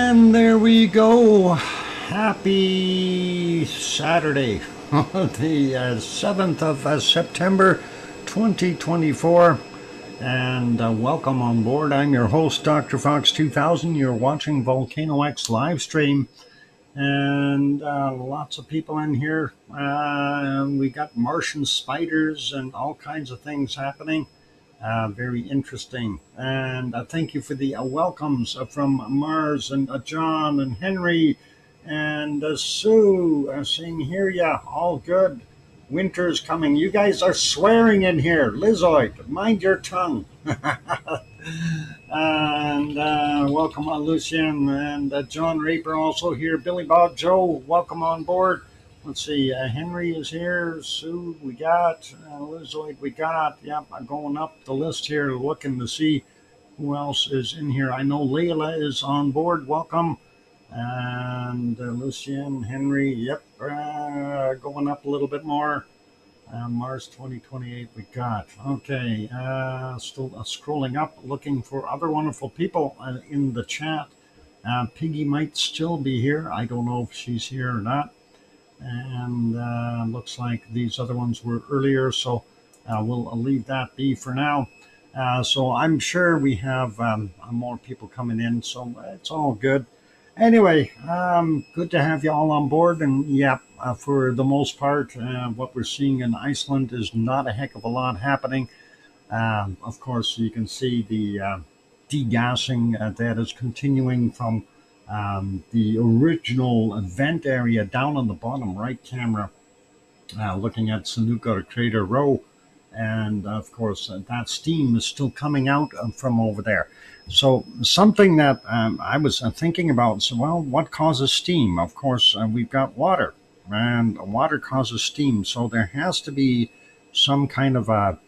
And there we go. Happy Saturday, the 7th of September 2024. And welcome on board. I'm your host, DrFox2000. You're watching VolcanoX live stream. And lots of people in here. We got Martian spiders and all kinds of things happening. Very interesting. And thank you for the welcomes from Mars and John and Henry and Sue. Saying here, yeah, all good. Winter's coming. You guys are swearing in here. Lizoid, mind your tongue. And welcome on Lucien and John Raper also here. Billy Bob Joe, welcome on board. Let's see, Henry is here. Sue, we got. Lizoid, we got. Yep, I'm going up the list here looking to see who else is in here. I know Layla is on board. Welcome. And Lucien, Henry, yep, going up a little bit more. Mars 2028 we got. Okay, still scrolling up, looking for other wonderful people in the chat. Piggy might still be here. I don't know if she's here or not. And looks like these other ones were earlier, so we'll leave that be for now. So I'm sure we have more people coming in, so it's all good. Anyway, good to have you all on board. And yeah, for the most part, what we're seeing in Iceland is not a heck of a lot happening. Of course, you can see the degassing that is continuing from the original vent area down on the bottom right camera, looking at Sanuka Crater Row. And of course, that steam is still coming out from over there. So something that I was thinking about, so, well, what causes steam? Of course, we've got water, and water causes steam. So there has to be some kind of a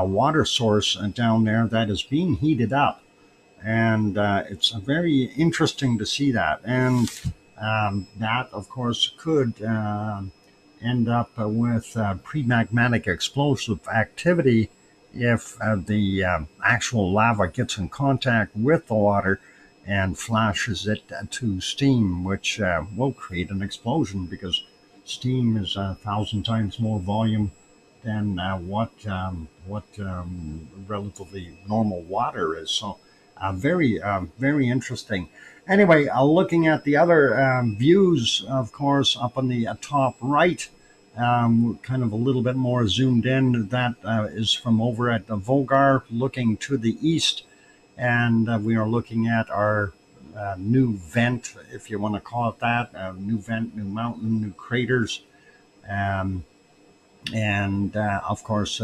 water source down there that is being heated up. And it's very interesting to see that. And that, of course, could end up with pre-magmatic explosive activity if the actual lava gets in contact with the water and flashes it to steam, which will create an explosion, because steam is 1,000 times more volume than what relatively normal water is. So very interesting. Anyway, looking at the other views, of course, up on the top right, kind of a little bit more zoomed in. That is from over at the Volgar, looking to the east. And we are looking at our new vent, if you want to call it that, new vent, new mountain, new craters. And of course,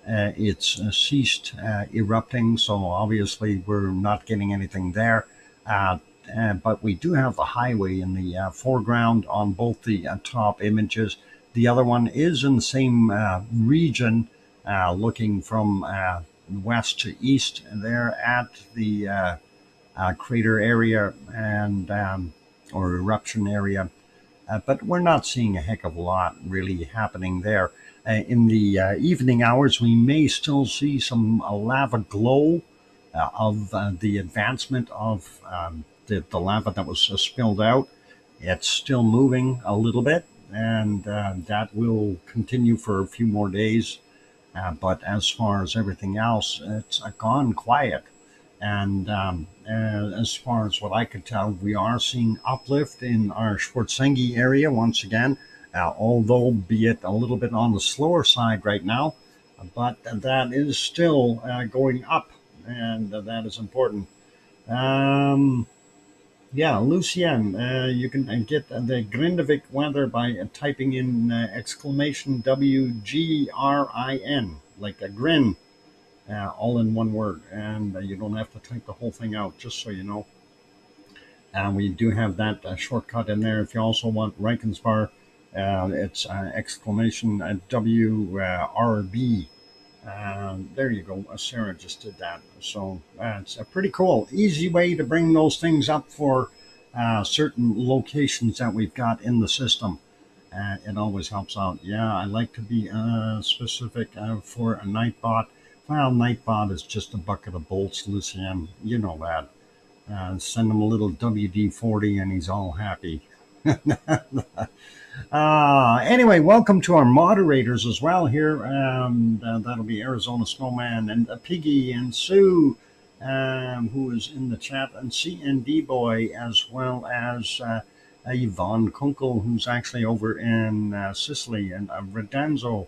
it's ceased erupting, so obviously we're not getting anything there. But we do have the highway in the foreground on both the top images. The other one is in the same region, looking from west to east there at the crater area and or eruption area. But we're not seeing a heck of a lot really happening there. In the evening hours, we may still see some lava glow of the advancement of the lava that was spilled out. It's still moving a little bit, and that will continue for a few more days. But as far as everything else, it's gone quiet. And as far as what I could tell, we are seeing uplift in our Schwarzenegger area once again, although be it a little bit on the slower side right now, but that is still going up, and that is important. Yeah, Lucien, you can get the Grindavik weather by typing in exclamation WGRIN, like a grin, all in one word. And you don't have to type the whole thing out, just so you know. And we do have that shortcut in there. If you also want Reichensbar, it's exclamation WRB. There you go. Sarah just did that. So it's a pretty cool, easy way to bring those things up for certain locations that we've got in the system. It always helps out. Yeah, I like to be specific for a Nightbot. Well, Nightbot is just a bucket of bolts, Lucien. You know that. Send him a little WD-40 and he's all happy. Anyway, welcome to our moderators as well here. That'll be Arizona Snowman and Piggy and Sue, who is in the chat, and CND Boy, as well as Yvonne Kunkel, who's actually over in Sicily, and Redanzo,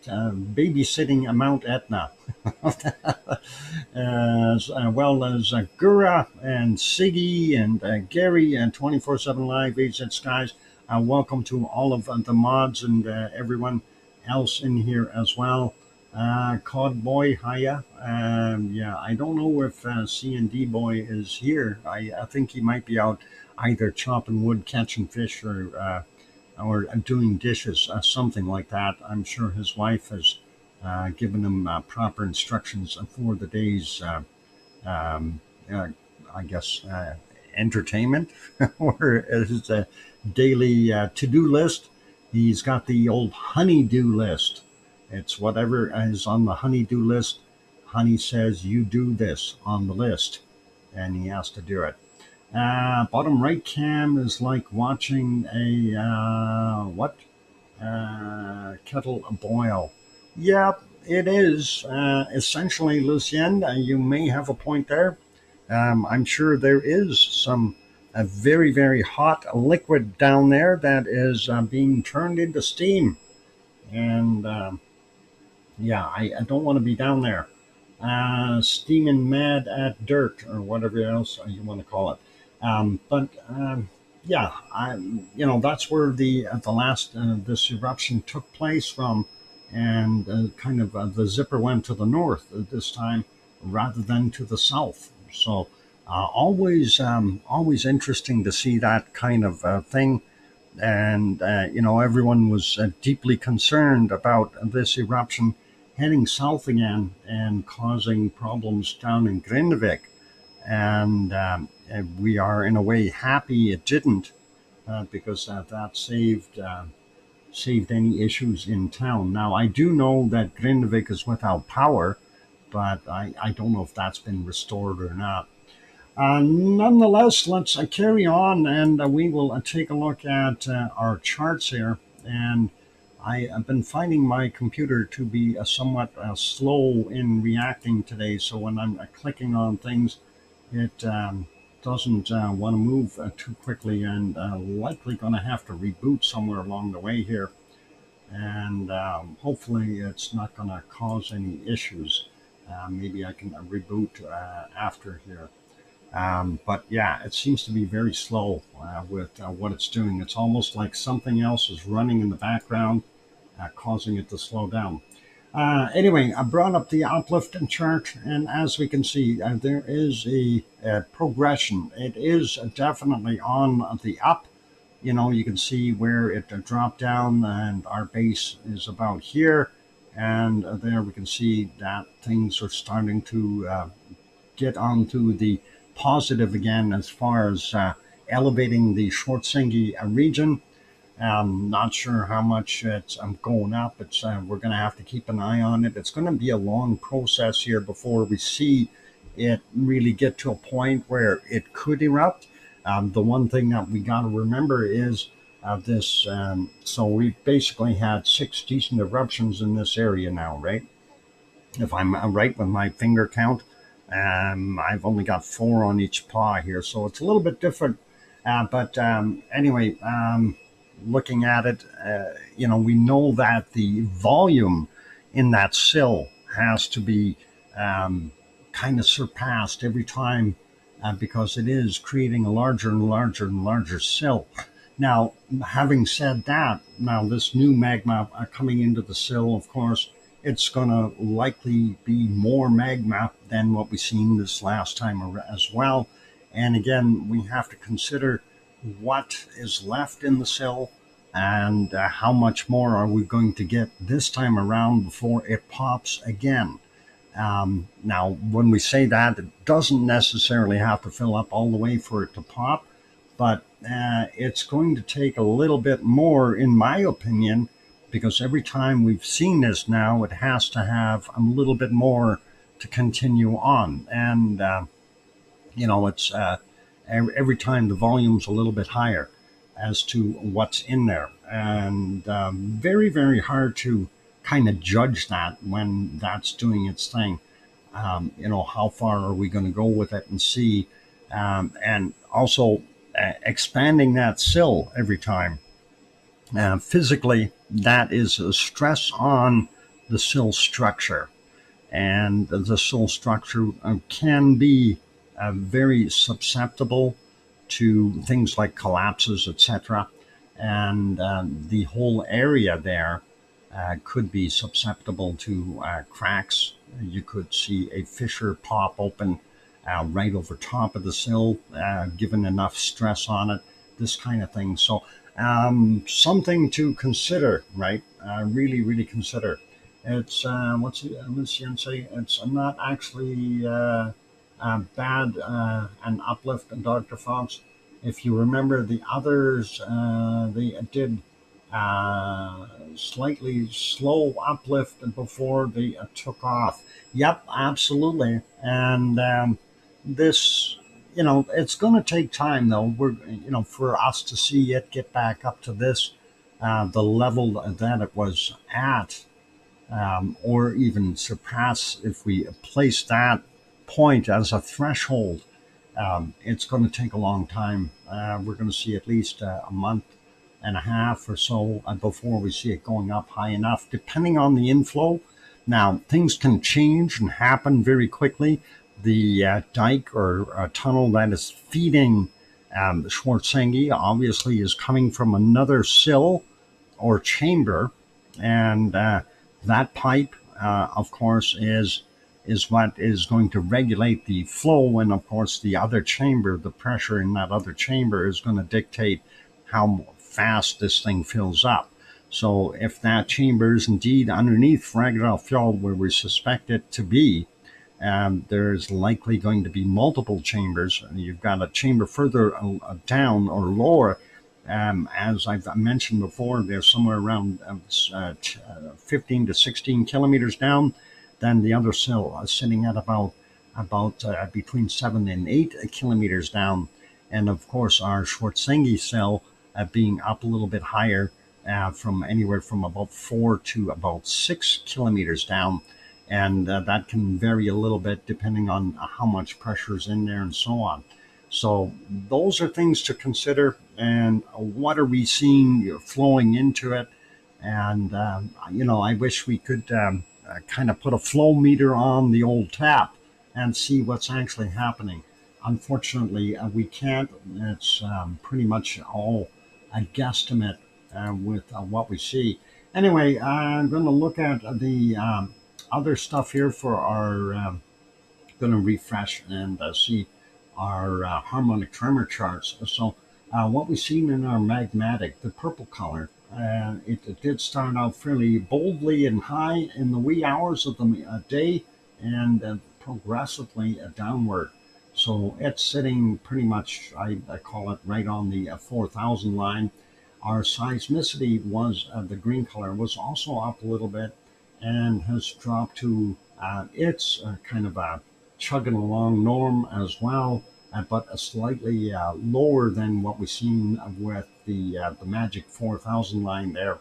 babysitting Mount Etna, as well as Gura and Siggy and Gary and 24/7 Live, HZ Skies. Welcome to all of the mods and everyone else in here as well. Cod Boy, hiya. Yeah, I don't know if C&D Boy is here. I think he might be out either chopping wood, catching fish, or doing dishes, something like that. I'm sure his wife has given him proper instructions for the day's, I guess, entertainment or his daily to-do list. He's got the old honey-do list. It's whatever is on the honey-do list. Honey says, you do this on the list, and he has to do it. Bottom right cam is like watching a kettle boil. Yep, it is. Essentially, Lucien, you may have a point there. I'm sure there is some very, very hot liquid down there that is being turned into steam. And yeah, I don't want to be down there steaming mad at dirt or whatever else you want to call it. Yeah, that's where the last this eruption took place from, and kind of the zipper went to the north this time rather than to the south. So always interesting to see that kind of thing. And everyone was deeply concerned about this eruption heading south again and causing problems down in Grindavik. And we are in a way happy it didn't, because that saved any issues in town. Now, I do know that Grindavik is without power, but I don't know if that's been restored or not. Nonetheless, let's carry on, and we will take a look at our charts here. And I have been finding my computer to be somewhat slow in reacting today. So when I'm clicking on things, it doesn't want to move too quickly, and likely going to have to reboot somewhere along the way here. And hopefully it's not going to cause any issues. Maybe I can reboot after here. But yeah, it seems to be very slow with what it's doing. It's almost like something else is running in the background, causing it to slow down. Anyway, I brought up the uplift chart, and as we can see, there is a progression. It is definitely on the up. You can see where it dropped down, and our base is about here. And there we can see that things are starting to get onto the positive again as far as elevating the Schwarzschild region. I'm not sure how much it's going up. It's we're going to have to keep an eye on it. It's going to be a long process here before we see it really get to a point where it could erupt. The one thing that we got to remember is this. So we basically had 6 decent eruptions in this area now, right? If I'm right with my finger count. I've only got 4 on each paw here, so it's a little bit different. But anyway, looking at it, we know that the volume in that sill has to be kind of surpassed every time because it is creating a larger and larger and larger sill. Now, having said that, now this new magma coming into the sill, of course, it's going to likely be more magma than what we've seen this last time as well. And again, we have to consider what is left in the sill and how much more are we going to get this time around before it pops again. Now, when we say that, it doesn't necessarily have to fill up all the way for it to pop, but it's going to take a little bit more, in my opinion, because every time we've seen this now, it has to have a little bit more to continue on. And it's every time the volume's a little bit higher as to what's in there. And very, very hard to kind of judge that when that's doing its thing. How far are we going to go with it and see? And also expanding that sill every time. Physically, that is a stress on the sill structure. And the sill structure can be very susceptible to things like collapses, etc. And the whole area there could be susceptible to cracks. You could see a fissure pop open right over top of the sill, given enough stress on it, this kind of thing. So something to consider, right? Really, really consider. It's what's Lucian say? It's not actually bad an uplift in Dr. Fox. If you remember the others, they did slightly slow uplift before they took off. Yep, absolutely. And this, it's going to take time though. For us to see it get back up to this, the level that it was at, or even surpass if we place that point as a threshold. It's going to take a long time. We're going to see at least a month and a half or so before we see it going up high enough, depending on the inflow. Now, things can change and happen very quickly. The dike or tunnel that is feeding the Schwarzschild obviously is coming from another sill or chamber, and that pipe, of course, is what is going to regulate the flow, and of course the other chamber, the pressure in that other chamber is going to dictate how fast this thing fills up. So if that chamber is indeed underneath Fragile Fjord, where we suspect it to be, there's likely going to be multiple chambers. You've got a chamber further down or lower. As I've mentioned before, they're somewhere around 15 to 16 kilometers down. Then the other sill sitting at about between 7 and 8 kilometers down. And of course, our Schwarzschild cell being up a little bit higher, from anywhere from about 4 to about 6 kilometers down. And that can vary a little bit depending on how much pressure is in there and so on. So those are things to consider. And what are we seeing flowing into it? And, I wish we could kind of put a flow meter on the old tap and see what's actually happening. Unfortunately, we can't. It's pretty much all a guesstimate with what we see. Anyway, I'm going to look at the other stuff here for our, going to refresh and see our harmonic tremor charts. So what we've seen in our magmatic, the purple color, it did start out fairly boldly and high in the wee hours of the day, and progressively downward. So it's sitting pretty much, I call it right on the 4,000 line. Our seismicity was, the green color, was also up a little bit and has dropped to its kind of a chugging along norm as well, but a slightly lower than what we've seen with the magic 4,000 line there.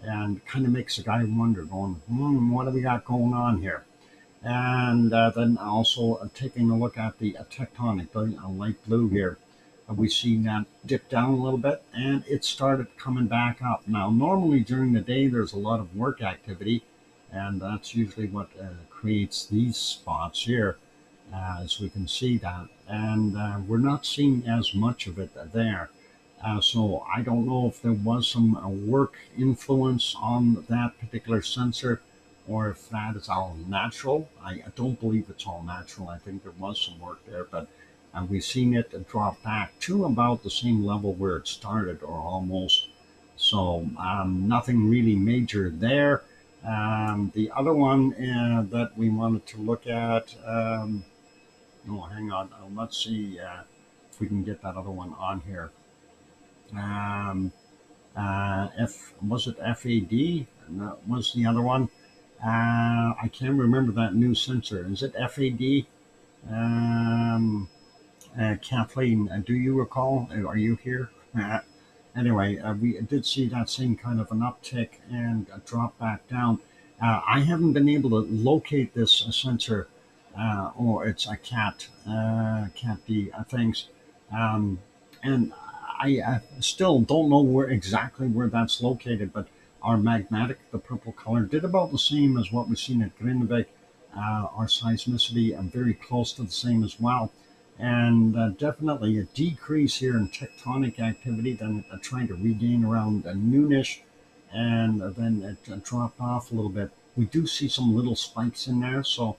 And kind of makes a guy wonder, going, what do we got going on here? And then also taking a look at the tectonic, the light blue here. We see that dip down a little bit, and it started coming back up. Now, normally during the day, there's a lot of work activity, and that's usually what creates these spots here, as we can see that. And we're not seeing as much of it there. So I don't know if there was some work influence on that particular sensor, or if that is all natural. I don't believe it's all natural. I think there was some work there, but we've seen it drop back to about the same level where it started, or almost. So nothing really major there. The other one that we wanted to look at, hang on, let's see if we can get that other one on here. Was it FAD? That was the other one. I can't remember that new sensor. Is it FAD? Kathleen, do you recall? Are you here? Anyway, we did see that same kind of an uptick and a drop back down. I haven't been able to locate this sensor, or it's a cat D things, um, and I still don't know where that's located. But our magnetic, the purple color, did about the same as what we've seen at Grindavik. Our seismicity, very close to the same as well, and definitely a decrease here in tectonic activity, then trying to regain around noonish, and then it dropped off a little bit. We do see some little spikes in there, so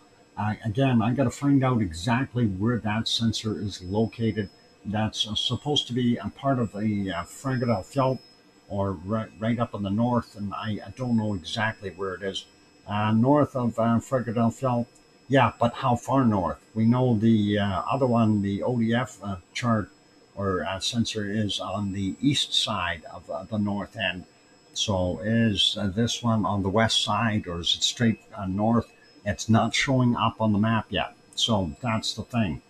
again, I got to find out exactly where that sensor is located. That's supposed to be a part of the Fragile Fjeld, or right up in the north, and I don't know exactly where it is. North of Fragile Fjeld, yeah, but how far north? We know the other one, the ODF chart or sensor, is on the east side of the north end. So is this one on the west side, or is it straight north? It's not showing up on the map yet. So that's the thing.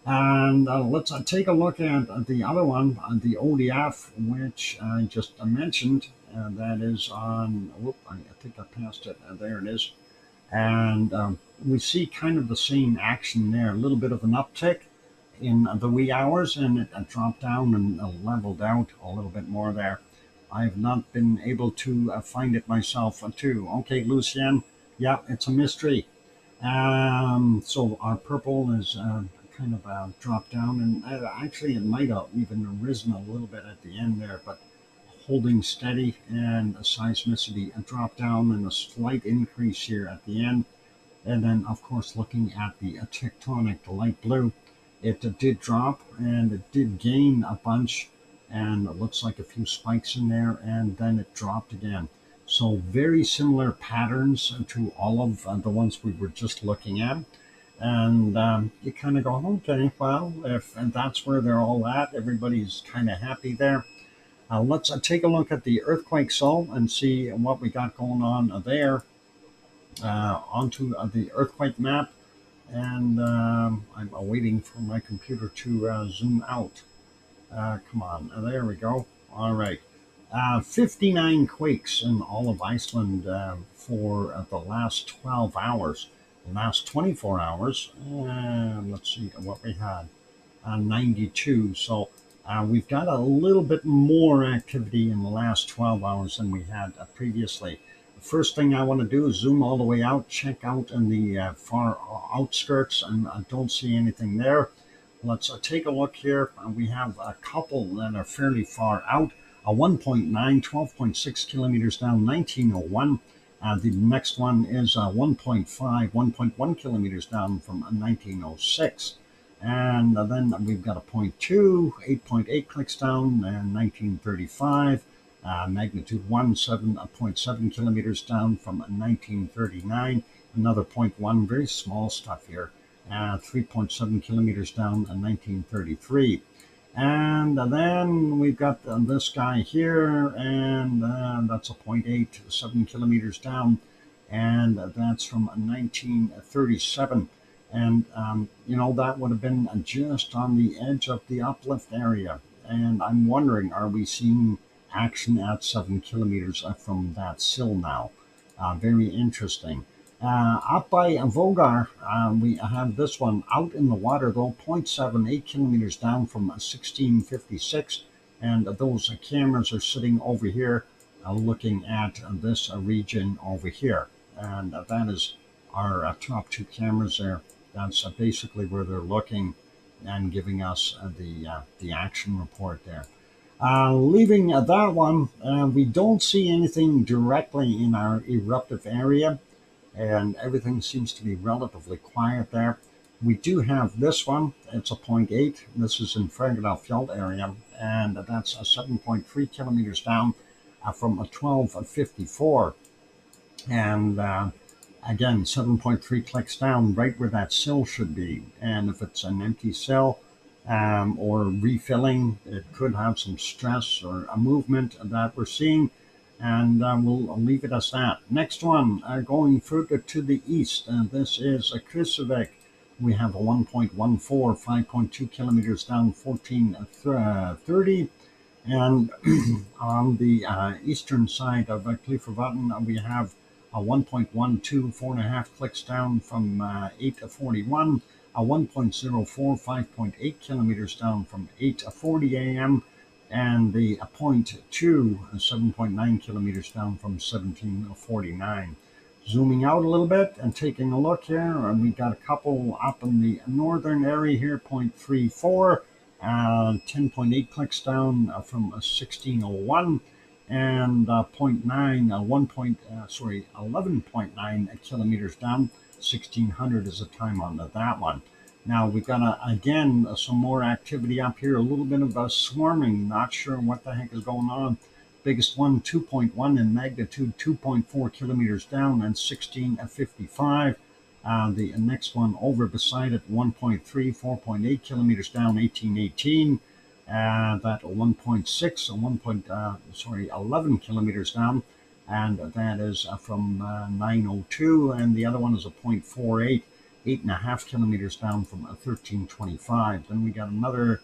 And let's take a look at the other one, the ODF, which I just mentioned. That is on, whoop, I think I passed it. There it is. And we see kind of the same action there, a little bit of an uptick in the wee hours, and it dropped down and leveled out a little bit more there. I've not been able to find it myself too. Okay, Lucien, yeah, it's a mystery. So our purple is kind of dropped down, and actually it might have even risen a little bit at the end there, but holding steady, and a seismicity drop down and a slight increase here at the end. And then, of course, looking at the tectonic, the light blue, it did drop and it did gain a bunch, and it looks like a few spikes in there, and then it dropped again. So very similar patterns to all of the ones we were just looking at. And you kind of go, okay, well, if and that's where they're all at, everybody's kind of happy there. Let's take a look at the earthquake cell and see what we got going on there. Onto the earthquake map, and I'm waiting for my computer to zoom out. Come on, there we go. All right. 59 quakes in all of Iceland for the last 12 hours. The last 24 hours, let's see what we had, 92. So we've got a little bit more activity in the last 12 hours than we had previously. The first thing I want to do is zoom all the way out, check out in the far outskirts, and I don't see anything there. Let's take a look here. We have a couple that are fairly far out. A 1.9, 12.6 kilometers down, 1901. The next one is 1.5, 1.1 kilometers down from 1906. And then we've got a 0.2, 8.8 clicks down, and 1935. Magnitude 1, 7.7 kilometers down from 1939. Another 0.1, very small stuff here. 3.7 kilometers down in 1933. And then we've got this guy here, and that's a 0.8, 7 kilometers down, and that's from 1937. And, that would have been just on the edge of the uplift area. And I'm wondering, are we seeing action at 7 kilometers from that sill now? Very interesting. Up by Vogar, we have this one out in the water, though, 0.78 kilometers down from 1656. And those cameras are sitting over here looking at this region over here. And that is our top two cameras there. That's basically where they're looking and giving us the action report there. Leaving that one, we don't see anything directly in our eruptive area, and everything seems to be relatively quiet there. We do have this one. It's a 0.8. This is in Fragile Fjeld area, and that's a 7.3 kilometers down from a 1254. And again, 7.3 clicks down, right where that sill should be. And if it's an empty sill or refilling, it could have some stress or a movement that we're seeing. And we'll leave it as that. Next one, going further to the east, and this is Krusevik. we have a 1.14, 5.2 kilometers down, 1430. And on the eastern side of Clifferbottom, we have a 1.12, 4.5 clicks down from 8:41, a 1.04, 5.8 kilometers down from 8:40 a.m., and the 0.2, 7.9 kilometers down from 17:49. Zooming out a little bit and taking a look here, and we got a couple up in the northern area here, 0.34, 10.8 clicks down from 1601, and 11.9 kilometers down. 1600 is the time on that one. Now we've got again some more activity up here, a little bit of swarming. Not sure what the heck is going on. Biggest one, 2.1 in magnitude, 2.4 kilometers down, and 1655. The next one over beside it, 1.3, 4.8 kilometers down, 1818. That 1.6, 11 kilometers down, and that is from 902. And the other one is a 0.48, 8.5 kilometers down from 1325. Then we got another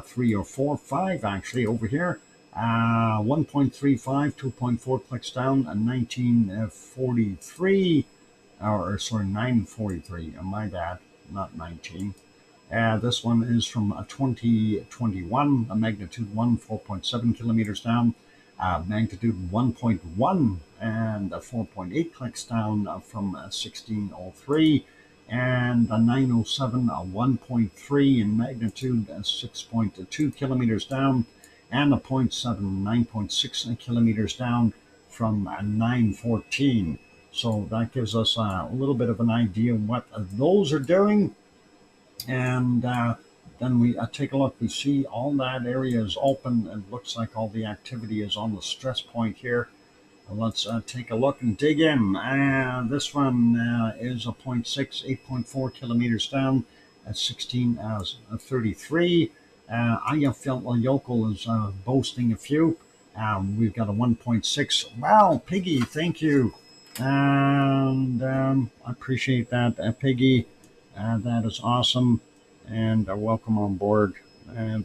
3 or 4, 5 actually over here. 1.35, 2.4 clicks down, 1943, or sorry, 943, my bad, not 19. This one is from 2021, a magnitude 1, 4.7 kilometers down, magnitude 1.1 and 4.8 clicks down from 1603, and a 907, a 1.3 in magnitude, 6.2 kilometers down, and a 0.7, 9.6 kilometers down from 914. So that gives us a little bit of an idea of what those are doing. And then we take a look. We see all that area is open. It looks like all the activity is on the stress point here. Let's take a look and dig in. This one is a 0.6, 8.4 kilometers down at 1633. Eyjafjallajökull is boasting a few. We've got a 1.6. Wow, Piggy, thank you. And I appreciate that, Piggy. That is awesome. And welcome on board,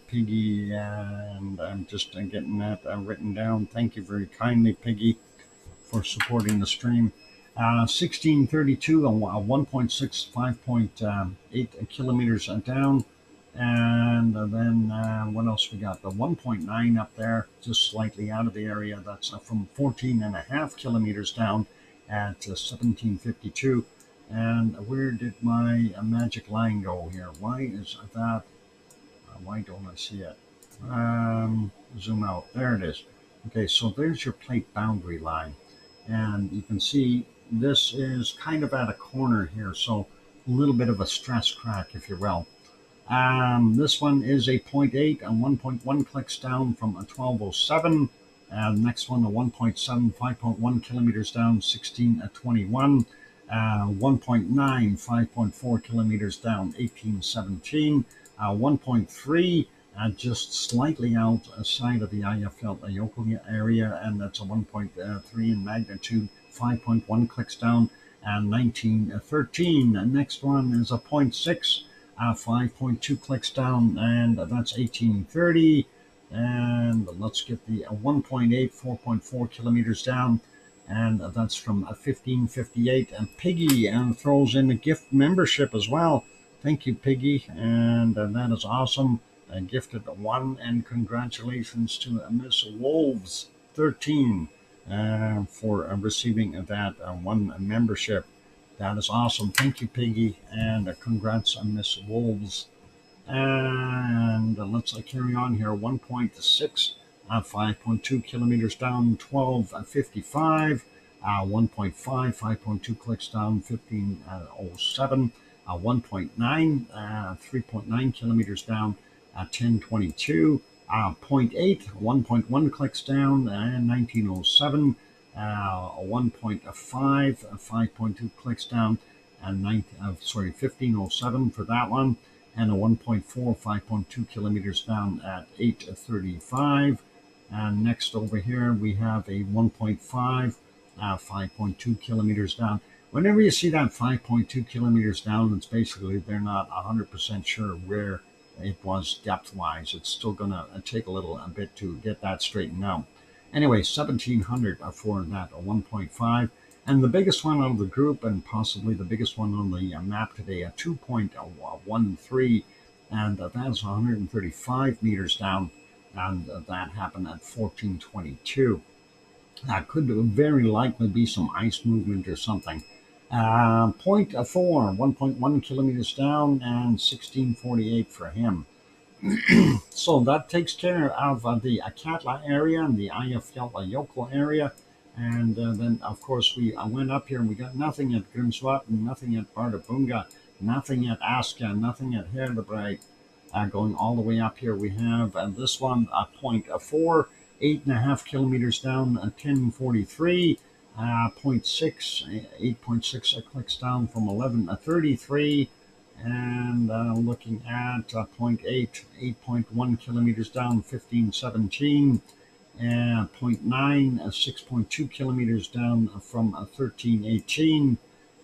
Piggy. And I'm just getting that written down. Thank you very kindly, Piggy, for supporting the stream. 1632, a 1.6, 5.8 kilometers down. And then what else we got? The 1.9 up there, just slightly out of the area. That's from 14.5 kilometers down at 1752. And where did my magic line go here? Why is that? Why don't I see it? Zoom out. There it is. Okay, so there's your plate boundary line. And you can see this is kind of at a corner here. So a little bit of a stress crack, if you will. This one is a 0.8 and 1.1 clicks down from a 1207. Next one, a 1.7, 5.1 kilometers down, 1621. 1.9, 5.4 kilometers down, 1817. 1.3, just slightly outside of the Eyjafjallajökull area, and that's a 1.3 in magnitude, 5.1 clicks down, and 1913. The next one is a 0.6. 5.2 clicks down, and that's 1830. And let's get the 1.8, 4.4 kilometers down, and that's from 1558. And Piggy throws in a gift membership as well. Thank you, Piggy, and that is awesome. Gifted one, and congratulations to Miss Wolves 13 for receiving that one membership. That is awesome. Thank you, Piggy, and congrats on Miss Wolves. And let's carry on here. 1.6, 5.2 kilometers down, 1255. 1.5, 5.2 clicks down, 1507. 1.9, 3.9 kilometers down, 1022. 0.8, 1.1 clicks down, 1907. 1.5, 5.2 clicks down, and 1507 for that one, and a 1.4, 5.2 kilometers down at 835. And next over here we have a 1.5, 5.2 kilometers down. Whenever you see that 5.2 kilometers down, it's basically they're not 100% sure where it was depth wise. It's still going to take a bit to get that straightened out. Anyway, 1700 for that 1.5. And the biggest one out of the group, and possibly the biggest one on the map today, a 2.13, and that's 135 meters down, and that happened at 1422. That could very likely be some ice movement or something. Point 4, 1.1 kilometers down, and 1648 for him. So that takes care of the Akatla area and the Eyjafjallajökull area. And then, of course, we went up here and we got nothing at Grimsvötn, nothing at Bardabunga, nothing at Aska, nothing at Herdebreit. Going all the way up here, we have this one, point 4, 8.5 kilometers down, 1043. 0.6, 8.6 clicks down from 1133. And looking at 0.8, 8.1 kilometers down, 1517. And 0.9, 6.2 kilometers down from 1318.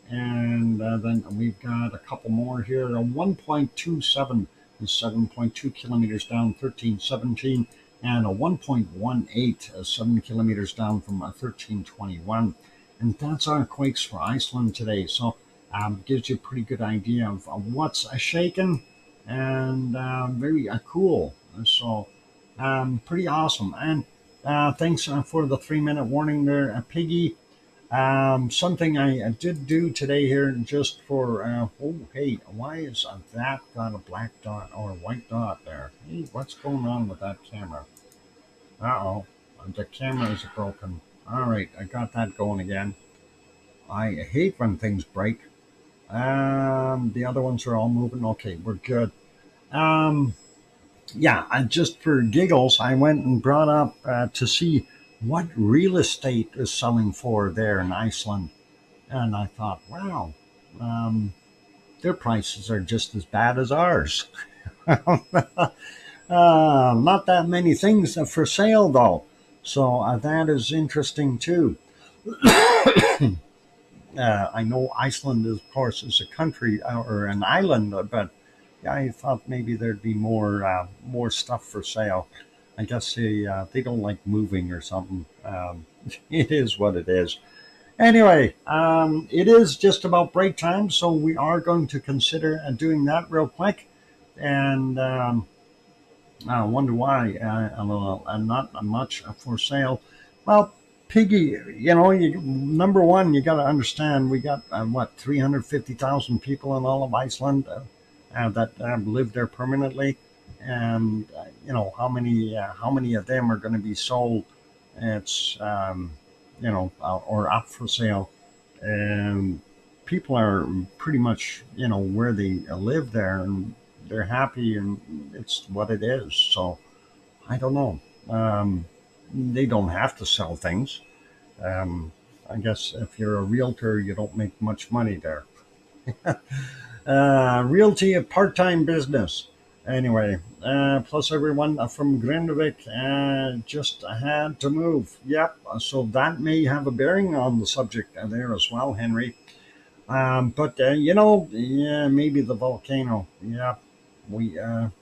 And then we've got a couple more here. 1.27 is 7.2 kilometers down, 1317. And a 1.18, 7 kilometers down from 1321. And that's our quakes for Iceland today. So gives you a pretty good idea of what's shaking, and very cool. So pretty awesome. And thanks for the 3-minute warning there, Piggy. Something I did do today here just for, oh, hey, why is that got a black dot or a white dot there? Hey, what's going on with that camera? Uh-oh, the camera is broken. All right, I got that going again. I hate when things break. The other ones are all moving. Okay, we're good. Yeah, just for giggles, I went and brought up to see what real estate is selling for there in Iceland. And I thought, wow, their prices are just as bad as ours. Not that many things for sale, though. So that is interesting, too. I know Iceland, of course, is a country or an island, but I thought maybe there'd be more stuff for sale. I guess they don't like moving or something. It is what it is. Anyway, it is just about break time, so we are going to consider doing that real quick. And I wonder why not much for sale. Well, Piggy, number one, you got to understand we got 350,000 people in all of Iceland that live there permanently, and how many of them are going to be sold? It's or up for sale, and people are pretty much where they live there, and they're happy, and it's what it is. So I don't know. They don't have to sell things. I guess if you're a realtor, you don't make much money there. Realty, a part-time business. Anyway, plus everyone from Grindavik just had to move. Yep, so that may have a bearing on the subject there as well, Henry. But yeah, maybe the volcano. Yeah, we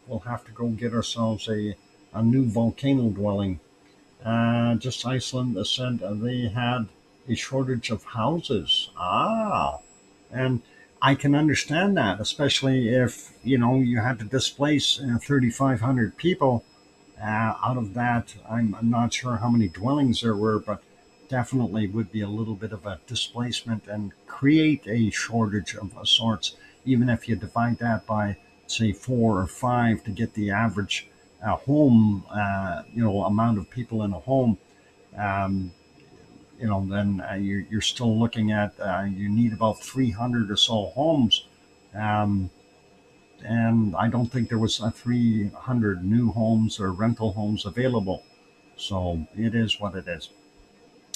will have to go get ourselves a new volcano dwelling. Just Iceland said they had a shortage of houses. And I can understand that, especially if you had to displace 3,500 people. Out of that, I'm not sure how many dwellings there were, but definitely would be a little bit of a displacement and create a shortage of sorts, even if you divide that by, say, 4 or 5 to get the average home, amount of people in a home. Then you're still looking at you need about 300 or so homes. And I don't think there was 300 new homes or rental homes available. So it is what it is.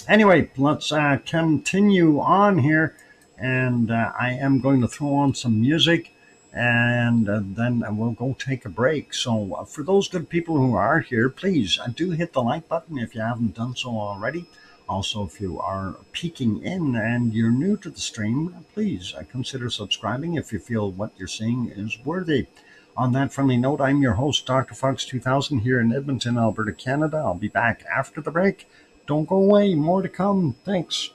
Anyway, let's continue on here. And I am going to throw on some music, and then we'll go take a break. So for those good people who are here, please do hit the like button if you haven't done so already. Also, if you are peeking in and you're new to the stream, please consider subscribing if you feel what you're seeing is worthy. On that friendly note, I'm your host, DrFox2000, here in Edmonton, Alberta, Canada. I'll be back after the break. Don't go away, more to come. Thanks.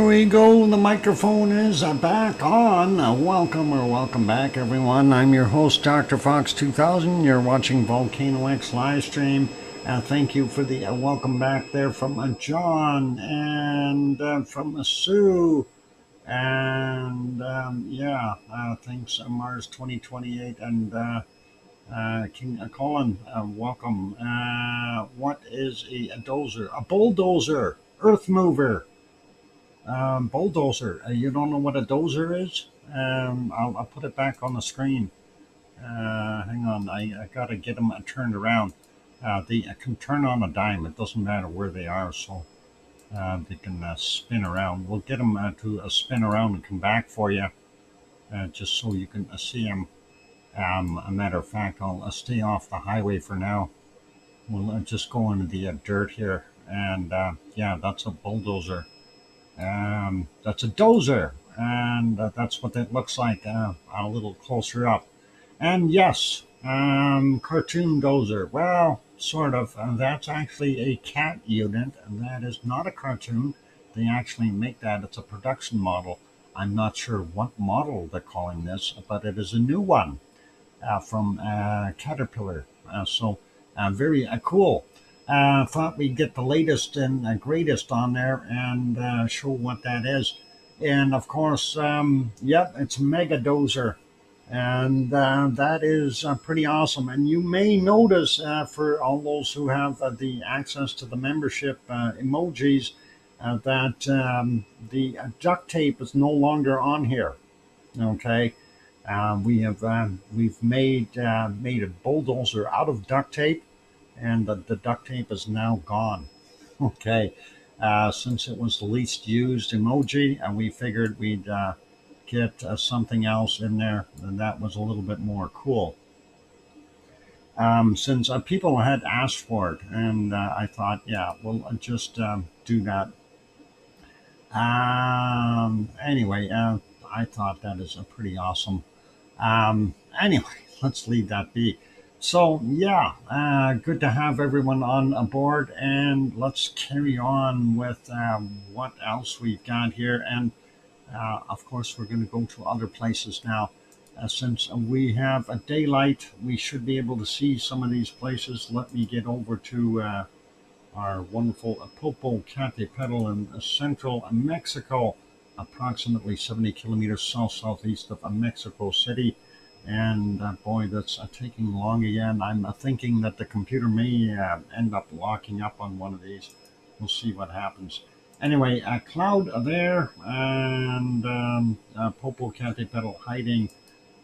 we go. The microphone is back on. Welcome back, everyone. I'm your host, DrFox2000. You're watching VolcanoX live stream. Thank you for the welcome back there from John and from Sue. And thanks, Mars 2028 and King Colin. Welcome. What is a dozer? A bulldozer, earth mover. Bulldozer. You don't know what a dozer is? I'll put it back on the screen. Hang on. I got to get them turned around. They can turn on a dime. It doesn't matter where they are, so they can spin around. We'll get them to spin around and come back for you, just so you can see them. A matter of fact, I'll stay off the highway for now. We'll just go into the dirt here. And that's a bulldozer. That's a dozer, and that's what it looks like a little closer up. And yes, cartoon dozer. Well, sort of. That's actually a cat unit, and that is not a cartoon. They actually make that. It's a production model. I'm not sure what model they're calling this, but it is a new one from Caterpillar. Very cool. Thought we'd get the latest and greatest on there and show what that is. And of course, it's a mega dozer. And that is pretty awesome. And you may notice for all those who have the access to the membership emojis that the duct tape is no longer on here. Okay. We've made a bulldozer out of duct tape. And the duct tape is now gone. Okay, since it was the least used emoji, and we figured we'd get something else in there, and that was a little bit more cool. Since people had asked for it, and I thought, we'll just do that. Anyway, I thought that is pretty awesome. Anyway, let's leave that be. So, good to have everyone on board, and let's carry on with what else we've got here. And, of course, we're going to go to other places now. Since we have a daylight, we should be able to see some of these places. Let me get over to our wonderful Popocatépetl in central Mexico, approximately 70 kilometers southeast of Mexico City. And boy, that's taking long again. I'm thinking that the computer may end up locking up on one of these. We'll see what happens. Anyway, a cloud there, and Popocatépetl hiding.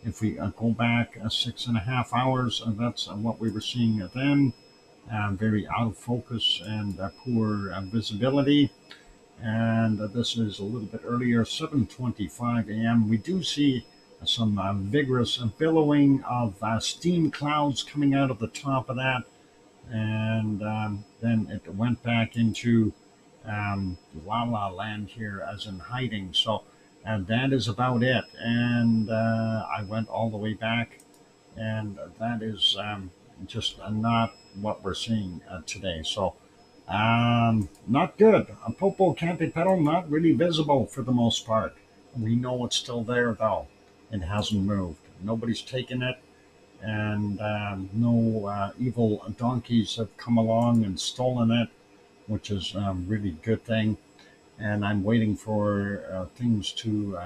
If we go back 6.5 hours, that's what we were seeing then. Very out of focus and poor visibility. And this is a little bit earlier, 7:25 a.m. We do see some vigorous billowing of steam clouds coming out of the top of that, and then it went back into La La Land here as in hiding. So that is about it. And I went all the way back, and that is just not what we're seeing today. So not good. Popocatépetl not really visible for the most part. We know it's still there though. It hasn't moved. Nobody's taken it, and no evil donkeys have come along and stolen it, which is a really good thing. And I'm waiting for things to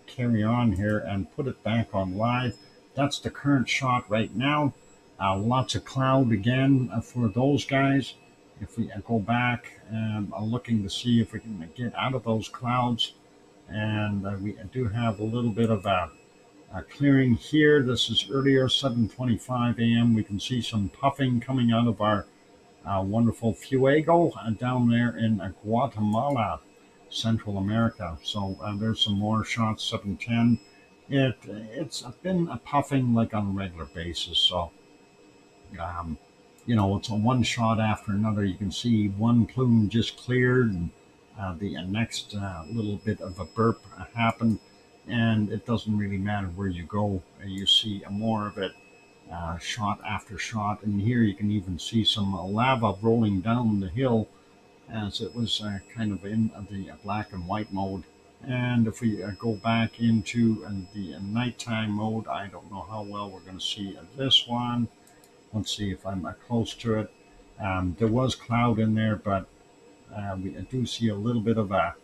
carry on here and put it back on live. That's the current shot right now. Lots of cloud again for those guys. If we go back, I'm looking to see if we can get out of those clouds. And we do have a little bit of a clearing here. This is earlier, 7:25 a.m. We can see some puffing coming out of our wonderful Fuego down there in Guatemala, Central America. So there's some more shots, 7:10. It's been a puffing like on a regular basis. So, it's a one shot after another. You can see one plume just cleared, and the next little bit of a burp happened, and it doesn't really matter where you go. You see more of it shot after shot, and here you can even see some lava rolling down the hill as it was kind of in the black and white mode. And if we go back into the nighttime mode, I don't know how well we're going to see this one. Let's see if I'm close to it. There was cloud in there, but we do see a little bit of a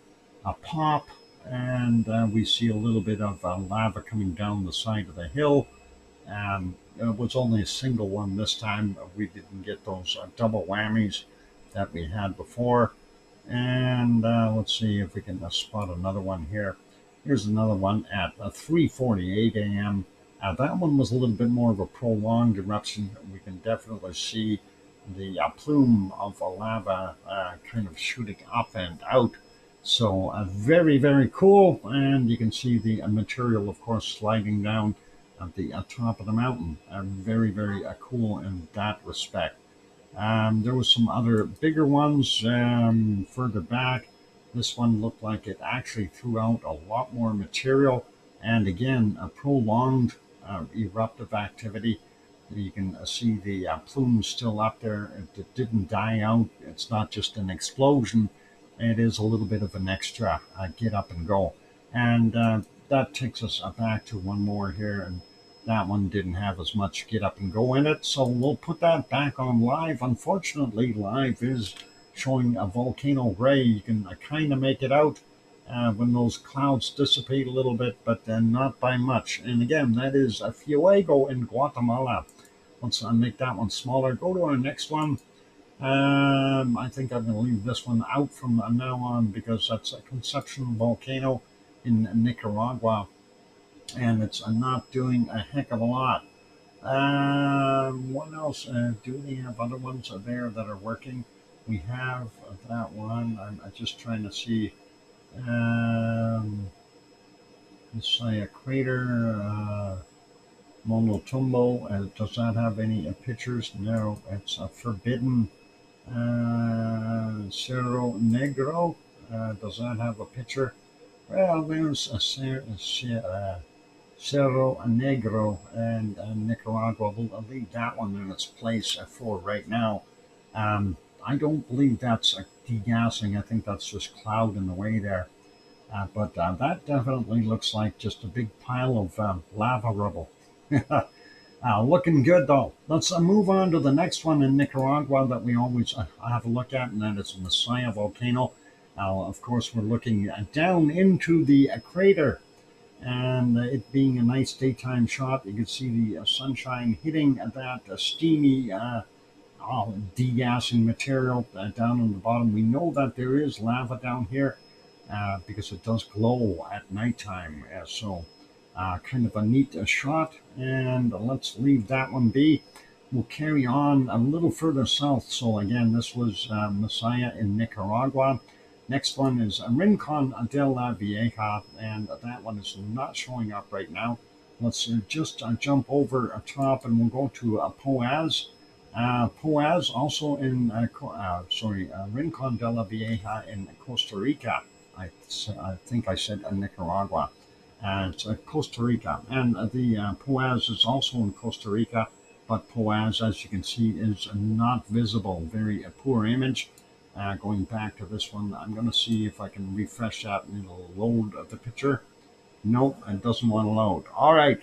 pop, and we see a little bit of lava coming down the side of the hill. It was only a single one this time. We didn't get those double whammies that we had before. And let's see if we can spot another one here. Here's another one at 3:48 a.m. That one was a little bit more of a prolonged eruption. We can definitely see the plume of lava kind of shooting up and out. So very, very cool. And you can see the material, of course, sliding down at the top of the mountain. Very, very cool in that respect. There was some other bigger ones further back. This one looked like it actually threw out a lot more material. And again, a prolonged eruptive activity. You can see the plume still up there. It didn't die out. It's not just an explosion. It is a little bit of an extra get up and go. And that takes us back to one more here. And that one didn't have as much get up and go in it. So we'll put that back on live. Unfortunately, live is showing a volcano gray. You can kind of make it out when those clouds dissipate a little bit, but not by much. And again, that is a Fuego in Guatemala. Let's make that one smaller. Go to our next one. I think I'm going to leave this one out from now on because that's a Conception volcano in Nicaragua, and it's not doing a heck of a lot. What else? Do they have other ones there that are working? We have that one. I'm just trying to see. Let's say a crater, Monotumbo. Does that have any pictures? No, it's forbidden. Cerro Negro. Does that have a picture? Well, there's a Cerro Negro and Nicaragua. We'll leave that one in its place for right now. I don't believe that's degassing. I think that's just cloud in the way there. But that definitely looks like just a big pile of lava rubble. Looking good, though. Let's move on to the next one in Nicaragua that we always have a look at, and that is Messiah volcano. Of course, we're looking down into the crater, and it being a nice daytime shot. You can see the sunshine hitting that steamy degassing material down on the bottom. We know that there is lava down here because it does glow at nighttime. So kind of a neat shot, and let's leave that one be. We'll carry on a little further south. So again, this was Messiah in Nicaragua. Next one is Rincon de la Vieja, and that one is not showing up right now. Let's just jump over top, and we'll go to Poaz. Poaz also in, Rincon de la Vieja in Costa Rica. I think I said Nicaragua. It's Costa Rica. And the Poaz is also in Costa Rica, but Poaz, as you can see, is not visible. Very poor image. Going back to this one, I'm going to see if I can refresh that and it'll load the picture. Nope, it doesn't want to load. All right.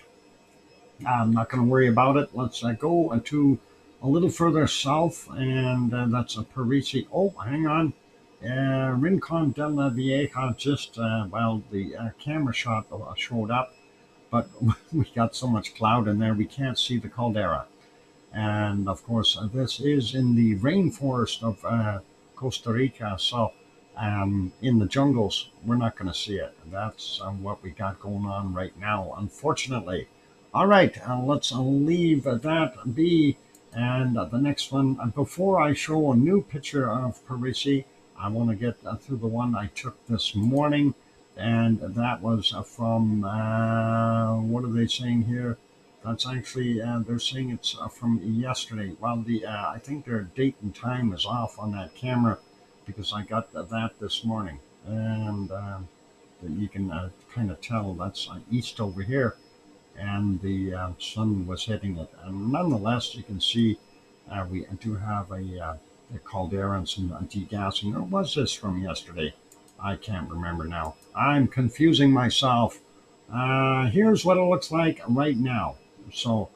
I'm not going to worry about it. Let's go to a little further south, and that's a Parisi. Oh, hang on. Rincon de la Vieja, just, the camera shot showed up, but we got so much cloud in there, we can't see the caldera. And of course, this is in the rainforest of Costa Rica, so in the jungles, we're not going to see it. That's what we got going on right now, unfortunately. All right, let's leave that be. And the next one, before I show a new picture of Parisi, I want to get through the one I took this morning, and that was from, what are they saying here? That's actually, they're saying it's from yesterday. Well, I think their date and time is off on that camera because I got that this morning. And you can kind of tell that's east over here, and the sun was hitting it. And nonetheless, you can see we do have a the caldera and some degassing. Or was this from yesterday? I can't remember now. I'm confusing myself. Here's what it looks like right now. So,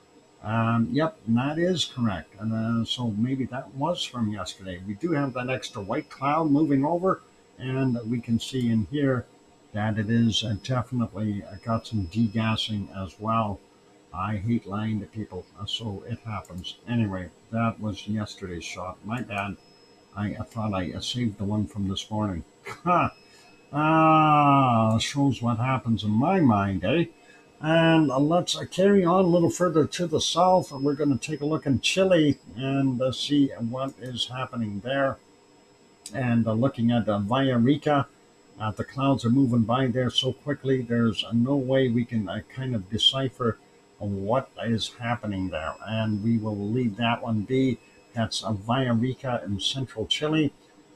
yep, that is correct. And so maybe that was from yesterday. We do have that extra white cloud moving over, and we can see in here that it is definitely got some degassing as well. I hate lying to people, so it happens. Anyway, that was yesterday's shot. My bad. I thought I saved the one from this morning. Shows what happens in my mind, eh? And let's carry on a little further to the south. We're going to take a look in Chile and see what is happening there. And looking at Villarrica, the clouds are moving by there so quickly, there's no way we can kind of decipher what is happening there. And we will leave that one be. That's Villarrica in central Chile.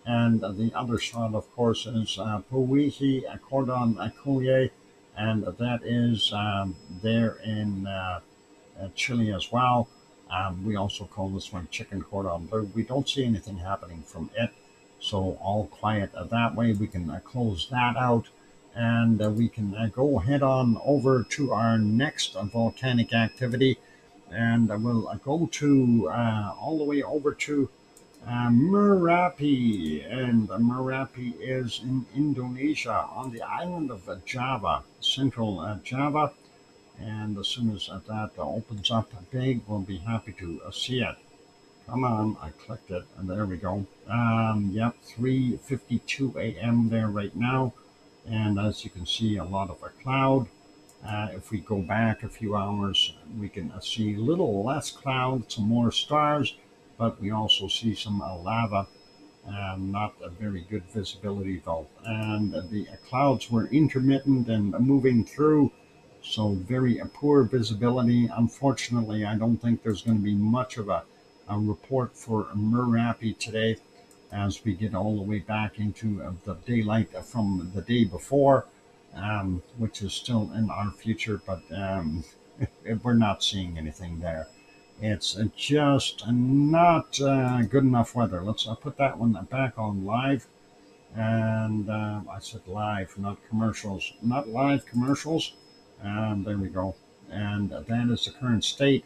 And the other shot, of course, is Puiji, Cordon Collier, and that is there in Chile as well. We also call this one chicken cordon bleu. We don't see anything happening from it, so all quiet that way. We can close that out, and we can go head on over to our next volcanic activity, and we'll go to all the way over to Merapi, and Merapi is in Indonesia on the island of Java, central Java. And as soon as that opens up big, we'll be happy to see it. Come on, I clicked it, and there we go. Yep, 3:52 a.m. there right now, and as you can see, a lot of a cloud. If we go back a few hours, we can see a little less cloud, some more stars, but we also see some lava. Not a very good visibility though, and the clouds were intermittent and moving through, so very poor visibility. Unfortunately, I don't think there's going to be much of a report for Merapi today, as we get all the way back into the daylight from the day before, which is still in our future, but we're not seeing anything there. It's just not good enough weather. Let's put that one back on live. And I said live, not commercials, not live commercials. There we go. And that is the current state.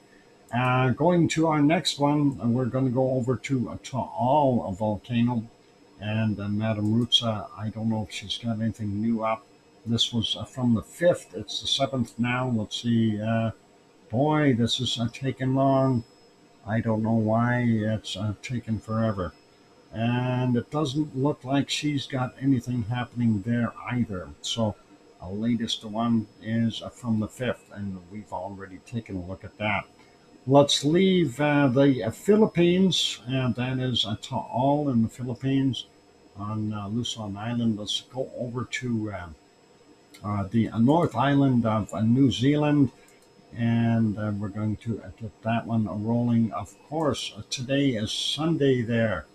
Going to our next one, we're going to go over to Taal volcano. And Madam Rutsa, I don't know if she's got anything new up. This was from the 5th. It's the 7th now. Let's see. Boy, this is taking long. I don't know why it's taken forever. And it doesn't look like she's got anything happening there either. So the latest one is from the 5th, and we've already taken a look at that. Let's leave the Philippines, and that is Taal in the Philippines on Luzon Island. Let's go over to the North Island of New Zealand, and we're going to get that one rolling. Of course, today is Sunday there,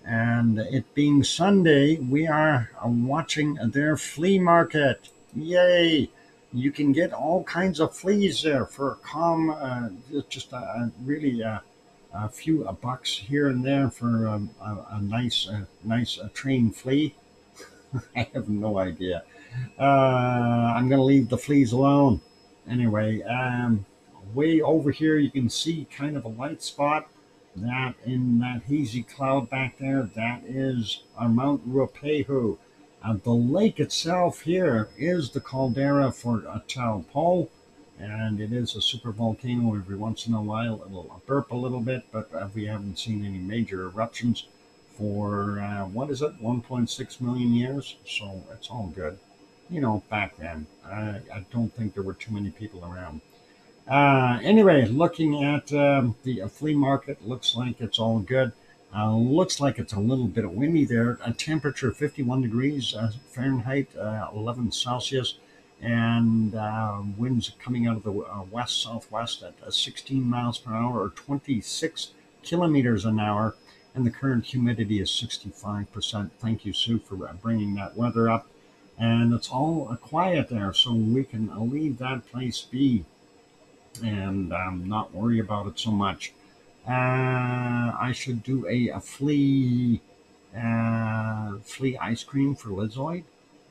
and it being Sunday, we are watching their flea market. Yay! You can get all kinds of fleas there for just really a few bucks here and there for a nice trained flea. I have no idea. I'm going to leave the fleas alone. Anyway, way over here you can see kind of a light spot. That in that hazy cloud back there, that is our Mount Ruapehu. The lake itself here is the caldera for Taupo, and it is a supervolcano. Every once in a while it'll burp a little bit, but we haven't seen any major eruptions for, 1.6 million years, so it's all good. Back then, I don't think there were too many people around. Anyway, looking at the flea market, looks like it's all good. Looks like it's a little bit windy there. A temperature 51 degrees Fahrenheit, 11 Celsius, and winds coming out of the west-southwest at 16 miles per hour or 26 kilometers an hour, and the current humidity is 65%. Thank you, Sue, for bringing that weather up. And it's all quiet there, so we can leave that place be and not worry about it so much. I should do a flea ice cream for Lizoid.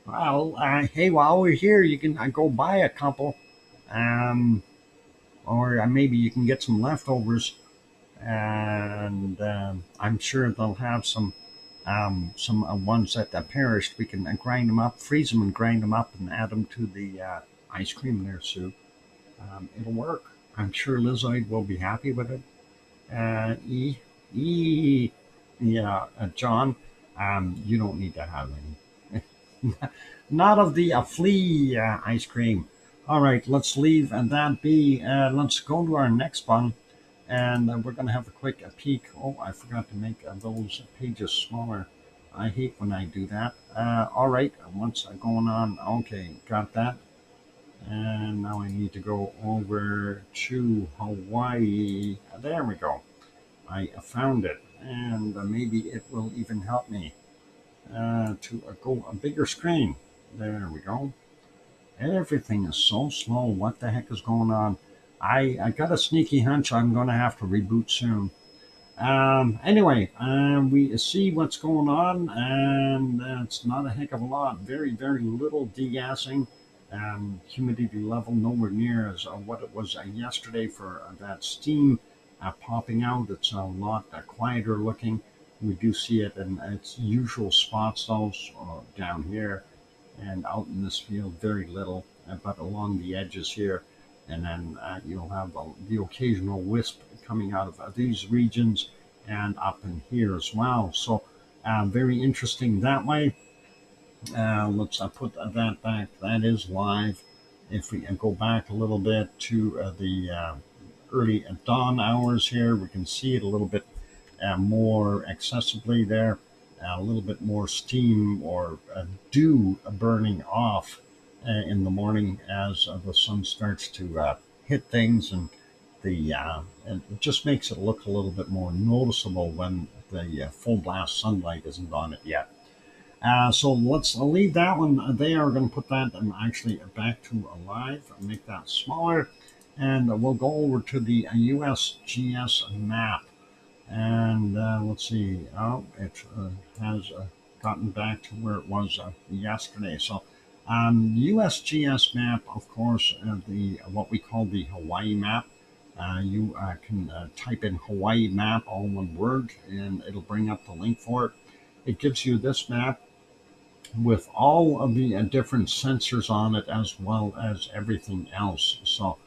Well, hey, while we're here, you can go buy a couple, um, or maybe you can get some leftovers, and I'm sure they'll have some ones that perished. We can grind them up, freeze them, and grind them up, and add them to the ice cream there, Sue. It'll work. I'm sure Lizoid will be happy with it. Uh, e, e, yeah, John, you don't need to have any. Not of the flea ice cream. All right, let's leave that be. Let's go to our next one, and we're going to have a quick peek. Oh, I forgot to make those pages smaller. I hate when I do that. All right, what's going on? Okay, got that. And now I need to go over to Hawaii. There we go. I found it, and maybe it will even help me to go a bigger screen. There we go. Everything is so slow. What the heck is going on? I got a sneaky hunch I'm going to have to reboot soon. Anyway, we see what's going on, and it's not a heck of a lot. Very, very little degassing. Humidity level nowhere near as what it was yesterday for that steam popping out. It's a lot quieter looking. We do see it in its usual spots, though, down here and out in this field, very little, but along the edges here. And then you'll have the occasional wisp coming out of these regions and up in here as well. So very interesting that way. Let's put that back. That is live. If we go back a little bit to the early dawn hours here, we can see it a little bit more accessibly there. A little bit more steam or dew burning off in the morning as the sun starts to hit things, and it just makes it look a little bit more noticeable when the full blast sunlight isn't on it yet. So let's leave that one there. We're going to put that actually back to live and make that smaller, and we'll go over to the USGS map. And let's see, oh, it has gotten back to where it was yesterday. So USGS map, of course, the what we call the Hawaii map. You can type in Hawaii map, all one word, and it'll bring up the link for it. It gives you this map with all of the different sensors on it, as well as everything else. So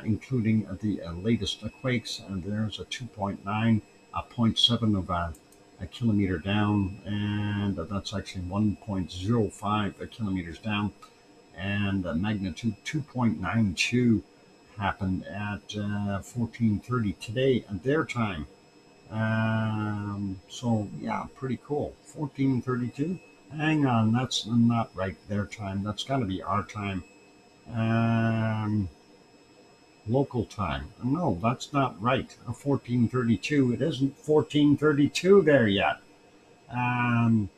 including the latest quakes, and there's a 2.9, a 0.7 of a kilometer down, and that's actually 1.05 kilometers down, and magnitude 2.92 happened at 14:30 today at their time. So yeah, pretty cool. 14:32. Hang on, that's not right. Their time. That's got to be our time. Local time. No, that's not right. 14:32. It isn't 14:32 there yet.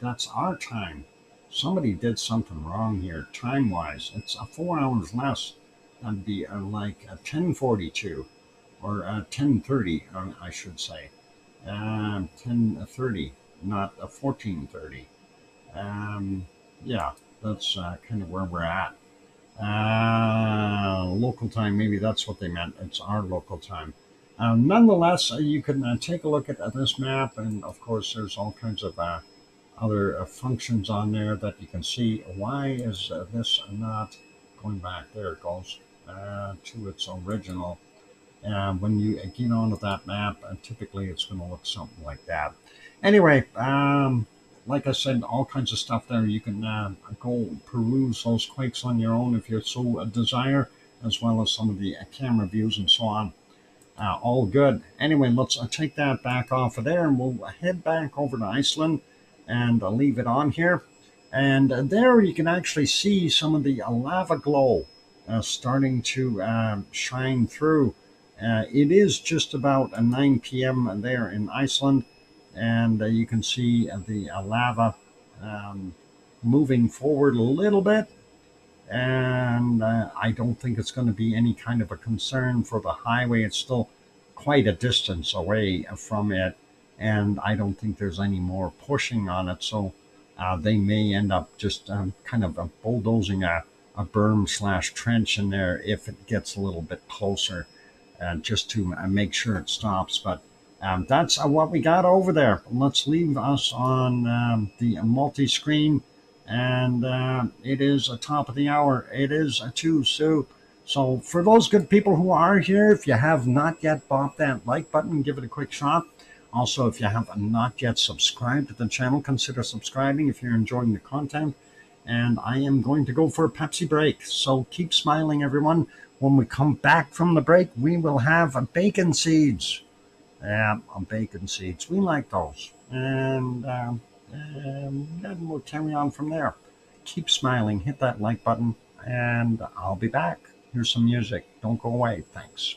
That's our time. Somebody did something wrong here, time-wise. It's 4 hours less. That'd be like 10:42 or 10:30, I should say. 10:30, not 14:30. Yeah, that's kind of where we're at. Local time, maybe that's what they meant. It's our local time. Nonetheless, you can take a look at this map, and of course, there's all kinds of other functions on there that you can see. Why is this not going back? There it goes to its original. When you get onto that map, typically it's going to look something like that. Anyway, like I said, all kinds of stuff there. You can go peruse those quakes on your own if you so desire, as well as some of the camera views and so on. All good. Anyway, let's take that back off of there, and we'll head back over to Iceland and leave it on here. And there you can actually see some of the lava glow starting to shine through. It is just about 9 p.m. there in Iceland, and you can see the lava moving forward a little bit. And I don't think it's going to be any kind of a concern for the highway. It's still quite a distance away from it. and I don't think there's any more pushing on it. So they may end up just kind of bulldozing a berm / trench in there if it gets a little bit closer, just to make sure it stops. But that's what we got over there. Let's leave us on the multi-screen, and it is a top of the hour. It is a 2, Sue. So for those good people who are here, if you have not yet bopped that like button, give it a quick shot. Also, if you have not yet subscribed to the channel, consider subscribing if you're enjoying the content. And I am going to go for a Pepsi break. So keep smiling, everyone. When we come back from the break, we will have bacon seeds. Yeah, bacon seeds. We like those. And then we'll carry on from there. Keep smiling. Hit that like button. And I'll be back. Here's some music. Don't go away. Thanks.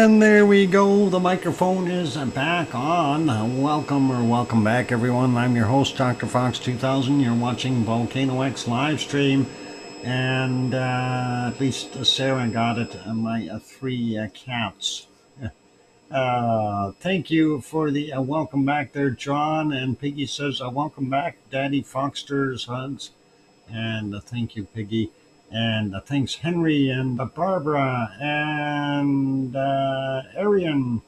And there we go. The microphone is back on. Welcome back, everyone. I'm your host, DrFox2000. You're watching VolcanoX live stream. And at least Sarah got it. My three cats. Thank you for the welcome back there, John. And Piggy says, welcome back, Daddy Foxter's hugs. And thank you, Piggy. And thanks, Henry and Barbara and Arian.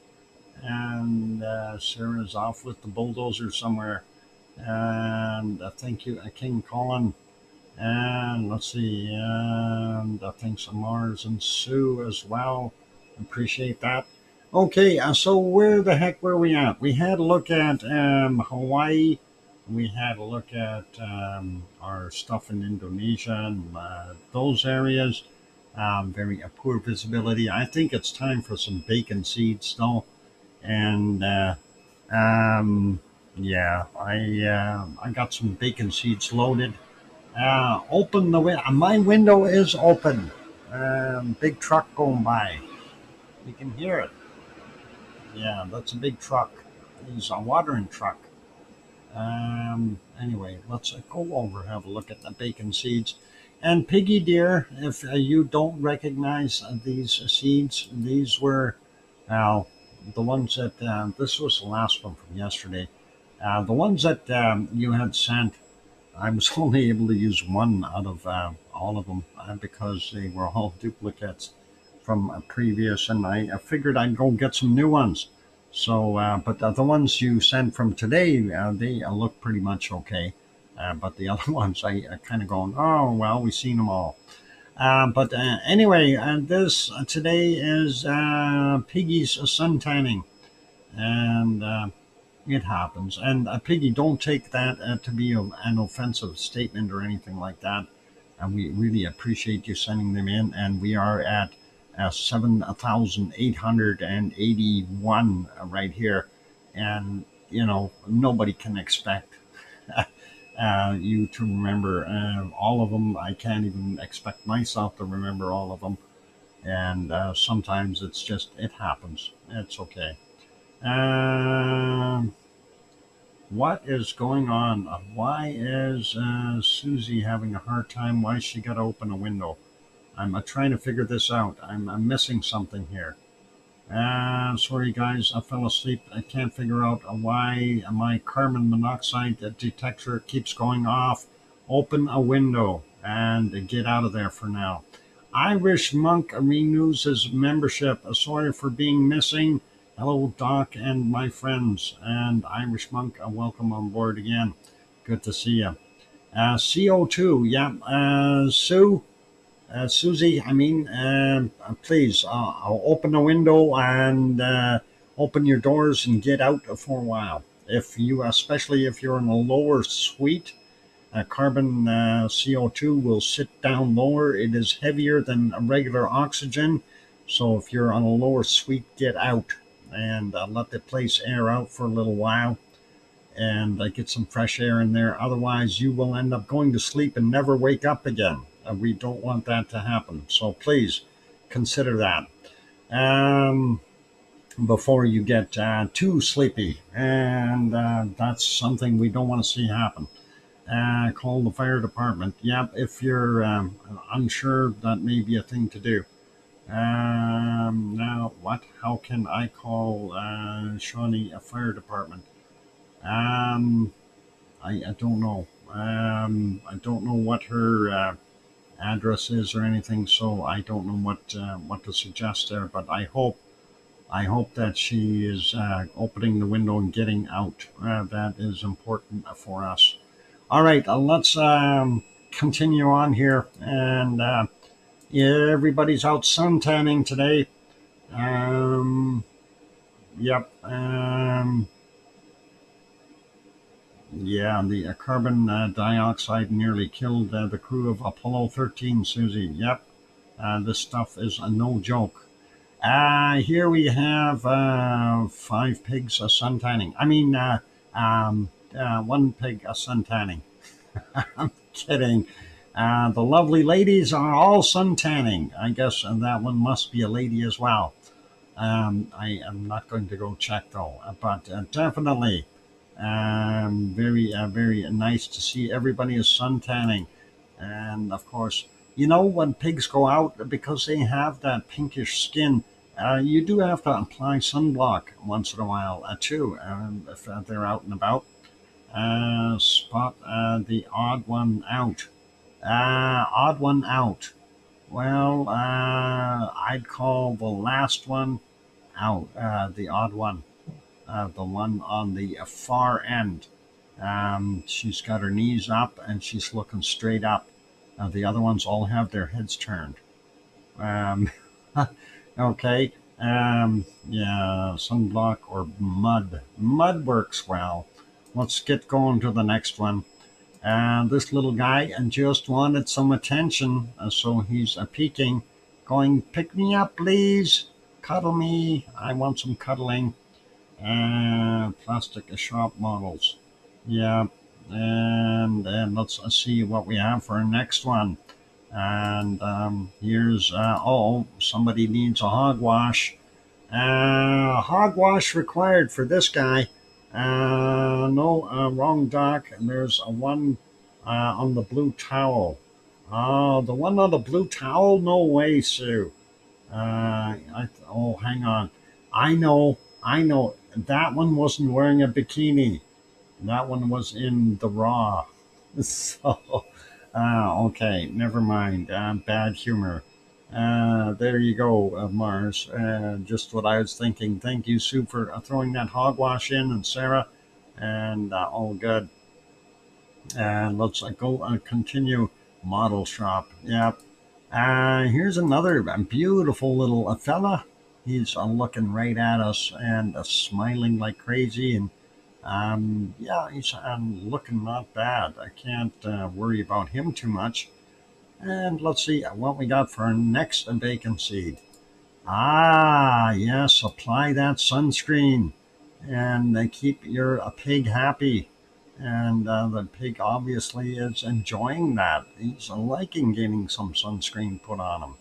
And Sarah's off with the bulldozer somewhere. And thank you, King Colin. And let's see. And thanks, Mars and Sue as well. Appreciate that. Okay, so where the heck were we at? We had a look at Hawaii. We had a look at our stuff in Indonesia and those areas. Very poor visibility. I think it's time for some bacon seeds, though. And yeah, I got some bacon seeds loaded. Open the window. My window is open. Big truck going by. You can hear it. Yeah, that's a big truck. It's a watering truck. Anyway, let's go over, have a look at the bacon seeds. And Piggy dear, if you don't recognize these seeds, these were the ones that, this was the last one from yesterday. The ones that you had sent, I was only able to use one out of all of them because they were all duplicates from a previous, and I figured I'd go get some new ones. So, but the ones you sent from today, they look pretty much okay. But the other ones, I kind of going, oh, well, we've seen them all. But anyway, this today is Piggy's sun tanning. And it happens. And Piggy, don't take that to be an offensive statement or anything like that. And we really appreciate you sending them in. And we are at 7,881 right here, and nobody can expect you to remember all of them. I can't even expect myself to remember all of them, and sometimes it's just, it happens. It's okay. What is going on? Why is Susie having a hard time? Why she got to open a window? I'm trying to figure this out. I'm missing something here. Sorry, guys. I fell asleep. I can't figure out why my carbon monoxide detector keeps going off. Open a window and get out of there for now. Irish Monk renews his membership. Sorry for being missing. Hello, Doc and my friends. And Irish Monk, welcome on board again. Good to see you. CO2. Yeah. Sue. Susie, please I'll open the window and open your doors and get out for a while. Especially if you're in a lower suite, carbon CO2 will sit down lower. It is heavier than a regular oxygen. So if you're on a lower suite, get out and let the place air out for a little while and get some fresh air in there. Otherwise, you will end up going to sleep and never wake up again. We don't want that to happen. So please consider that before you get too sleepy. And that's something we don't want to see happen. Call the fire department. Yep, if you're unsure, that may be a thing to do. Now, what? How can I call Shawnee a fire department? I don't know. I don't know what her address is or anything, so I don't know what to suggest there. But I hope that she is opening the window and getting out. That is important for us. All right, let's continue on here. And everybody's out sun tanning today. Yep. Yeah, the carbon dioxide nearly killed the crew of Apollo 13, Susie. Yep, this stuff is no joke. Here we have 5 pigs sun tanning. One pig sun tanning. I'm kidding. The lovely ladies are all sun tanning. I guess that one must be a lady as well. I am not going to go check though, but definitely very nice to see everybody is sun tanning. And of course, when pigs go out, because they have that pinkish skin, you do have to apply sunblock once in a while too, if they're out and about. Spot the odd one out. Odd one out. Well, I'd call the last one out, the odd one, the one on the far end. She's got her knees up and she's looking straight up. The other ones all have their heads turned. Um, okay. Yeah, sunblock or mud. Mud works well. Let's get going to the next one. And this little guy just wanted some attention, so he's peeking, going, "Pick me up, please. Cuddle me. I want some cuddling." Plastic shop models. Yeah. And let's see what we have for our next one. And here's, somebody needs a hogwash. Hogwash required for this guy. No, wrong dock. And there's a one on the blue towel. The one on the blue towel? No way, Sue. Hang on. I know. That one wasn't wearing a bikini. That one was in the raw. So, okay, never mind. Bad humor. There you go, Mars. Just what I was thinking. Thank you, Sue, for throwing that hogwash in, and Sarah, and all good. And let's go continue. Model shop. Yep. Here's another beautiful little fella. He's looking right at us and smiling like crazy. And yeah, he's looking not bad. I can't worry about him too much. And let's see what we got for our next vacancy. Yes, apply that sunscreen and keep your pig happy. And the pig obviously is enjoying that. He's liking getting some sunscreen put on him.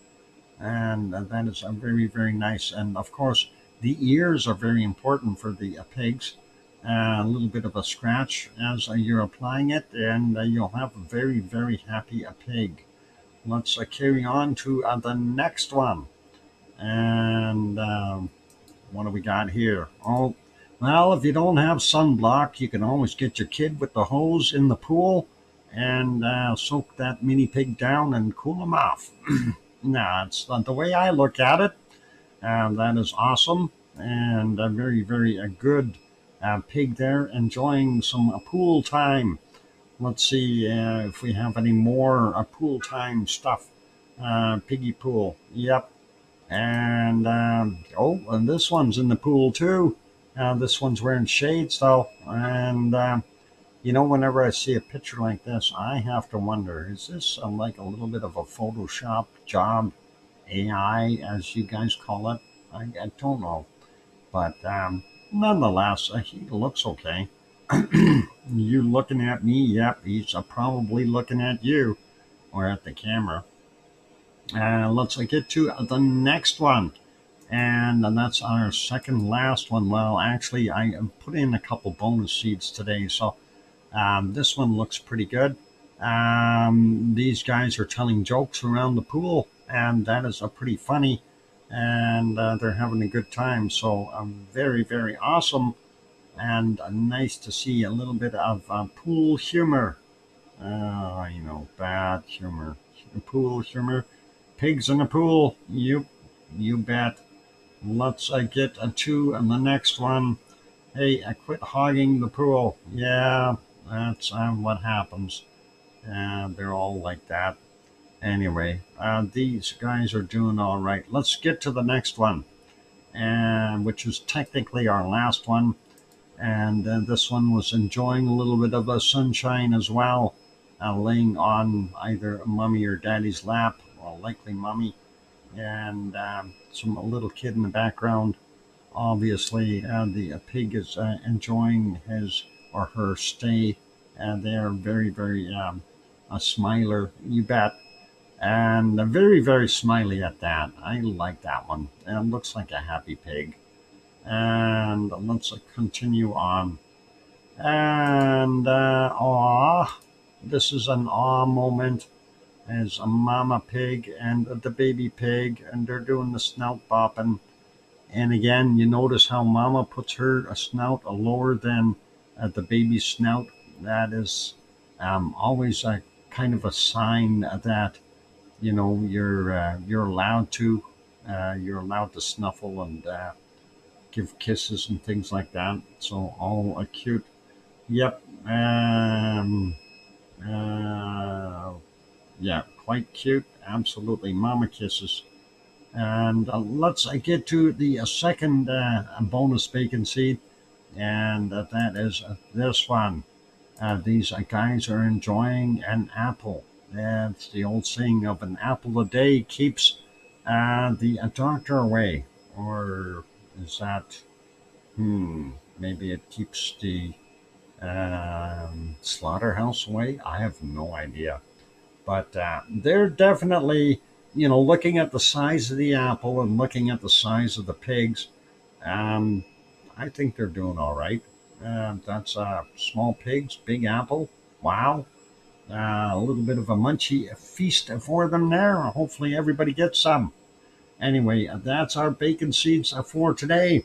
And that is very nice. And of course, the ears are very important for the pigs. A little bit of a scratch as you're applying it, and you'll have a very happy pig. Let's carry on to the next one. And what do we got here? Oh, well, if you don't have sunblock, you can always get your kid with the hose in the pool and soak that mini pig down and cool him off. Nah, it's the way I look at it. That is awesome and a very good pig there enjoying some pool time. Let's see if we have any more pool time stuff. Piggy pool. Yep. And and this one's in the pool too. This one's wearing shades though. And whenever I see a picture like this, I have to wonder: is this like a little bit of a Photoshop job, AI as you guys call it? I don't know, but nonetheless, he looks okay. You looking at me? Yep, he's probably looking at you or at the camera. Let's get to the next one. And that's our second last one. Well, actually, I put in a couple bonus seeds today. So this one looks pretty good. These guys are telling jokes around the pool, and that is pretty funny. And they're having a good time. So very awesome. And nice to see a little bit of pool humor. Bad humor. Pool humor. Pigs in a pool. You bet. Let's get to the next one. Hey, quit hogging the pool. Yeah, that's what happens. They're all like that. Anyway, these guys are doing all right. Let's get to the next one, and which is technically our last one. And this one was enjoying a little bit of sunshine as well, laying on either mommy or daddy's lap, or likely mommy, and some little kid in the background. Obviously, the pig is enjoying his or her stay, and they are very a smiler. You bet. And very, very smiley at that. I like that one. It looks like a happy pig. And let's continue on. And aw, this is an awe moment. As a mama pig and the baby pig, and they're doing the snout bopping. And again, you notice how mama puts her snout lower than the baby's snout. That is always a kind of a sign that you're allowed to snuffle and give kisses and things like that. So all cute. Yep. Uh, yeah, quite cute. Absolutely, mama kisses. And let's get to the second bonus bacon seed, and that is this one. These guys are enjoying an apple. That's the old saying of an apple a day keeps the doctor away. Or is that, maybe it keeps the slaughterhouse away? I have no idea. But they're definitely, looking at the size of the apple and looking at the size of the pigs, um, I think they're doing all right. That's small pigs, big apple. Wow. A little bit of a munchy feast for them there. Hopefully, everybody gets some. Anyway, that's our bacon seeds for today.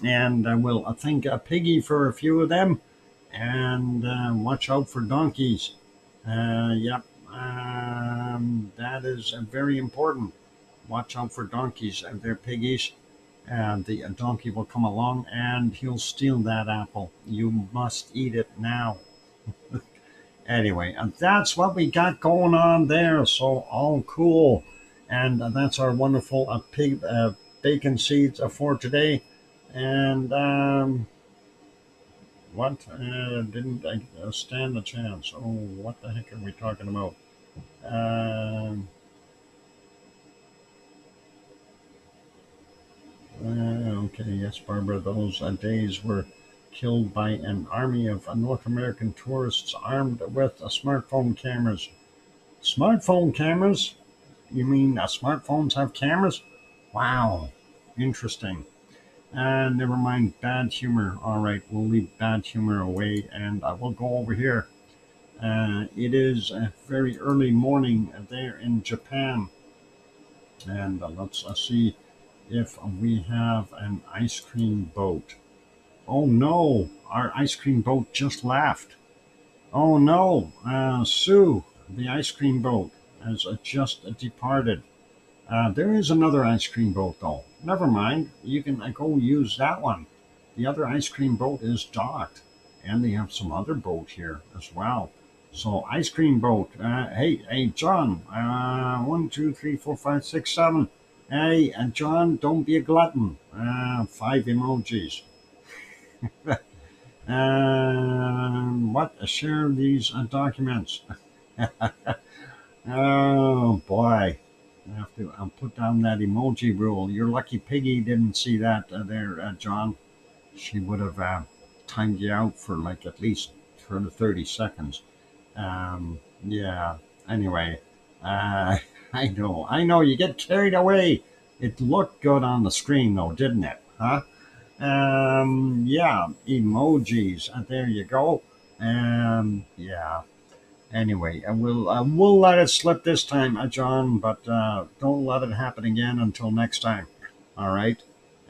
And we'll thank Piggy for a few of them. And watch out for donkeys. Yep, that is very important. Watch out for donkeys. They're piggies. And the donkey will come along and he'll steal that apple. You must eat it now. Anyway, that's what we got going on there. So all cool. And that's our wonderful pig bacon seeds for today. And what? Didn't stand a chance. Oh, what the heck are we talking about? Um, okay, yes, Barbara, those days were killed by an army of North American tourists armed with smartphone cameras. Smartphone cameras? You mean smartphones have cameras? Wow, interesting. Never mind bad humor. All right, we'll leave bad humor away and we'll go over here. It is a very early morning there in Japan. And let's see if we have an ice cream boat. Oh no, our ice cream boat just left. Oh no, Sue, the ice cream boat has just departed. There is another ice cream boat though. Never mind, you can go use that one. The other ice cream boat is docked, and they have some other boat here as well. So ice cream boat. Hey, John. 1, 2, 3, 4, 5, 6, 7. Hey, John, don't be a glutton. 5 emojis. What? Share these documents. Oh boy. I have to put down that emoji rule. Your lucky piggy didn't see that there, John. She would have timed you out for like at least for the 30 seconds. Yeah. Anyway, I know. You get carried away. It looked good on the screen, though, didn't it? Huh? Yeah. Emojis. There you go. Yeah. Anyway, we'll let it slip this time, John, but don't let it happen again until next time. All right.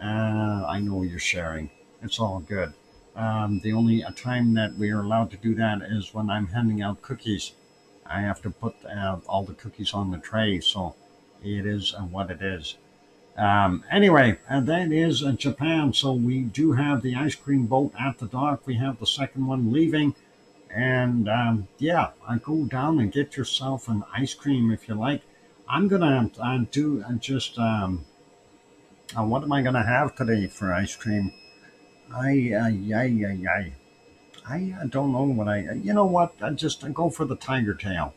I know you're sharing. It's all good. The only time that we are allowed to do that is when I'm handing out cookies. I have to put all the cookies on the tray, so it is what it is. Anyway, that is Japan. So we do have the ice cream boat at the dock. We have the second one leaving. And yeah, go down and get yourself an ice cream if you like. I'm going to do just what am I going to have today for ice cream? I don't know what you know what? I just go for the tiger tail.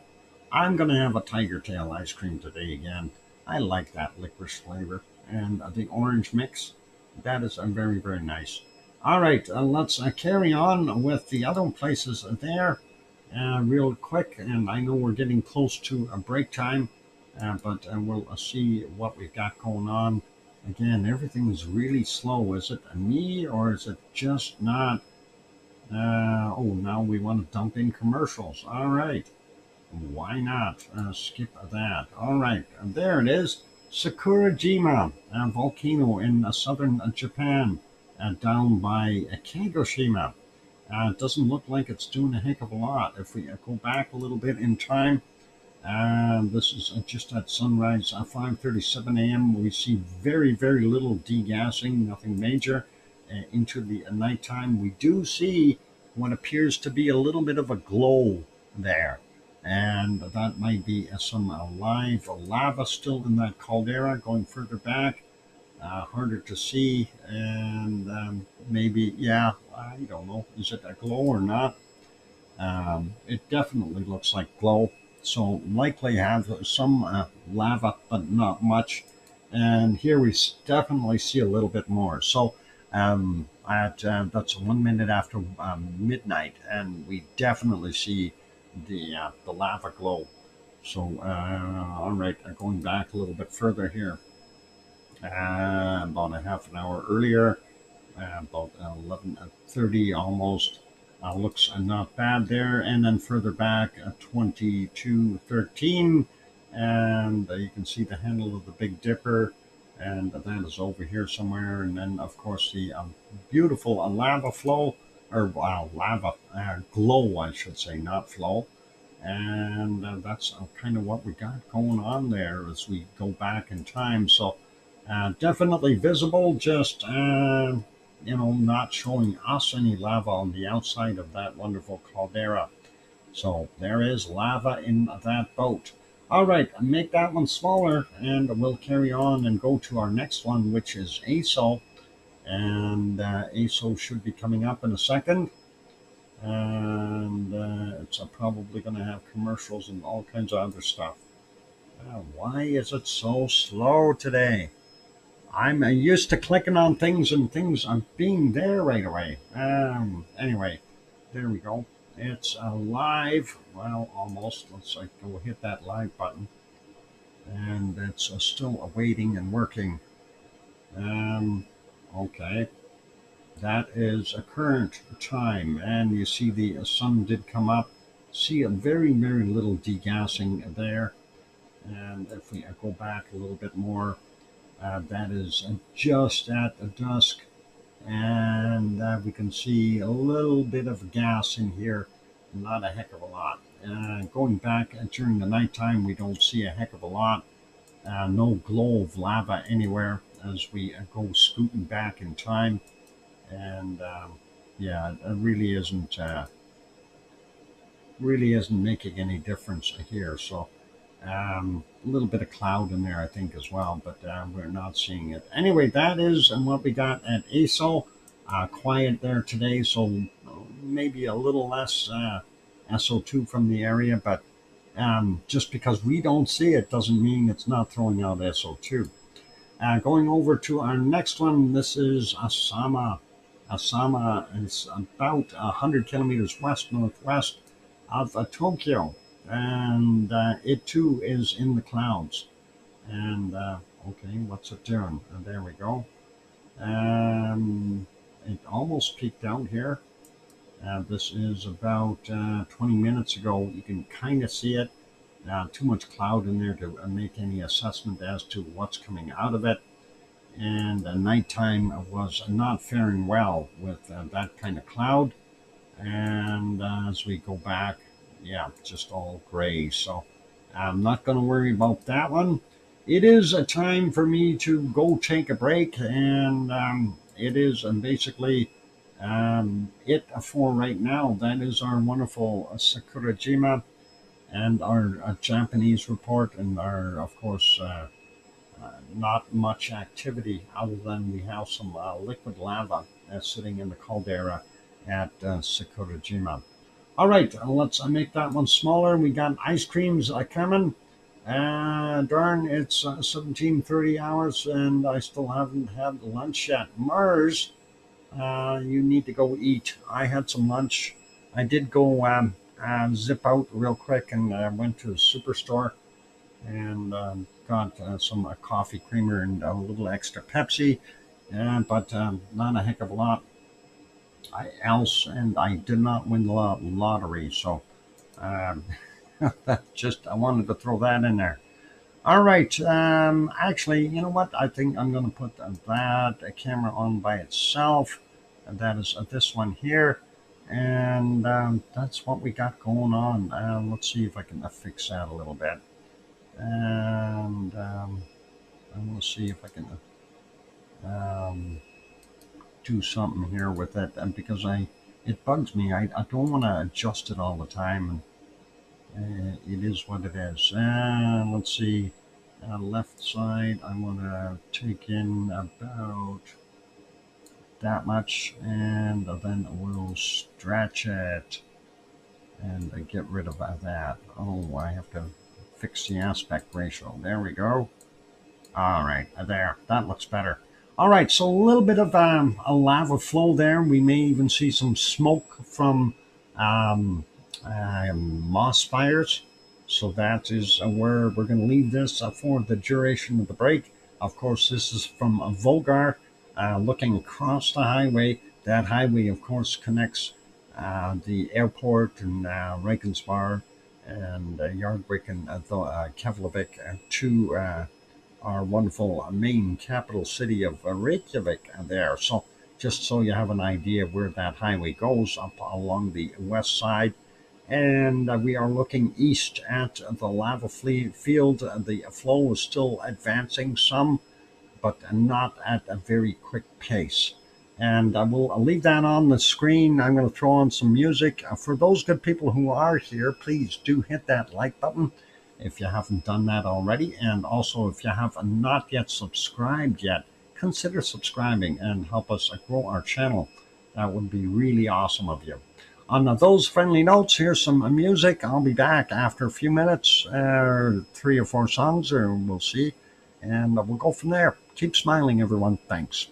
I'm going to have a tiger tail ice cream today again. I like that licorice flavor and the orange mix. That is very, very nice. All right, let's carry on with the other places there. real quick. And I know we're getting close to a break time, but we'll see what we've got going on. Again, everything is really slow. Is it me or is it just not? Oh, now we want to dump in commercials. All right. Why not? Skip that. All right. There it is. Sakurajima, a volcano in southern Japan, down by Kagoshima. It doesn't look like it's doing a heck of a lot. If we go back a little bit in time, this is just at sunrise, 5:37 a.m. We see very, very little degassing, nothing major. Into the nighttime, we do see what appears to be a little bit of a glow there. And that might be some live lava still in that caldera going further back. Harder to see, and maybe, yeah, I don't know. Is it a glow or not? It definitely looks like glow. So likely have some lava, but not much. And here we definitely see a little bit more. So that's 1 minute after midnight, and we definitely see the lava glow. So all right, going back a little bit further here, about a half an hour earlier, about 11:30 almost. Looks not bad there, and then further back, 22:13, and you can see the handle of the Big Dipper, and that is over here somewhere. And then, of course, the beautiful lava flow, or lava glow, I should say, not flow. And that's kind of what we got going on there as we go back in time. So definitely visible, just not showing us any lava on the outside of that wonderful caldera. So there is lava in that boat. All right, make that one smaller, and we'll carry on and go to our next one, which is ASO. And ASO should be coming up in a second. And it's probably going to have commercials and all kinds of other stuff. Why is it so slow today? I'm used to clicking on things and things being there right away. Anyway, there we go. It's live. Well, almost. Let's go hit that live button. And it's still awaiting and working. Okay. That is a current time. And you see the sun did come up. See a very, very little degassing there. And if we go back a little bit more, that is just at the dusk, and we can see a little bit of gas in here, not a heck of a lot. Going back during the nighttime, we don't see a heck of a lot. No glow of lava anywhere as we go scooting back in time, and yeah, it really isn't making any difference here. So. A little bit of cloud in there, I think, as well, but we're not seeing it. Anyway, that is what we got at ASO. Quiet there today, so maybe a little less SO2 from the area, but just because we don't see it doesn't mean it's not throwing out SO2. Going over to our next one, this is Asama. Asama is about 100 kilometers west-northwest of Tokyo. And it too is in the clouds. And okay, what's it doing? There we go. It almost peaked out here. This is about 20 minutes ago. You can kind of see it. Too much cloud in there to make any assessment as to what's coming out of it. And nighttime was not faring well with that kind of cloud. And as we go back, yeah, just all gray. So I'm not going to worry about that one. It is a time for me to go take a break, and it is basically it for right now. That is our wonderful Sakurajima and our Japanese report, and our, of course, not much activity other than we have some liquid lava sitting in the caldera at Sakurajima. All right, let's make that one smaller. We got ice creams coming. Darn, it's 17:30 hours, and I still haven't had lunch yet. Mars, you need to go eat. I had some lunch. I did go zip out real quick and went to the superstore and got some coffee creamer and a little extra Pepsi, but not a heck of a lot else. And I did not win the lottery, so um, I wanted to throw that in there. All right. Actually, you know what? I think I'm going to put that camera on by itself. And that is this one here. And that's what we got going on. Let's see if I can fix that a little bit. And I want to see if I can um, do something here with it. And because it bugs me. I don't want to adjust it all the time. And it is what it is. And let's see. Left side, I want to take in about that much, and then we'll stretch it and get rid of that. Oh, I have to fix the aspect ratio. There we go. All right, there. That looks better. All right, so a little bit of a lava flow there. We may even see some smoke from moss fires. So that is where we're going to leave this for the duration of the break. Of course, this is from Volgar, looking across the highway. That highway, of course, connects the airport and Regensburg and Yardwick and Keflavik to our wonderful main capital city of Reykjavik there. So just so you have an idea of where that highway goes up along the west side. And we are looking east at the lava field. The flow is still advancing some, but not at a very quick pace. And I'll leave that on the screen. I'm going to throw on some music. For those good people who are here, please do hit that like button if you haven't done that already. And also, if you have not yet subscribed yet, consider subscribing and help us grow our channel. That would be really awesome of you. On those friendly notes, here's some music. I'll be back after a few minutes, 3 or 4 songs, or we'll see. And we'll go from there. Keep smiling, everyone. Thanks.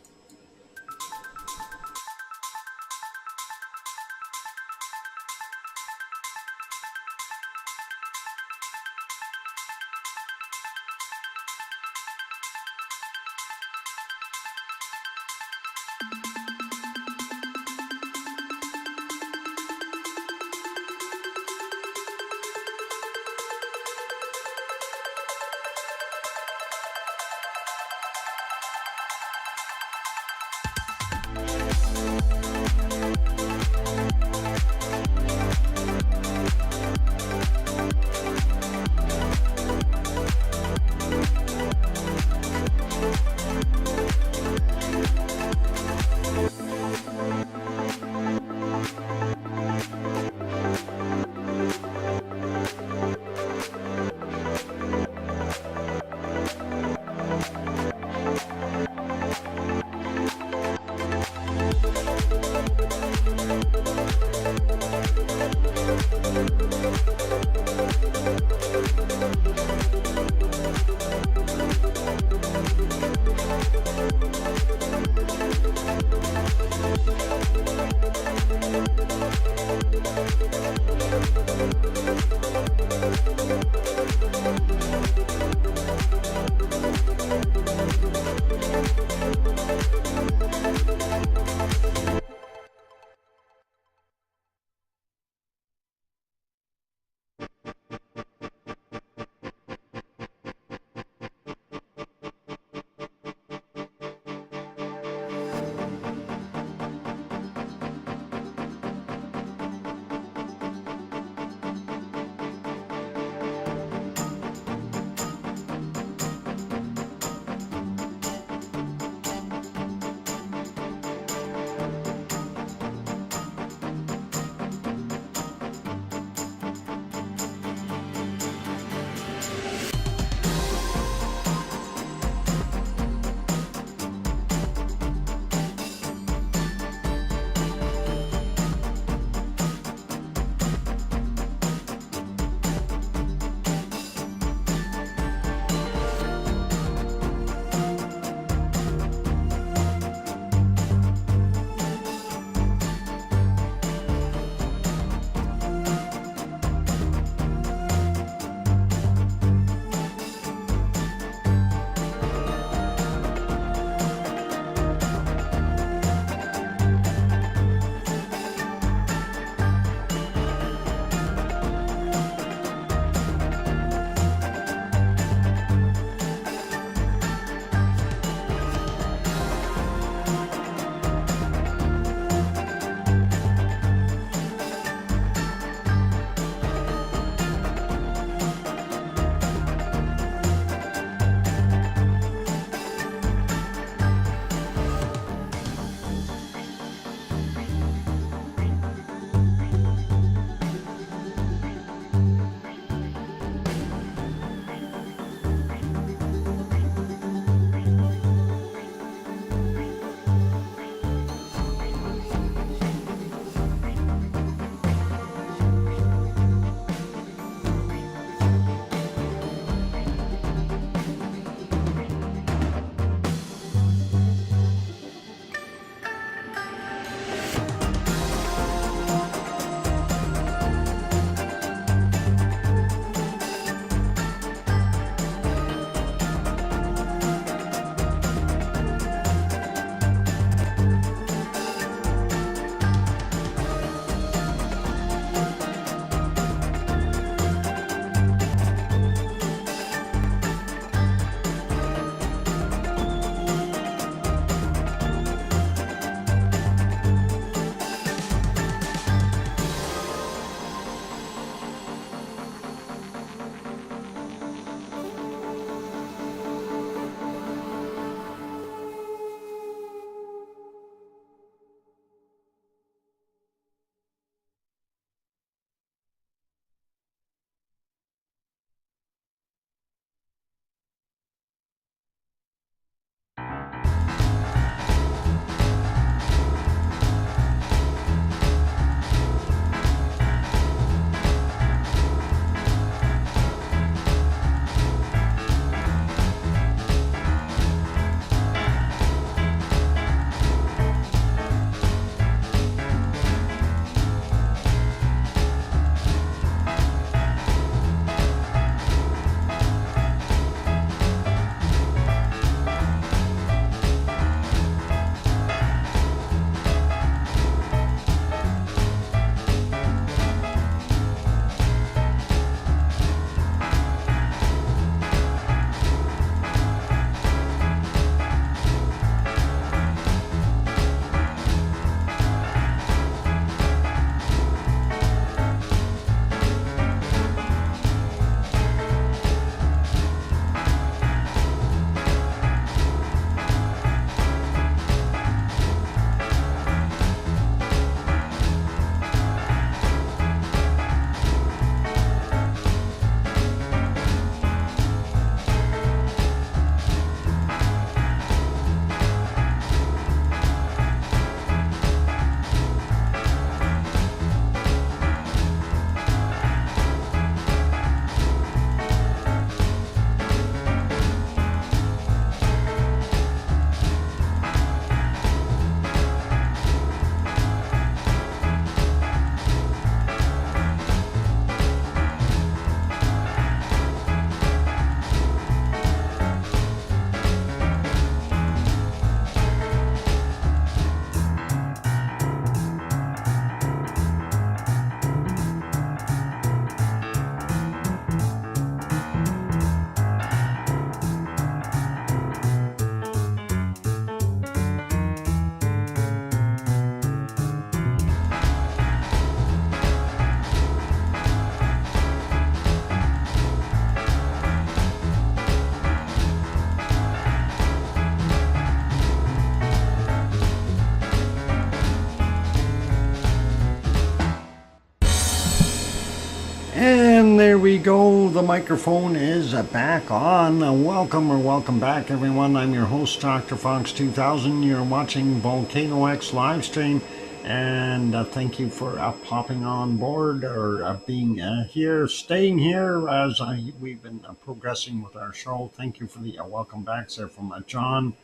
there we go. The microphone is back on. Welcome back, everyone. I'm your host, DrFox2000. You're watching VolcanoX live stream, and thank you for popping on board or being here, staying here as we've been progressing with our show. Thank you for the welcome backs there from John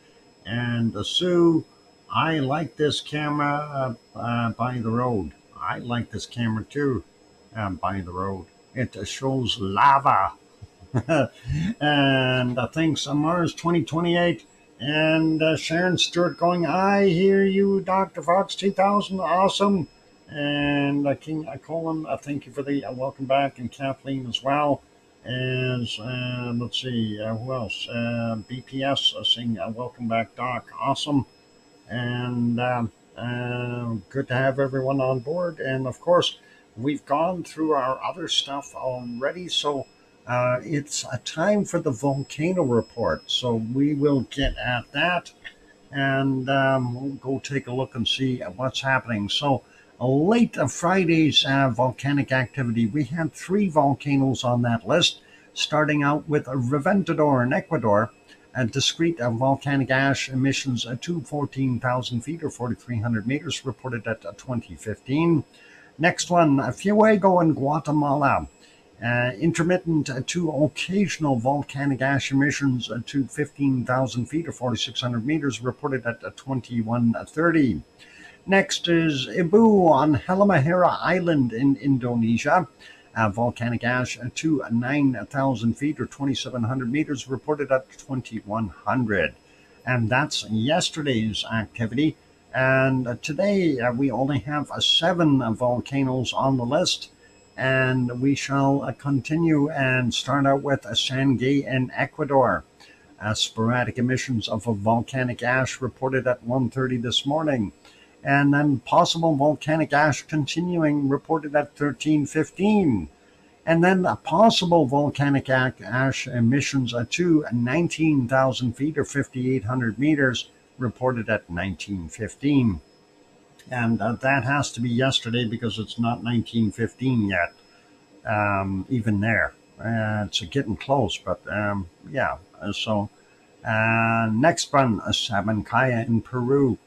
and Sue. I like this camera by the road. I like this camera too. By the road. It shows lava. And thanks, Mars 2028. And Sharon Stewart going, I hear you, Dr. Fox 2000. Awesome. And King Colin, thank you for the welcome back. And Kathleen as well. As let's see, who else? BPS saying welcome back, Doc. Awesome. And good to have everyone on board. And of course, we've gone through our other stuff already, so it's a time for the volcano report. So we will get at that, and we'll go take a look and see what's happening. So late Friday's volcanic activity, we had 3 volcanoes on that list, starting out with Reventador in Ecuador. Discrete volcanic ash emissions to 14,000 feet or 4,300 meters reported at 2015. Next one, Fuego in Guatemala. Intermittent to occasional volcanic ash emissions to 15,000 feet or 4,600 meters reported at 2130. Next is Ibu on Halmahera Island in Indonesia. Volcanic ash to 9,000 feet or 2,700 meters reported at 2,100. And that's yesterday's activity. And today we only have 7 volcanoes on the list, and we shall continue and start out with Sangay in Ecuador. Sporadic emissions of volcanic ash reported at 1:30 this morning, and then possible volcanic ash continuing reported at 13:15. And then possible volcanic ash emissions to 19,000 feet or 5,800 meters reported at 1915. And that has to be yesterday because it's not 1915 yet, even there. It's getting close, but yeah. So next one, Sabancaya in Peru.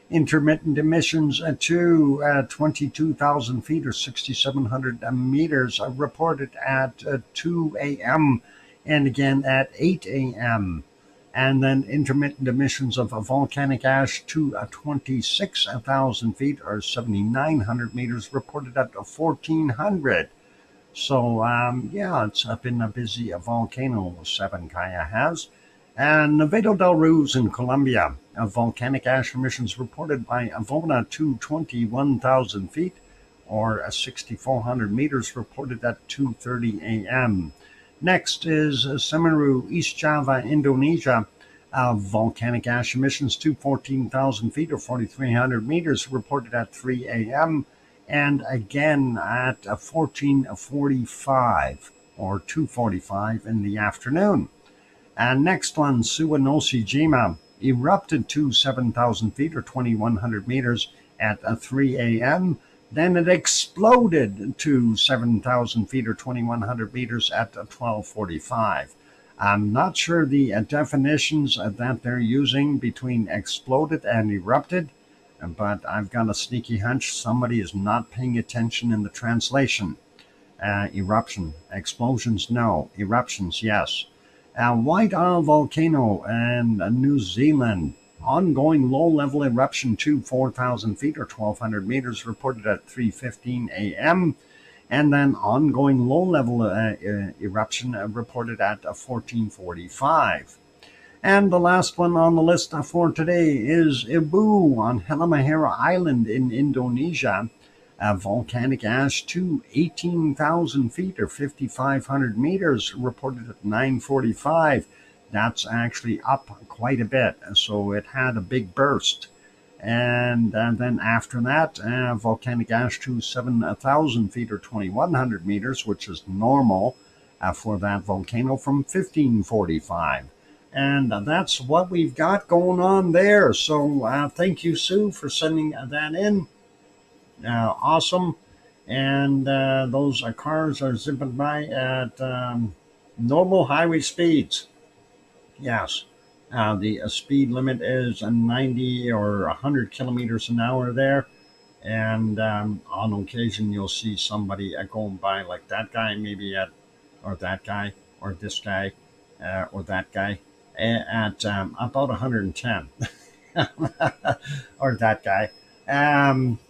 Intermittent emissions to 22,000 feet or 6,700 meters reported at 2 a.m. and again at 8 a.m. And then intermittent emissions of volcanic ash to 26,000 feet or 7,900 meters reported at 1,400. So, yeah, it's been a busy volcano, Sabancaya has. And Nevado del Ruiz in Colombia, volcanic ash emissions reported by Avona to 21,000 feet or 6,400 meters reported at 2:30 a.m. Next is Semeru, East Java, Indonesia. Volcanic ash emissions to 14,000 feet or 4,300 meters reported at 3 a.m. and again at 14:45 or 2:45 in the afternoon. And next one, Suwanoshi-jima, erupted to 7,000 feet or 2,100 meters at 3 a.m. Then it exploded to 7,000 feet or 2,100 meters at 12:45. I'm not sure the definitions that they're using between exploded and erupted, but I've got a sneaky hunch somebody is not paying attention in the translation. Eruption, explosions, no. Eruptions, yes. White Isle Volcano in New Zealand. Ongoing low-level eruption to 4,000 feet or 1,200 meters reported at 3:15 a.m. And then ongoing low-level eruption reported at 14:45. And the last one on the list for today is Ibu on Halmahera Island in Indonesia. Volcanic ash to 18,000 feet or 5,500 meters reported at 9:45. That's actually up quite a bit, so it had a big burst. And then after that, volcanic ash to 7,000 feet or 2,100 meters, which is normal for that volcano, from 15:45. And that's what we've got going on there. So thank you, Sue, for sending that in. Awesome. and those cars are zipping by at normal highway speeds. Yes. The speed limit is 90 or 100 kilometers an hour there. And on occasion, you'll see somebody going by, like that guy, maybe or that guy, or this guy, or that guy, at about 110, or that guy.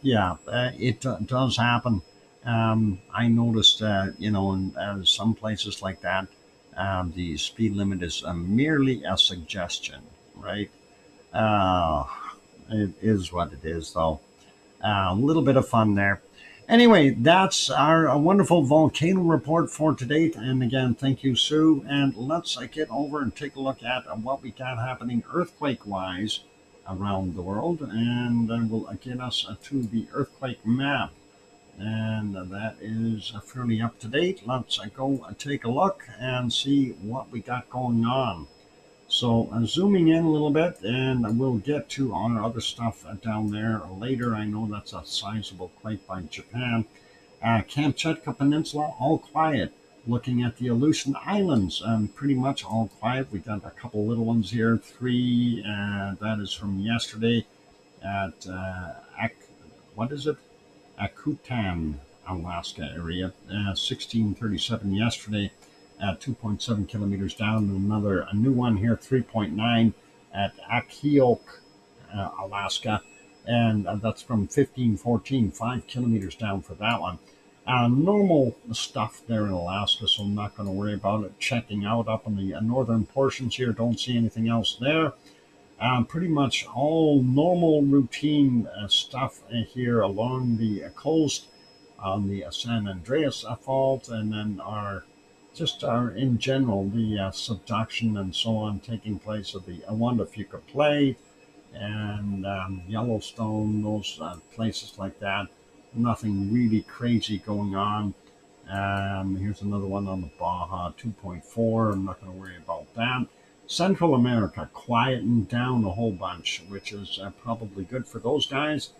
Yeah, it does happen. I noticed, in some places like that, the speed limit is merely a suggestion, right? Uh, it is what it is, though. A little bit of fun there. Anyway, that's our wonderful volcano report for today. And again, thank you, Sue. And let's get over and take a look at what we got happening earthquake wise around the world. And we'll get us to the earthquake map. And that is fairly up to date. Let's go take a look and see what we got going on. So zooming in a little bit, and we'll get to our other stuff down there later. I know that's a sizable quake by Japan. Kamchatka Peninsula, all quiet. Looking at the Aleutian Islands, pretty much all quiet. We got a couple little ones here. Three, that is from yesterday at what is it? Akutan, Alaska area. 1637 yesterday at 2.7 kilometers down. A new one here, 3.9 at Akhiok, Alaska. And that's from 1514, 5 kilometers down for that one. Normal stuff there in Alaska, so I'm not going to worry about it. Checking out up in the northern portions here, don't see anything else there. Pretty much all normal routine stuff here along the coast on the San Andreas Fault, and then in general the subduction and so on taking place of the Wanda Fuca Plate and Yellowstone, those places like that. Nothing really crazy going on. Here's another one on the Baja 2.4. I'm not going to worry about that. Central America quieting down a whole bunch, which is probably good for those guys.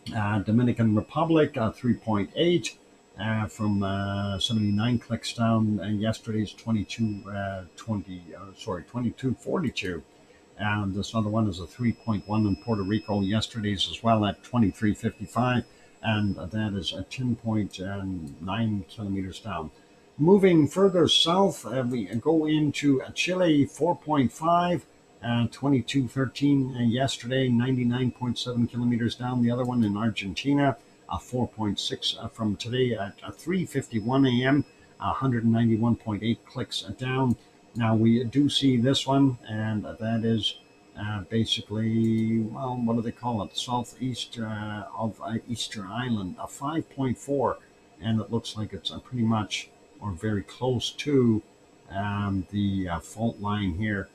Dominican Republic 3.8 from 79 clicks down. Yesterday's 2242. And this other one is a 3.1 in Puerto Rico. Yesterday's as well at 2355, and that is a 10.9 kilometers down. Moving further south, we go into Chile, 4.5, 2213 yesterday, 99.7 kilometers down. The other one in Argentina, 4.6 from today at 3:51 a.m., 191.8 clicks down. Now we do see this one, and that is basically, well, what do they call it? Southeast of Easter Island, a 5.4, and it looks like it's pretty much or very close to the fault line here,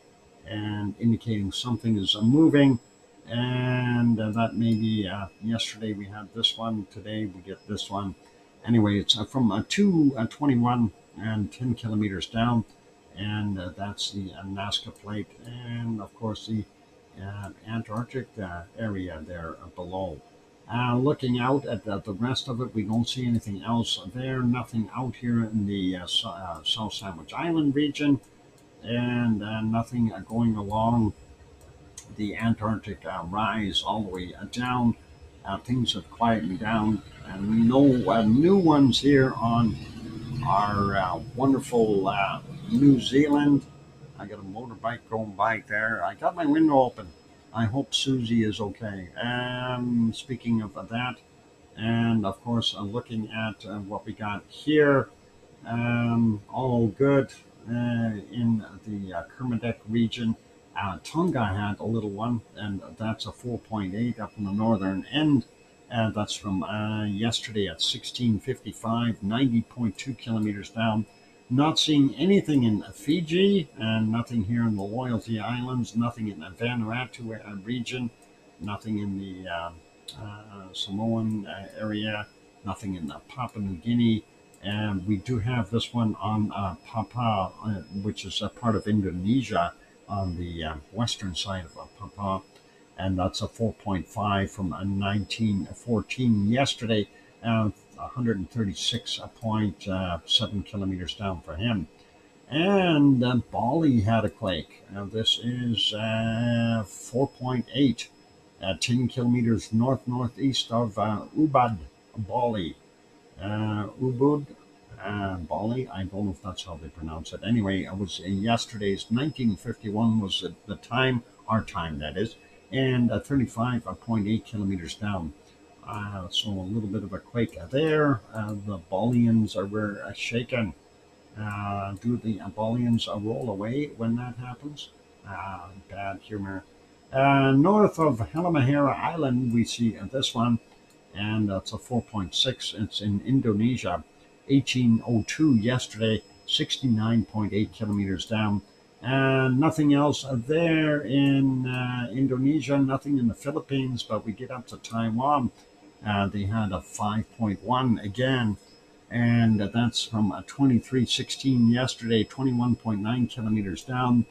and indicating something is moving. And that may be yesterday we had this one, today we get this one. Anyway, it's from 221 and 10 kilometers down, and that's the Nazca Plate, and of course the Antarctic area there below. Looking out at the rest of it, we don't see anything else there. Nothing out here in the South Sandwich Island region, and nothing going along the Antarctic rise all the way down. Things have quietened down, and no new ones here on our wonderful New Zealand. I got a motorbike going by there. I got my window open. I hope Susie is okay. Speaking of that, and of course, looking at what we got here, all good in the Kermadec region. Tonga had a little one, and that's a 4.8 up in the northern end. That's from yesterday at 1655, 90.2 kilometers down. Not seeing anything in Fiji, and nothing here in the Loyalty Islands, nothing in the Vanuatu region, nothing in the Samoan area, nothing in Papua New Guinea. And we do have this one on Papua, which is a part of Indonesia on the western side of Papua, and that's a 4.5 from 1914 yesterday. 136.7 kilometers down for him. And Bali had a quake. This is 4.8, 10 kilometers northeast of Ubud, Bali. Ubud, Bali. I don't know if that's how they pronounce it. Anyway, it was yesterday's 1951 was the time, our time that is, and 35.8 kilometers down. So a little bit of a quake there. The Balians were shaken. Do the Balians roll away when that happens? Bad humor. North of Halmahera Island, we see this one, and it's a 4.6. It's in Indonesia. 1802 yesterday, 69.8 kilometers down. And nothing else there in Indonesia, nothing in the Philippines, but we get up to Taiwan. They had a 5.1 again, and that's from 2316 yesterday, 21.9 kilometers down.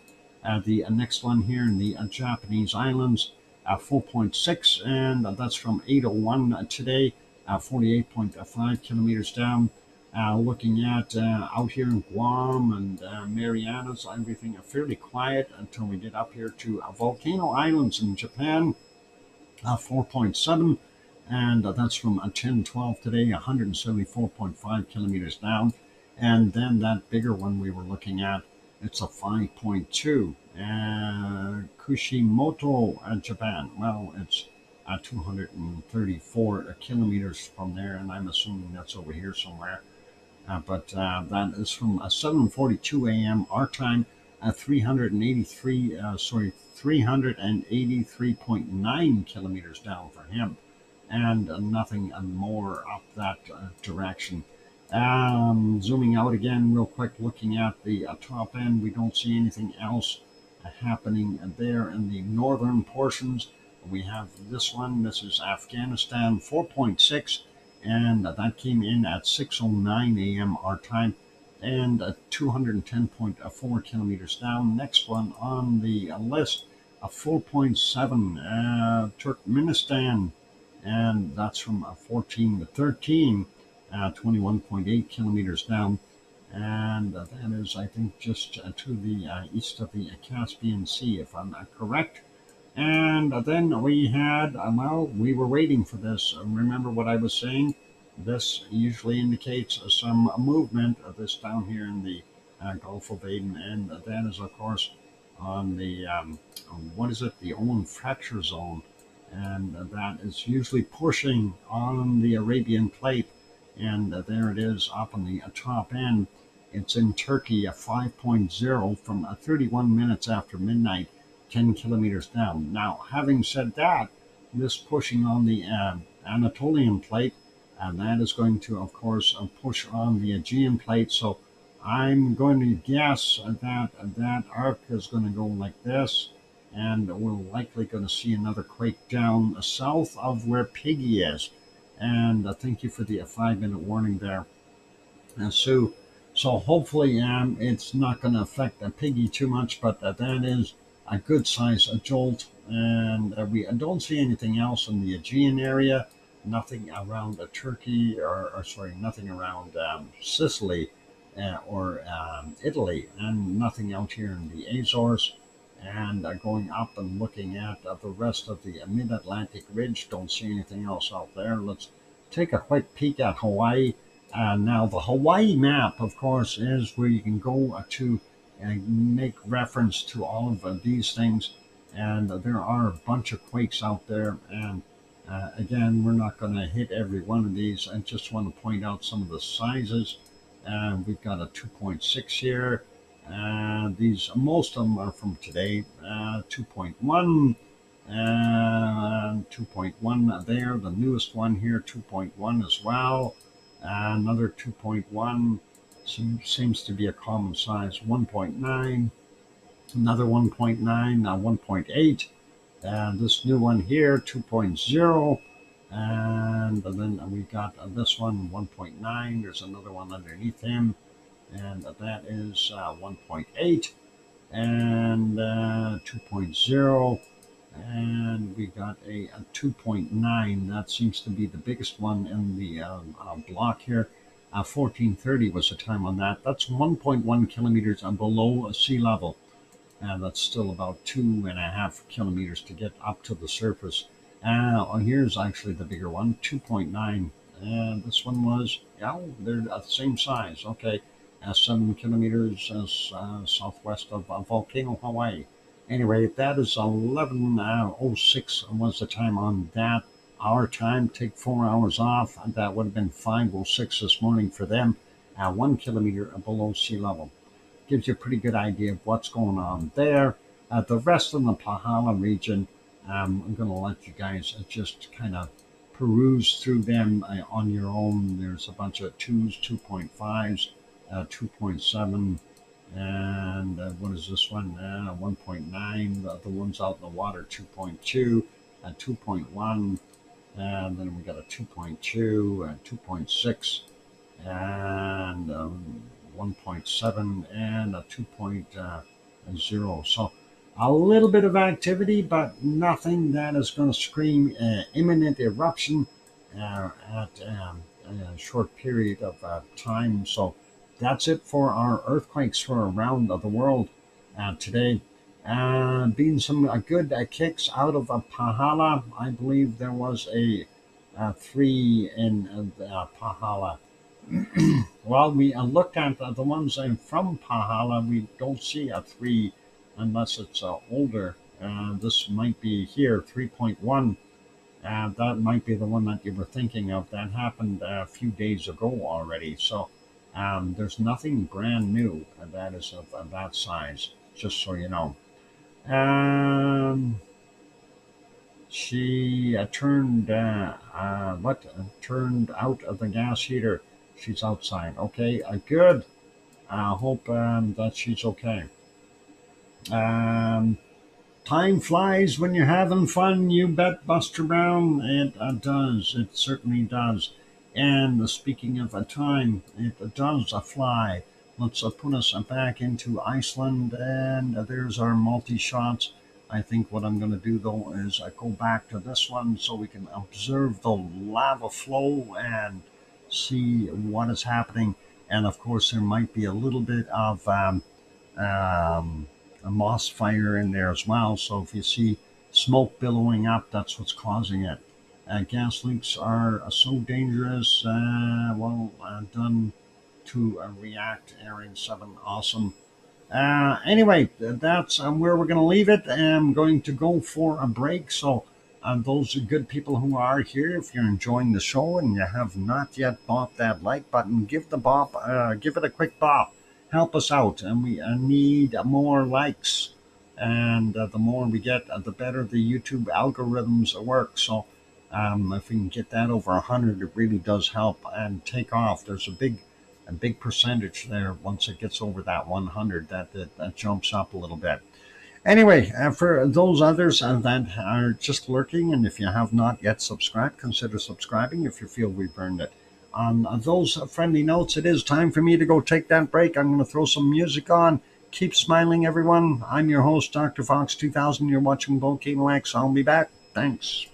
The next one here in the Japanese islands, 4.6, and that's from 801 today, 48.5 kilometers down. Looking at out here in Guam and Marianas, everything fairly quiet until we get up here to Volcano Islands in Japan, 4.7. And that's from 1012 today, 174.5 kilometers down. And then that bigger one we were looking at, it's a 5.2. Kushimoto, Japan. Well, it's 234 kilometers from there, and I'm assuming that's over here somewhere. But that is from 7:42 a.m. our time, 383.9 kilometers down for him. And nothing more up that direction. Zooming out again real quick, looking at the top end, we don't see anything else happening there in the northern portions. We have this one. This is Afghanistan, 4.6, and that came in at 6:09 a.m. our time, and 210.4 kilometers down. Next one on the list, 4.7, Turkmenistan, and that's from 14 to 13, 21.8 kilometers down. And that is, I think, just to the east of the Caspian Sea, if I'm not correct. And then we had, well, we were waiting for this. Remember what I was saying? This usually indicates some movement of this down here in the Gulf of Aden. And that is, of course, on the, what is it? The Owen fracture zone. And that is usually pushing on the Arabian plate. And there it is up on the top end. It's in Turkey, a 5.0 from 31 minutes after midnight, 10 kilometers down. Now, having said that, this pushing on the Anatolian plate, and that is going to, of course, push on the Aegean plate. So I'm going to guess that that arc is going to go like this, and we're likely going to see another quake down south of where Piggy is. And thank you for the 5-minute warning there. And so hopefully it's not going to affect Piggy too much, but that is a good size jolt. And we don't see anything else in the Aegean area, nothing around Turkey, or sorry, nothing around Sicily or Italy, and nothing out here in the Azores. And going up and looking at the rest of the mid-Atlantic ridge, don't see anything else out there. Let's take a quick peek at Hawaii. Now, the Hawaii map, of course, is where you can go to make reference to all of these things. And there are a bunch of quakes out there. And again, we're not going to hit every one of these. I just want to point out some of the sizes. We've got a 2.6 here. These, most of them are from today. 2.1, 2.1 there. The newest one here, 2.1 as well. Another 2.1 seems to be a common size. 1.9, another 1.9, 1.8. This new one here, 2.0. And then we got this one, 1.9. There's another one underneath him. And that is 1.8 and 2.0, and we got a 2.9. That seems to be the biggest one in the block here. 1430 was the time on that. That's 1.1 kilometers below sea level. And that's still about 2.5 kilometers to get up to the surface. Here's actually the bigger one, 2.9. And this one was, they're the same size. Okay, 7 kilometers southwest of Volcano, Hawaii. Anyway, that is 11:06 was the time on that. Our time, take 4 hours off. That would have been 5:06 this morning for them, 1 kilometer below sea level. Gives you a pretty good idea of what's going on there. The rest of the Pahala region, I'm going to let you guys just kind of peruse through them on your own. There's a bunch of 2s, 2.5s, 2.7, and what is this one? 1.9. The ones out in the water, 2.2, 2.1, and then we got a 2.2, 2.6, and 1.7 and a 2.0. So a little bit of activity, but nothing that is going to scream imminent eruption at a short period of time. So that's it for our earthquakes for around the world today. Being some good kicks out of Pahala. I believe there was a 3 in Pahala. Well, we looked at the ones from Pahala. We don't see a 3 unless it's older. This might be here, 3.1. That might be the one that you were thinking of. That happened a few days ago already. So there's nothing brand new that is of that size, just so you know. She turned out of the gas heater. She's outside. Okay, good. I hope that she's okay. Time flies when you're having fun, you bet, Buster Brown. It does. It certainly does. And speaking of time, it does fly. Let's put us back into Iceland, and there's our multi-shots. I think what I'm going to do, though, is go back to this one so we can observe the lava flow and see what is happening. And of course there might be a little bit of a moss fire in there as well. So if you see smoke billowing up, that's what's causing it. Gas leaks are so dangerous. Done to react. Area 7, awesome. Anyway, that's where we're going to leave it. I'm going to go for a break. So those good people who are here, if you're enjoying the show and you have not yet bopped that like button, give it a quick bop. Help us out, and we need more likes. And the more we get, the better the YouTube algorithms work. So if we can get that over 100, it really does help and take off. There's a big percentage there. Once it gets over that 100, that jumps up a little bit. Anyway, for those others that are just lurking, and if you have not yet subscribed, consider subscribing if you feel we've earned it. On those friendly notes, it is time for me to go take that break. I'm going to throw some music on. Keep smiling, everyone. I'm your host, DrFox2000. You're watching VolcanoX. I'll be back. Thanks.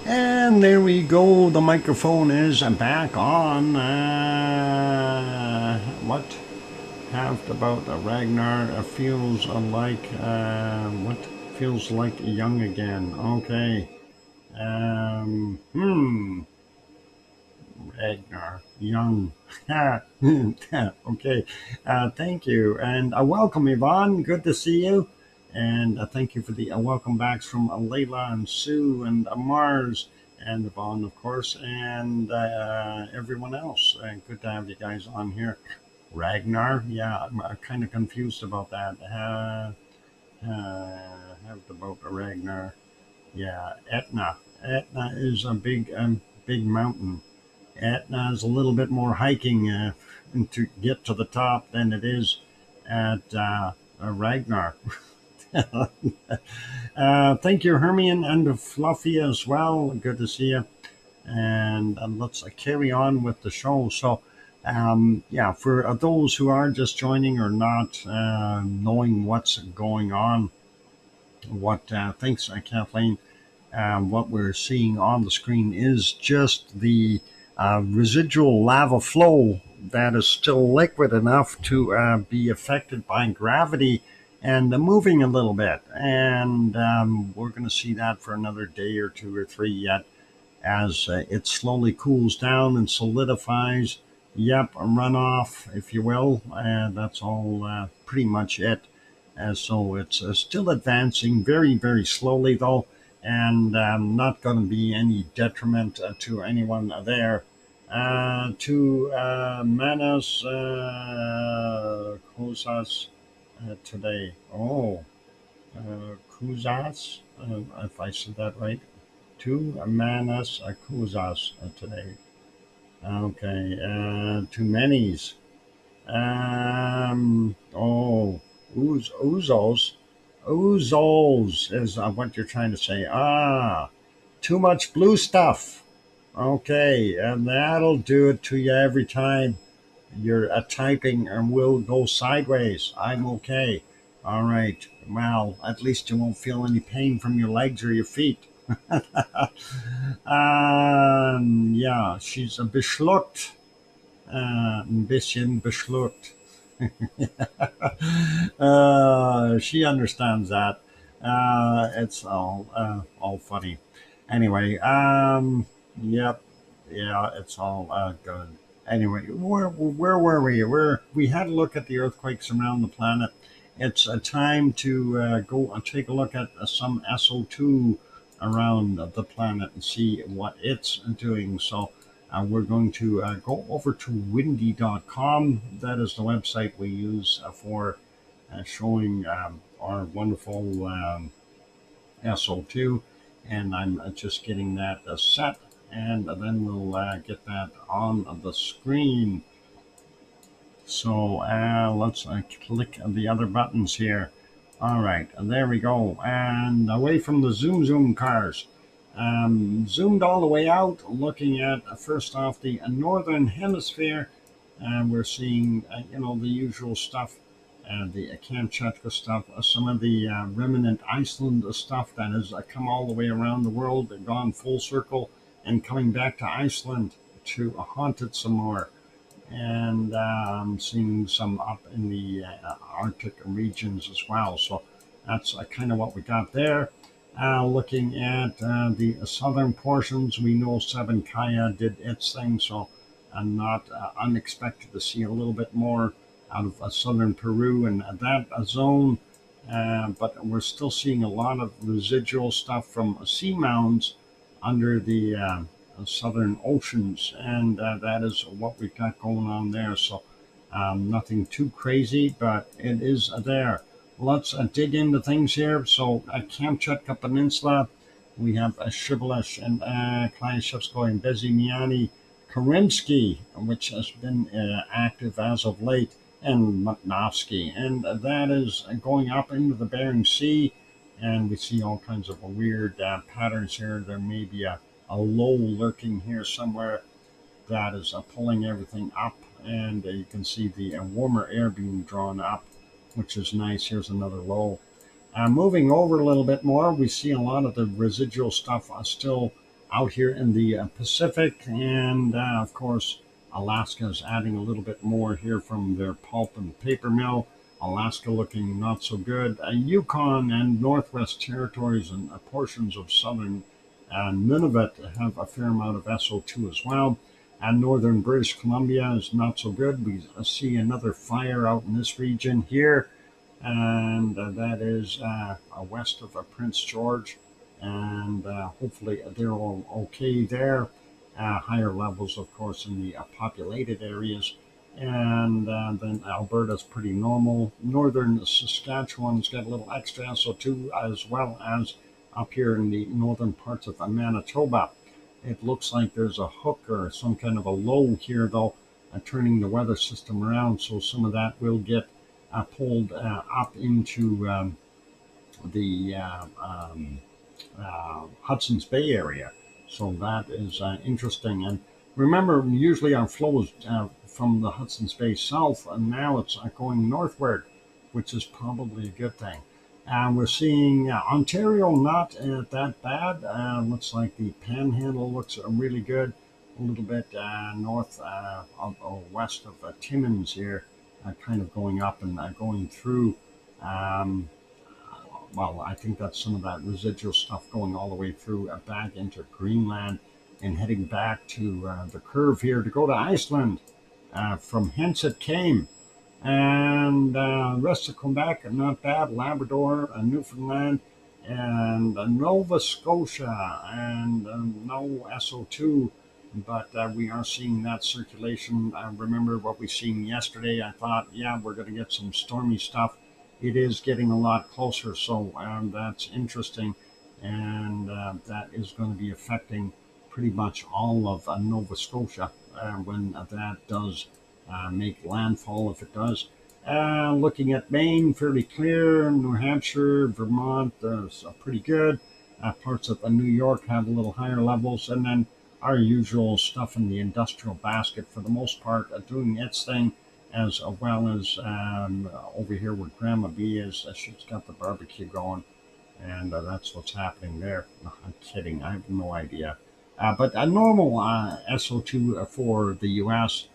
And there we go. The microphone is back on. What? Half about Ragnar feels like what? Feels like young again. Okay. Ragnar, young. Okay. Thank you. And welcome, Yvonne. Good to see you. And thank you for the welcome backs from Layla and Sue and Mars and Yvonne, of course, and everyone else. Good to have you guys on here. Ragnar, yeah, I'm kind of confused about that. Have about Ragnar. Yeah, Etna. Etna is a big mountain. Etna is a little bit more hiking to get to the top than it is at Ragnar. Thank you, Hermione and Fluffy as well. Good to see you. And let's carry on with the show. So, yeah, for those who are just joining or not knowing what's going on, thanks, Kathleen. What we're seeing on the screen is just the residual lava flow that is still liquid enough to be affected by gravity and moving a little bit. And we're going to see that for another day or two or three yet as it slowly cools down and solidifies. Yep, a runoff, if you will. That's all pretty much it. So it's still advancing very, very slowly, though, and not going to be any detriment to anyone there. To Manas Kosas today. Oh, Kuzas, if I said that right. To Manas Kuzas today. Okay, to Manis. Oh, Uzos. Uzos is what you're trying to say. Too much blue stuff. Okay, and that'll do it to you every time you're typing and will go sideways. I'm okay. All right. Well, at least you won't feel any pain from your legs or your feet. Ja, she's beschluckt. Ein bisschen beschluckt. She understands that. It's all funny. Anyway, yep, yeah, it's all good. Anyway, where were we? We had a look at the earthquakes around the planet. It's a time to go and take a look at some SO2 around the planet and see what it's doing. So we're going to go over to windy.com. That is the website we use for showing our wonderful SO2. And I'm just getting that set, and then we'll get that on the screen. So let's click the other buttons here. All right, there we go. And away from the zoom cars. Zoomed all the way out, looking at first off the northern hemisphere. And we're seeing, the usual stuff, the Kamchatka stuff, some of the remnant Iceland stuff that has come all the way around the world and gone full circle and coming back to Iceland to haunt it some more. And I'm seeing some up in the Arctic regions as well. So that's kind of what we got there. Looking at the southern portions, we know Seven Kaya did its thing, so I'm not unexpected to see a little bit more out of southern Peru and that zone. But we're still seeing a lot of residual stuff from seamounds under the southern oceans, and that is what we've got going on there. So nothing too crazy, but it is there. Let's dig into things here. So Kamchatka Peninsula, we have Shibboleth and Klyashevskoy and Bezimiany, Karimsky, which has been active as of late, and Mutnovsky, and that is going up into the Bering Sea, and we see all kinds of weird patterns here. There may be a low lurking here somewhere that is pulling everything up, and you can see the warmer air being drawn up, which is nice. Here's another low. Moving over a little bit more, we see a lot of the residual stuff still out here in the Pacific. And of course, Alaska is adding a little bit more here from their pulp and paper mill. Alaska looking not so good. Yukon and Northwest Territories and portions of southern Nunavut have a fair amount of SO2 as well. And northern British Columbia is not so good. We see another fire out in this region here, and that is west of Prince George. And hopefully they're all okay there. Higher levels, of course, in the populated areas. And then Alberta's pretty normal. Northern Saskatchewan's got a little extra SO2, as well as up here in the northern parts of Manitoba. It looks like there's a hook or some kind of a low here, though, turning the weather system around. So some of that will get pulled up into the Hudson's Bay area. So that is interesting. And remember, usually our flow is from the Hudson's Bay south, and now it's going northward, which is probably a good thing. We're seeing Ontario not that bad. Looks like the Panhandle looks really good. A little bit north or west of Timmins here, kind of going up and going through. Well, I think that's some of that residual stuff going all the way through back into Greenland and heading back to the curve here to go to Iceland. From hence it came. And rest of Quebec, not bad. Labrador, Newfoundland, and Nova Scotia, and no SO2, but we are seeing that circulation. I remember what we seen yesterday. I thought, yeah, we're going to get some stormy stuff. It is getting a lot closer, so that's interesting, and that is going to be affecting pretty much all of Nova Scotia when that does make landfall, if it does. Looking at Maine, fairly clear. New Hampshire, Vermont, pretty good. Parts of New York have a little higher levels, and then our usual stuff in the industrial basket, for the most part, doing its thing, as well as over here where Grandma B is. She's got the barbecue going, and that's what's happening there. No, I'm kidding. I have no idea. But a normal SO2 for the U.S.,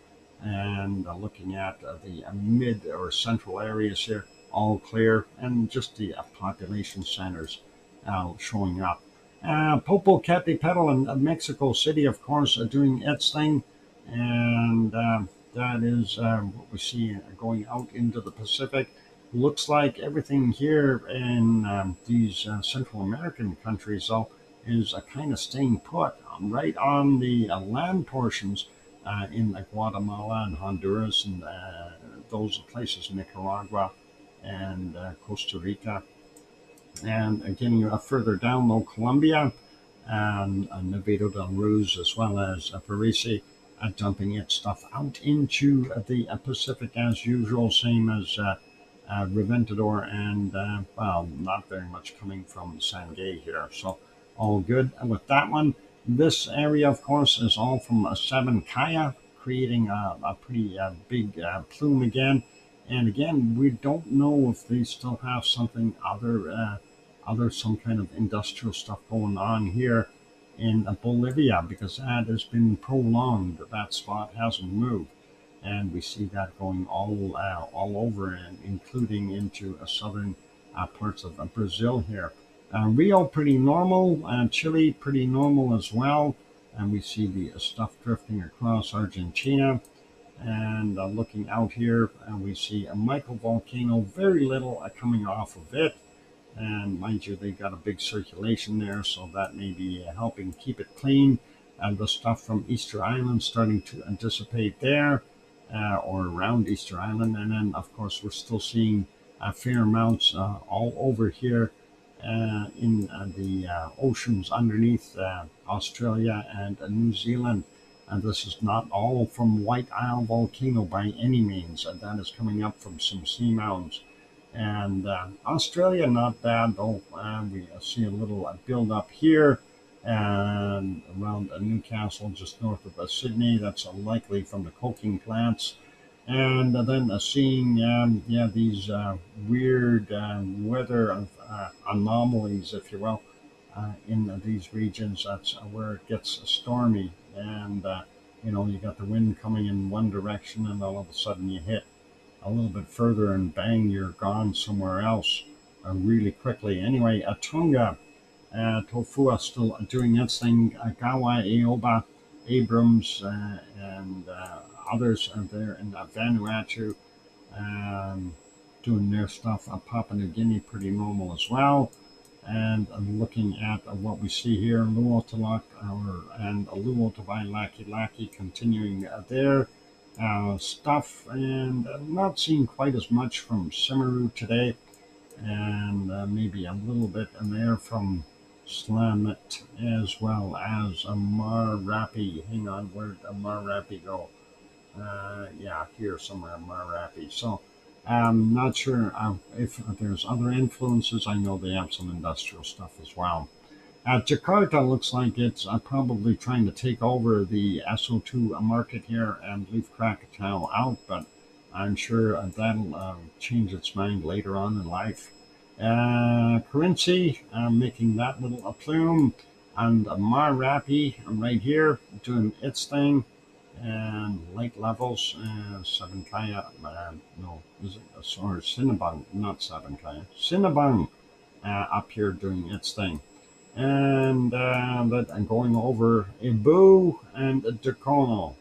and looking at the mid or central areas here, all clear, and just the population centers showing up. Popocatépetl in Mexico City, of course, doing its thing, and that is what we see going out into the Pacific. Looks like everything here in these Central American countries, though, is kind of staying put right on the land portions. In Guatemala and Honduras and those places, Nicaragua and Costa Rica. And getting further down, though, Colombia and Nevado del Ruz, as well as Parisi, dumping its stuff out into the Pacific as usual, same as Reventador, and, well, not very much coming from Sangay here. So all good with that one. This area, of course, is all from Sabancaya, creating a pretty big plume again. And again, we don't know if they still have something other some kind of industrial stuff going on here in Bolivia, because that has been prolonged. That spot hasn't moved, and we see that going all over, and including into southern parts of Brazil here. Rio pretty normal, Chile pretty normal as well, and we see the stuff drifting across Argentina. And looking out here, we see a microvolcano, very little coming off of it. And mind you, they got a big circulation there, so that may be helping keep it clean. And the stuff from Easter Island starting to dissipate there, or around Easter Island. And then, of course, we're still seeing fair amounts all over here in the oceans underneath Australia and New Zealand. And this is not all from White Isle Volcano by any means. That is coming up from some seamounts. And Australia, not bad, though. We see a little build up here and around Newcastle, just north of Sydney. That's likely from the coking plants. And then seeing, these weird weather anomalies, if you will, in these regions. That's where it gets stormy, and you got the wind coming in one direction, and all of a sudden you hit a little bit further, and bang, you're gone somewhere else really quickly. Anyway, Tonga, Tofua still doing its thing. Gawa, Eoba, Abrams, and others there in Vanuatu doing their stuff. Papua New Guinea, pretty normal as well. And looking at what we see here, Luotalak and Luotavai Laki Laki continuing their stuff, and not seeing quite as much from Simaru today, and maybe a little bit in there from Slamet, as well as Marapi. Hang on, where'd Marapi go? Yeah, here somewhere, Marapi. So I'm not sure if there's other influences. I know they have some industrial stuff as well. Jakarta looks like it's probably trying to take over the SO2 market here and leave Krakatau out, but I'm sure that'll change its mind later on in life. Currency, making that little plume, and Marapi right here doing its thing, and light levels, Sabankaya, no, is it, sorry, Cinnabang, not Sabankaya, Cinnabang up here doing its thing. And but I'm going over Ibu and Dakono.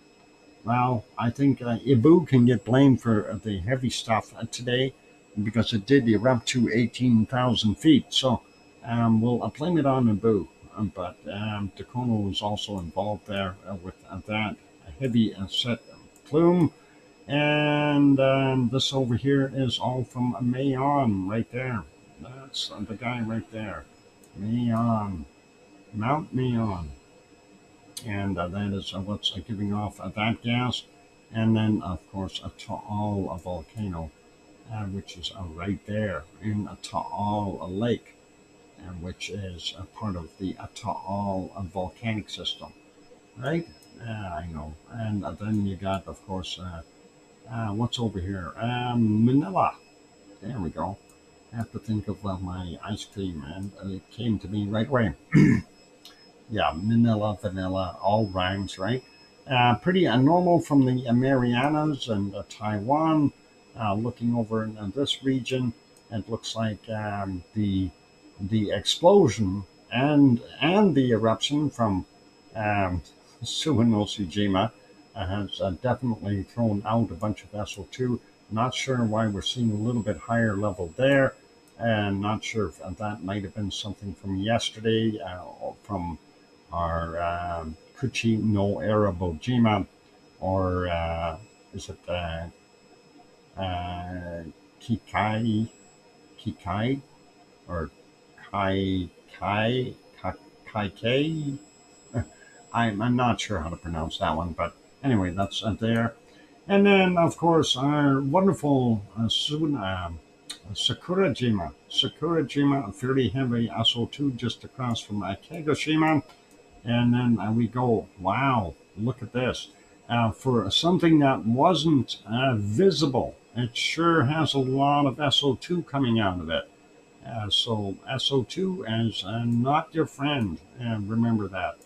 Well, I think Ibu can get blamed for the heavy stuff today because it did erupt to 18,000 feet. So we'll blame it on Ibu. But Dakono was also involved there with that heavy set plume. And this over here is all from Mayon right there. That's the guy right there. Mayon, Mount Mayon, and that is what's giving off that gas. And then, of course, a Taal volcano, which is right there in a Taal Lake, which is a part of the Taal volcanic system, right? I know. And then you got, of course, what's over here? Manila. There we go. I have to think of my ice cream, and it came to me right away. Yeah, Manila, vanilla, all rhymes, right? Pretty normal from the Marianas and Taiwan. Looking over in this region, it looks like the explosion and the eruption from Suwanosujima has definitely thrown out a bunch of SO2. Not sure why we're seeing a little bit higher level there, and not sure if that might have been something from yesterday from our Kuchi no Arabojima, or is it Kikai, or Kai. I'm not sure how to pronounce that one, but anyway, that's there. And then, of course, our wonderful Sakurajima. Sakurajima, a fairly heavy SO2 just across from Kagoshima. And then we go, wow, look at this. For something that wasn't visible, it sure has a lot of SO2 coming out of it. So SO2 is not your friend, and remember that.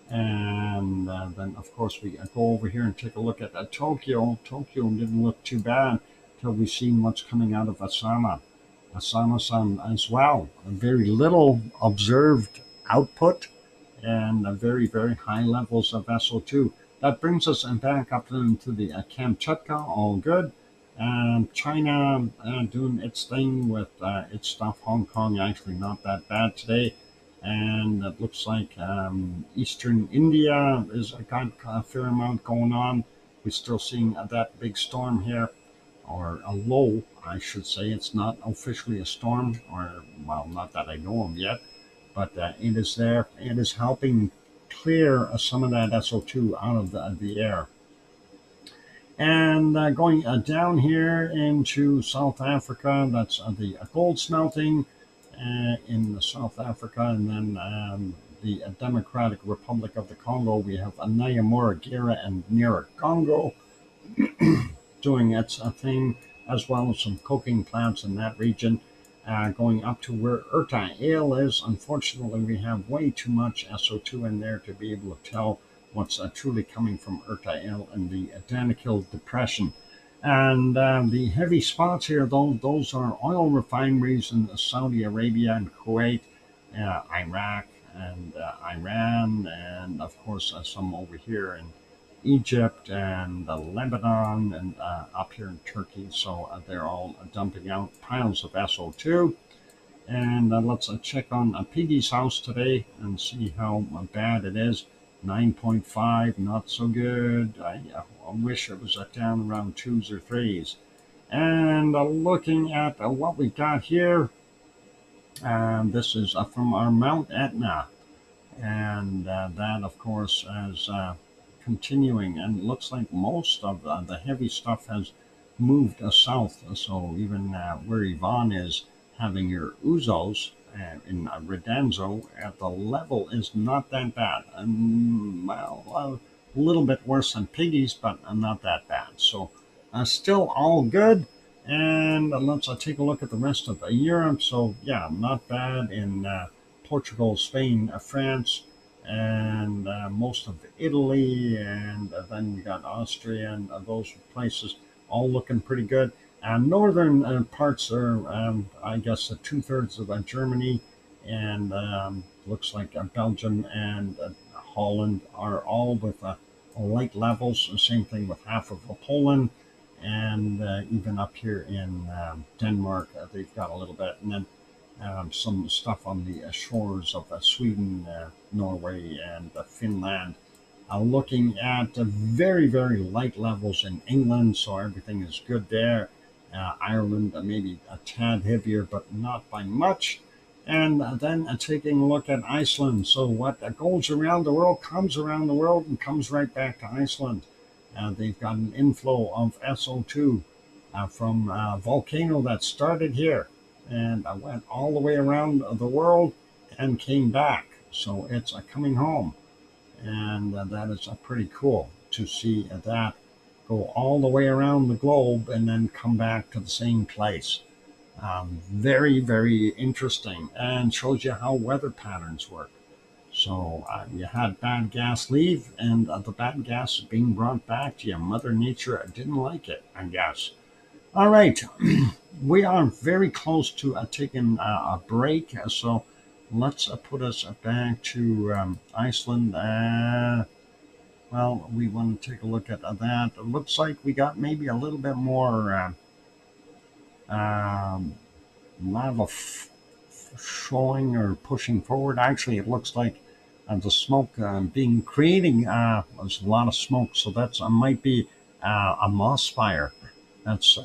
And then, of course, we go over here and take a look at Tokyo. Tokyo didn't look too bad until we seen what's coming out of Asama. Asama-san as well. Very little observed output and very, very high levels of SO2. That brings us back up into the Kamchatka, all good. China doing its thing with its stuff. Hong Kong actually not that bad today. And it looks like eastern India is got a fair amount going on. We're still seeing that big storm here, or a low, I should say. It's not officially a storm, or, well, not that I know of yet, but it is there. It is helping clear some of that SO2 out of the air. And going down here into South Africa, that's the gold smelting in South Africa, and then the Democratic Republic of the Congo. We have Nyamura, Gira, and Nyiragongo doing its thing, as well as some coking plants in that region. going up to where RTVE is. Unfortunately, we have way too much SO2 in there to be able to tell what's truly coming from RTVE and the Danakil Depression. And the heavy spots here, those are oil refineries in Saudi Arabia and Kuwait, Iraq, and Iran, and of course some over here in Egypt and Lebanon and up here in Turkey. So they're all dumping out piles of SO2. And let's check on Piggy's house today and see how bad it is. 9.5, not so good. I wish it was down around 2s or 3s. And looking at what we got here, this is from our Mount Etna. And that, of course, is continuing. And it looks like most of the heavy stuff has moved south. So even where Yvonne is having your ouzos, in Redanzo, the level is not that bad. Well, a little bit worse than Piggy's, but not that bad. So still all good. And let's take a look at the rest of Europe. So yeah, not bad in Portugal, Spain, France, and most of Italy. And then we got Austria and those places all looking pretty good. Northern parts are, I guess, 2/3 of Germany, and looks like Belgium and Holland are all with light levels. Same thing with half of Poland, and even up here in Denmark, they've got a little bit, and then some stuff on the shores of Sweden, Norway, and Finland. Looking at very, very light levels in England, so everything is good there. Ireland maybe a tad heavier, but not by much. And then taking a look at Iceland. So what goes around the world comes around the world and comes right back to Iceland. They've got an inflow of SO2 from a volcano that started here and went all the way around the world and came back. So it's coming home. And that is pretty cool to see that go all the way around the globe and then come back to the same place. Very, very interesting, and shows you how weather patterns work. So you had bad gas leave, and the bad gas is being brought back to you. Mother Nature didn't like it, I guess. All right, we are very close to taking a break, so let's put us back to Iceland. Well, we want to take a look at that. It looks like we got maybe a little bit more lava showing or pushing forward. Actually, it looks like the smoke being creating, there's a lot of smoke, so that's might be a moss fire. That's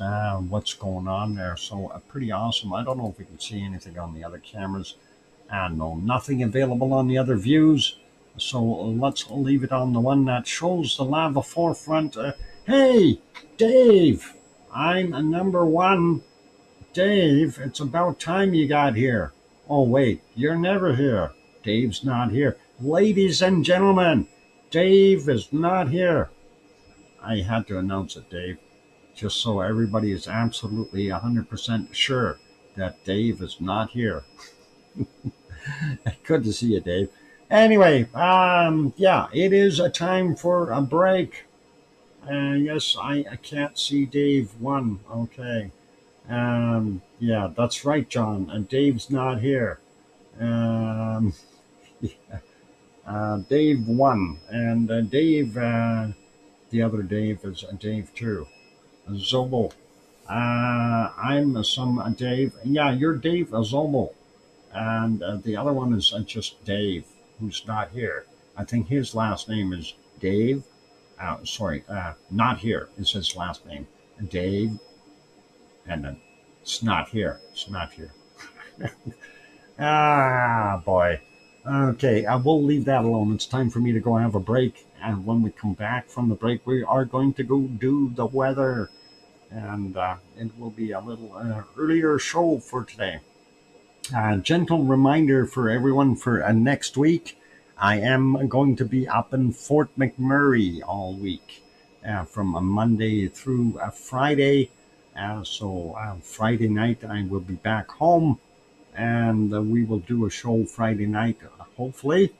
what's going on there. So pretty awesome. I don't know if we can see anything on the other cameras. No, nothing available on the other views. So let's leave it on the one that shows the lava forefront. Hey, Dave, I'm a number one. Dave, it's about time you got here. Oh, wait, you're never here. Dave's not here. Ladies and gentlemen, Dave is not here. I had to announce it, Dave, just so everybody is absolutely 100% sure that Dave is not here. Good to see you, Dave. Anyway, yeah, it is a time for a break. Yes, I can't see Dave 1. Okay. Yeah, that's right, John. And Dave's not here. Yeah. Dave 1. And Dave, the other Dave is Dave 2. Zobel. I'm some Dave. Yeah, you're Dave Zobel. And the other one is just Dave, who's not here. I think his last name is Dave. Sorry, not here is his last name. Dave. And then it's not here. It's not here. Boy. Okay, we'll leave that alone. It's time for me to go have a break. And when we come back from the break, we are going to go do the weather. And it will be a little earlier show for today. Gentle reminder for everyone for next week. I am going to be up in Fort McMurray all week, from a Monday through a Friday. So Friday night I will be back home, and we will do a show Friday night, hopefully,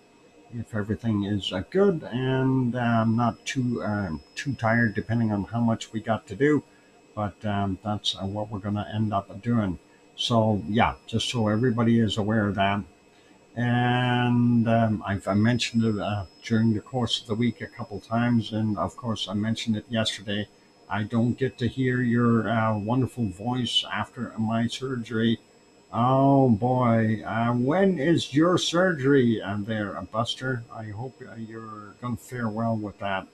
if everything is good and not too tired, depending on how much we got to do. But that's what we're going to end up doing. So yeah, just so everybody is aware of that. And I mentioned it during the course of the week a couple times, and of course I mentioned it yesterday. I don't get to hear your wonderful voice after my surgery. Oh boy, when is your surgery there, Buster? I hope you're going to fare well with that.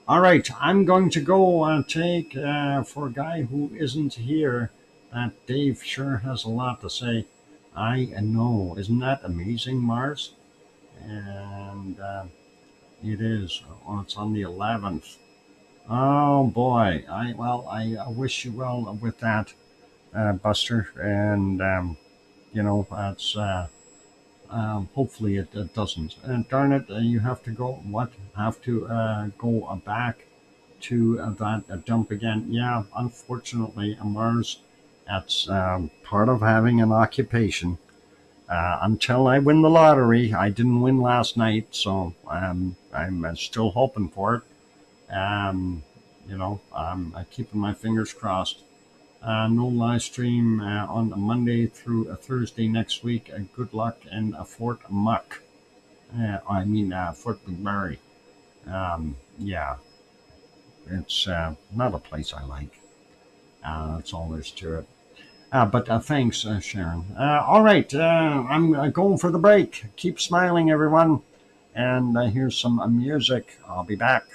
All right, I'm going to go take for a guy who isn't here. That Dave sure has a lot to say. I know, isn't that amazing, Mars? And it is. Oh, it's on the 11th. Oh boy, I wish you well with that, Buster. And that's hopefully it doesn't. And darn it, you have to go. What? Have to go back to that dump again. Yeah, unfortunately, Mars, that's part of having an occupation. Until I win the lottery, I didn't win last night, so I'm still hoping for it. I'm keeping my fingers crossed. No live stream on a Monday through a Thursday next week. Good luck in Fort Muck. Fort McMurray. Yeah, it's not a place I like. That's all there's to it. But thanks, Sharon. All right, I'm going for the break. Keep smiling, everyone. And here's some music. I'll be back.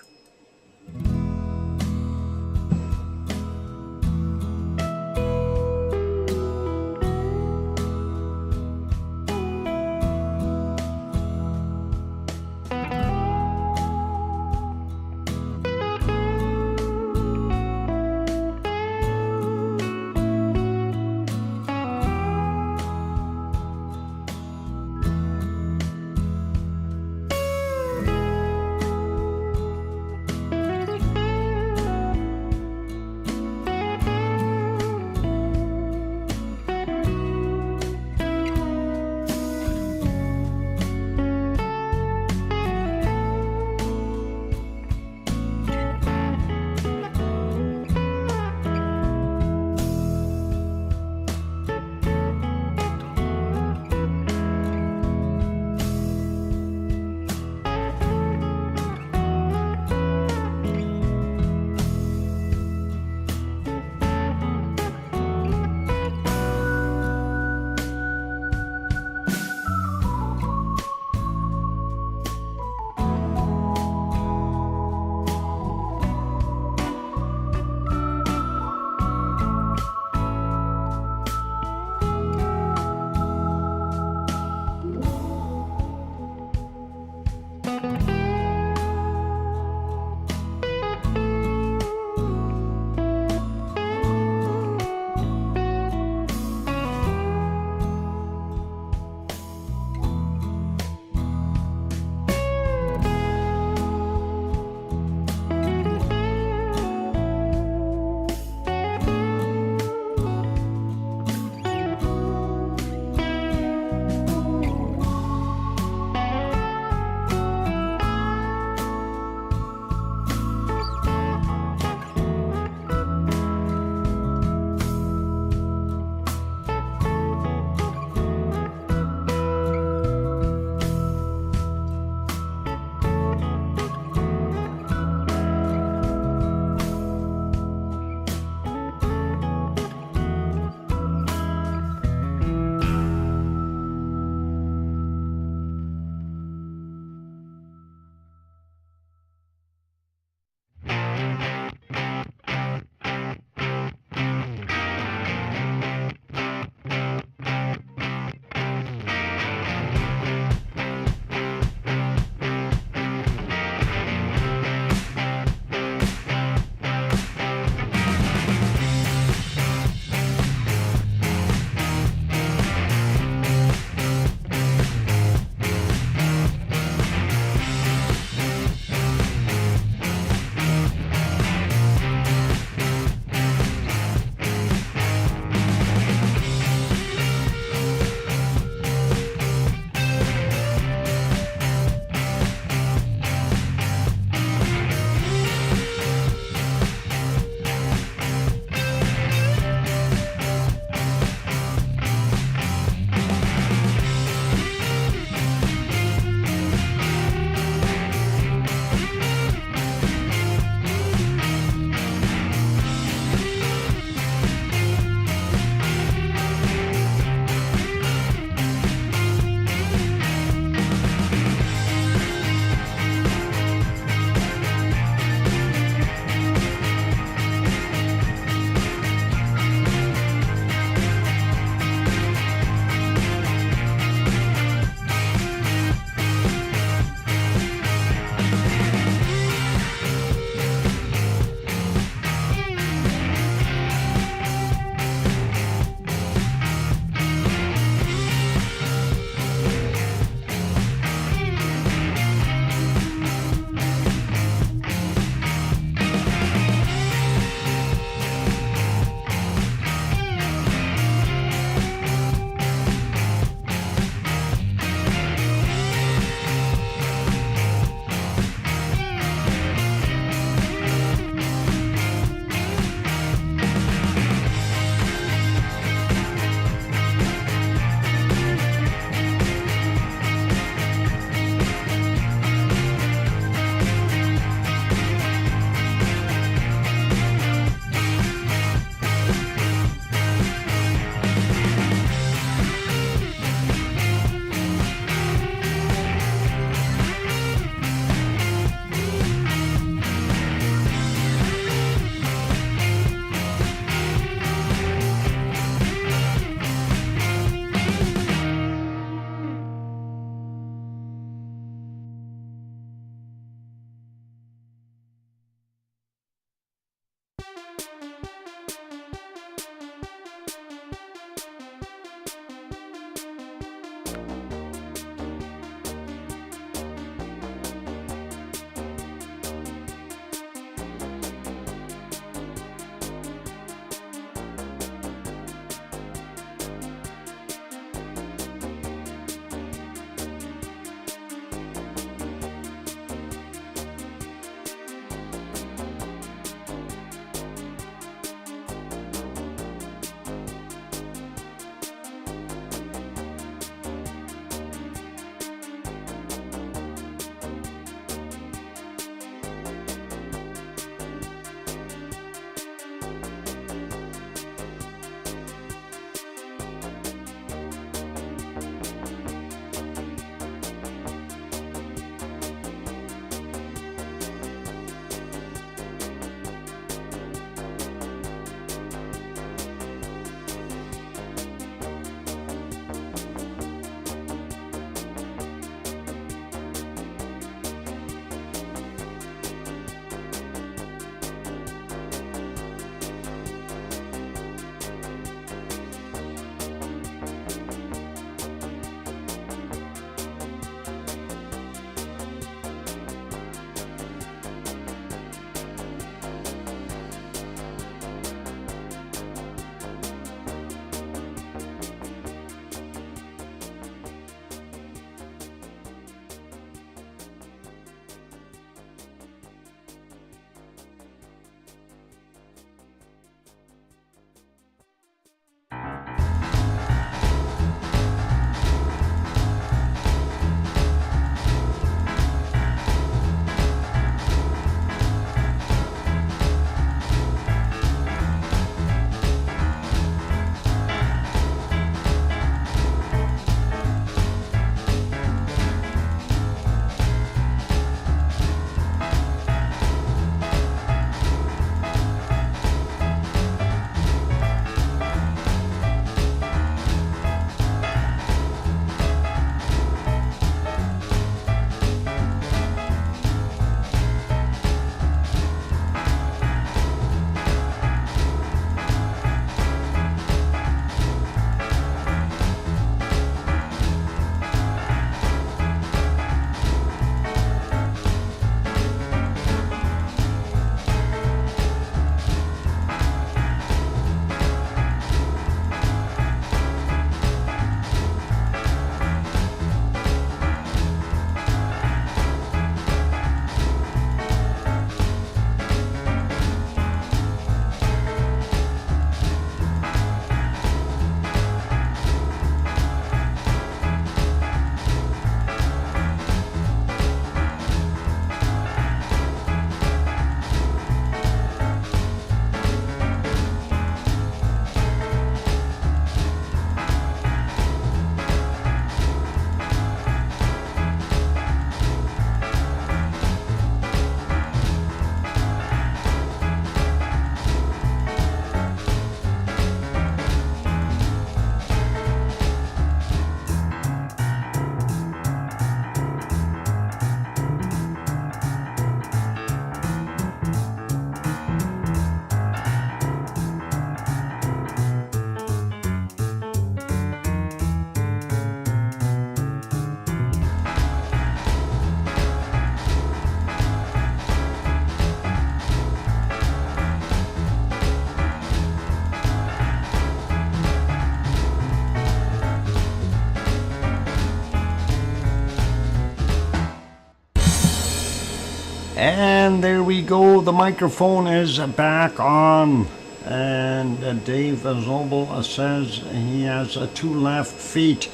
And there we go. The microphone is back on. And Dave Zobel says he has 2 left feet.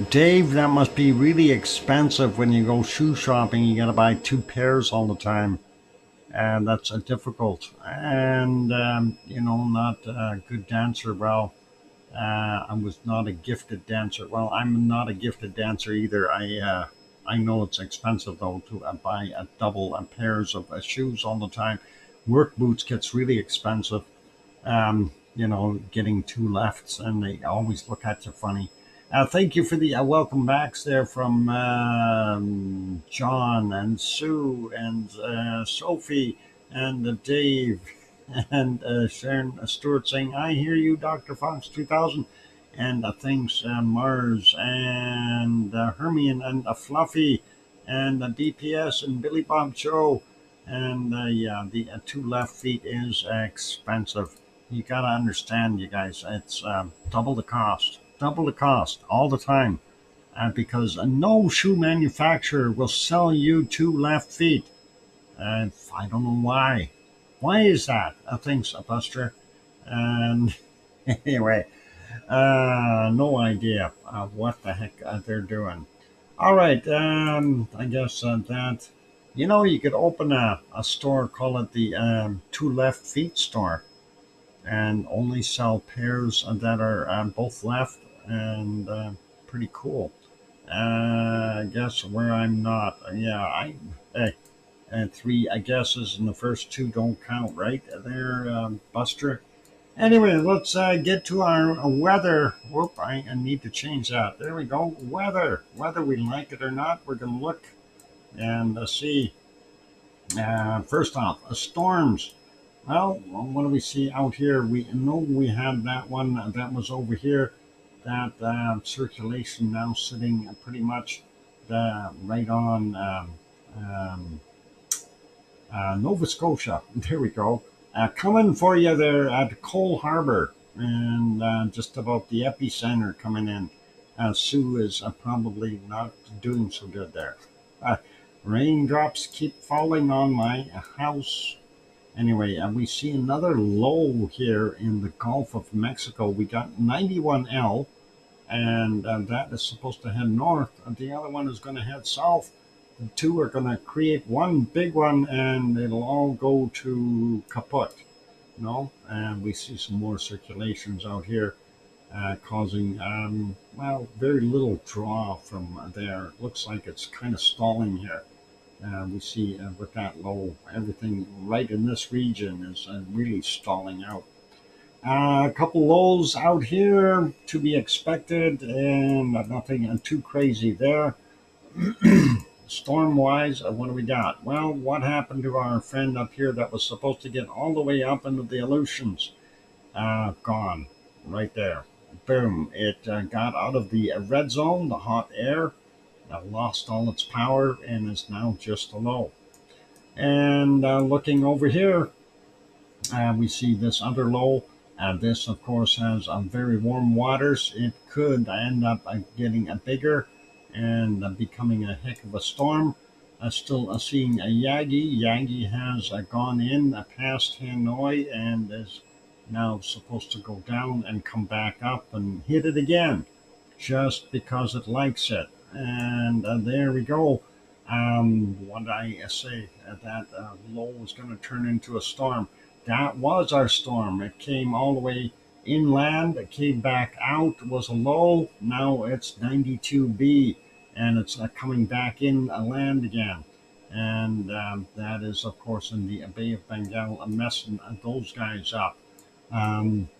Dave, that must be really expensive when you go shoe shopping. You got to buy 2 pairs all the time. And that's difficult. And, not a good dancer. Well, I was not a gifted dancer. Well, I'm not a gifted dancer either. I know it's expensive though to buy a double pairs of shoes all the time. Work boots gets really expensive. Getting 2 lefts, and they always look at you funny. Thank you for the welcome backs there from John and Sue and Sophie and Dave and Sharon Stewart saying, I hear you, DrFox2000. And thanks Mars and Hermione and Fluffy and DPS and Billy Bob Joe. And the 2 left feet is expensive. You got to understand, you guys, it's double the cost all the time. Because no shoe manufacturer will sell you 2 left feet. I don't know why. Why is that? Thanks, Buster. And anyway, no idea what the heck they're doing. All right, I guess that, you could open a store, call it the 2 left feet store, and only sell pairs that are both left, and pretty cool. I guess where I'm not, and 3 I guesses, and the first 2 don't count, right there, Buster. Anyway, let's get to our weather. Whoop, I need to change that. There we go. Weather. Whether we like it or not, we're going to look and see. First off, storms. Well, what do we see out here? We know we had that one that was over here. That circulation now sitting pretty much right on Nova Scotia. There we go. Coming for you there at Cole Harbor, and just about the epicenter coming in. Sue is probably not doing so good there. Raindrops keep falling on my house. Anyway, we see another low here in the Gulf of Mexico. We got 91L, and that is supposed to head north. The other one is going to head south. The 2 are going to create one big one, and it'll all go to kaput. And we see some more circulations out here, causing very little draw from there. It looks like it's kind of stalling here. We see with that low, everything right in this region is really stalling out. A couple lows out here to be expected, and nothing too crazy there. Storm-wise, what do we got? Well, what happened to our friend up here that was supposed to get all the way up into the Aleutians? Gone, right there. Boom, it got out of the red zone, the hot air, lost all its power, and is now just a low. And looking over here, we see this other low. This, of course, has very warm waters. It could end up getting bigger and becoming a heck of a storm. Still seeing a Yagi. Yagi has gone in past Hanoi and is now supposed to go down and come back up and hit it again, just because it likes it. And there we go. What did I say? That low was going to turn into a storm. That was our storm. It came all the way inland. It came back out. It was a low. Now it's 92B, and it's coming back in land again. And that is, of course, in the Bay of Bengal, messing those guys up.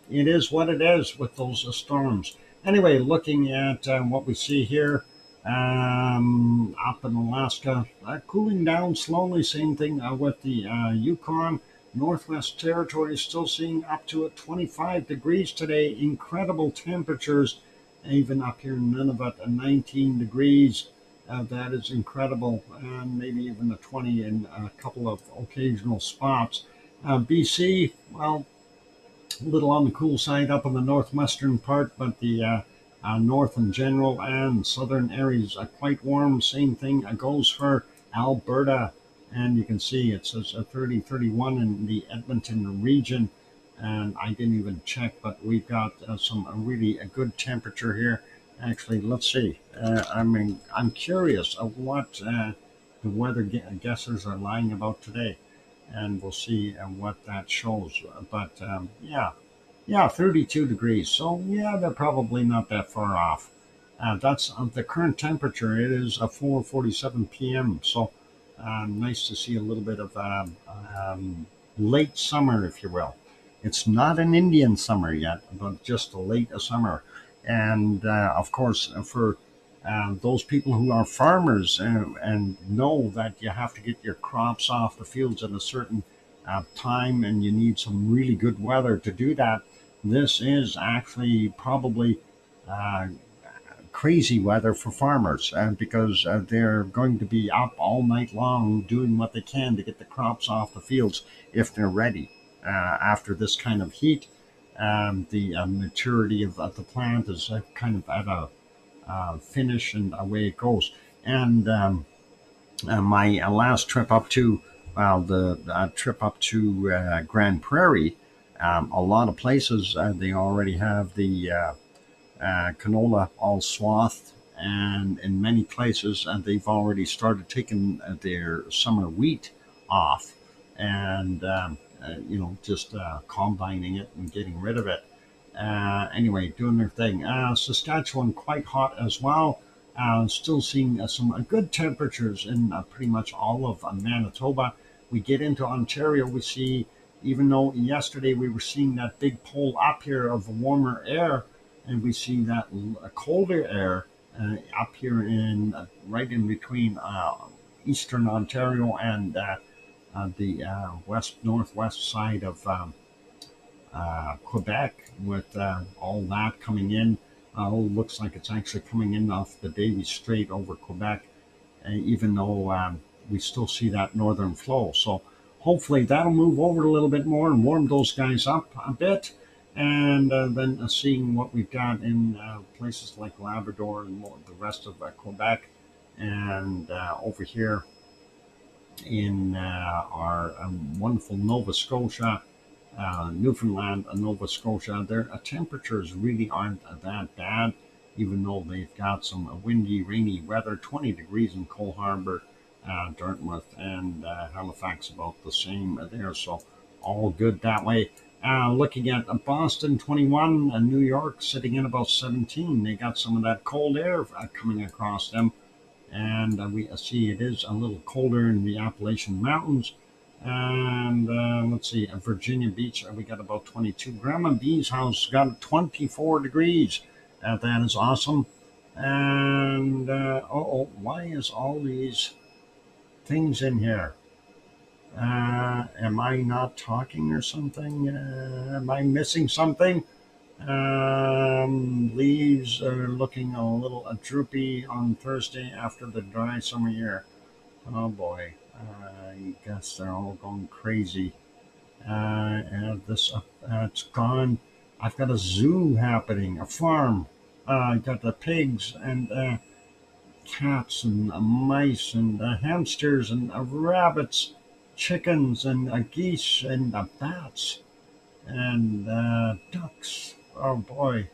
It is what it is with those storms. Anyway, looking at what we see here, up in Alaska, cooling down slowly. Same thing with the Yukon. Northwest Territories still seeing up to 25 degrees today. Incredible temperatures, even up here in Nunavut, 19 degrees. That is incredible, and maybe even 20 in a couple of occasional spots. BC, well, a little on the cool side up in the northwestern part, but the north in general and southern areas are quite warm. Same thing goes for Alberta And you can see it says 30, 31 in the Edmonton region. And I didn't even check, but we've got some really a good temperature here. Actually, let's see. I'm curious of what the weather guessers are lying about today, and we'll see what that shows. But yeah, 32 degrees. So yeah, they're probably not that far off. That's the current temperature. It is 4:47 p.m. So nice to see a little bit of late summer, if you will. It's not an Indian summer yet, but just a late summer. And of course, for those people who are farmers and know that you have to get your crops off the fields at a certain time, and you need some really good weather to do that, this is actually probably uh, crazy weather for farmers because they're going to be up all night long doing what they can to get the crops off the fields if they're ready. After this kind of heat, the maturity of the plant is kind of at a finish, and away it goes. And my last trip up to, the trip up to Grand Prairie, a lot of places they already have the canola all swathed, and in many places they've already started taking their summer wheat off, and just combining it and getting rid of it. Anyway, doing their thing. Saskatchewan quite hot as well. Still seeing some good temperatures in pretty much all of Manitoba. We get into Ontario, we see, even though yesterday we were seeing that big pull up here of warmer air, and we see that colder air up here in right in between eastern Ontario and the west northwest side of Quebec, with all that coming in. Looks like it's actually coming in off the Davie Strait over Quebec, even though we still see that northern flow. So hopefully that'll move over a little bit more and warm those guys up a bit. And then seeing what we've got in places like Labrador and the rest of Quebec, and over here in our wonderful Nova Scotia, Newfoundland and Nova Scotia, their temperatures really aren't that bad, even though they've got some windy, rainy weather. 20 degrees in Cole Harbour, Dartmouth, and Halifax about the same there. So all good that way. Looking at Boston 21 and New York sitting in about 17. They got some of that cold air coming across them, and we see it is a little colder in the Appalachian Mountains. And let's see, at Virginia Beach, we got about 22. Grandma B's house got 24 degrees. That is awesome. And why is all these things in here? Am I not talking or something? Am I missing something? Leaves are looking a little droopy on Thursday after the dry summer year. Oh boy, I guess they're all going crazy. And this, it's gone. I've got a zoo happening, a farm. I got the pigs and cats and mice and hamsters and rabbits, chickens and geese and bats and ducks. Oh boy,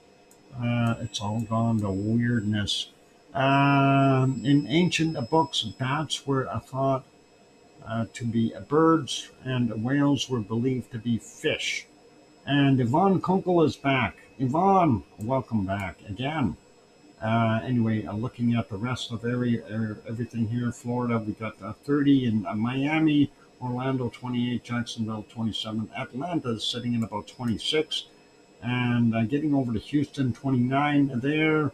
it's all gone to weirdness. In ancient books, bats were thought to be birds, and whales were believed to be fish. And Yvonne Kunkel is back. Yvonne, welcome back again. Anyway, looking at the rest of everything here, Florida, we got 30 in Miami, Orlando 28, Jacksonville 27, Atlanta is sitting in about 26, and getting over to Houston 29 there,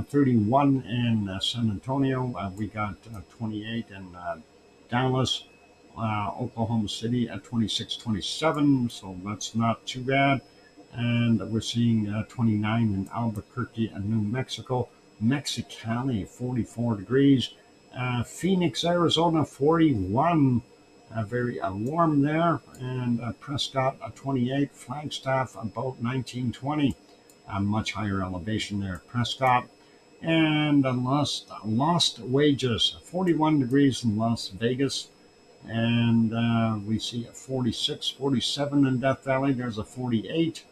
31 in San Antonio. We got 28 in Dallas, Oklahoma City at 26, 27, so that's not too bad. And we're seeing 29 in Albuquerque and New Mexico. Mexicali, 44 degrees. Phoenix, Arizona, 41. Very warm there. And Prescott, 28. Flagstaff, about 19, 20. Much higher elevation there at Prescott. And Lost Wages, 41 degrees in Las Vegas. And we see a 46, 47 in Death Valley. There's a 48,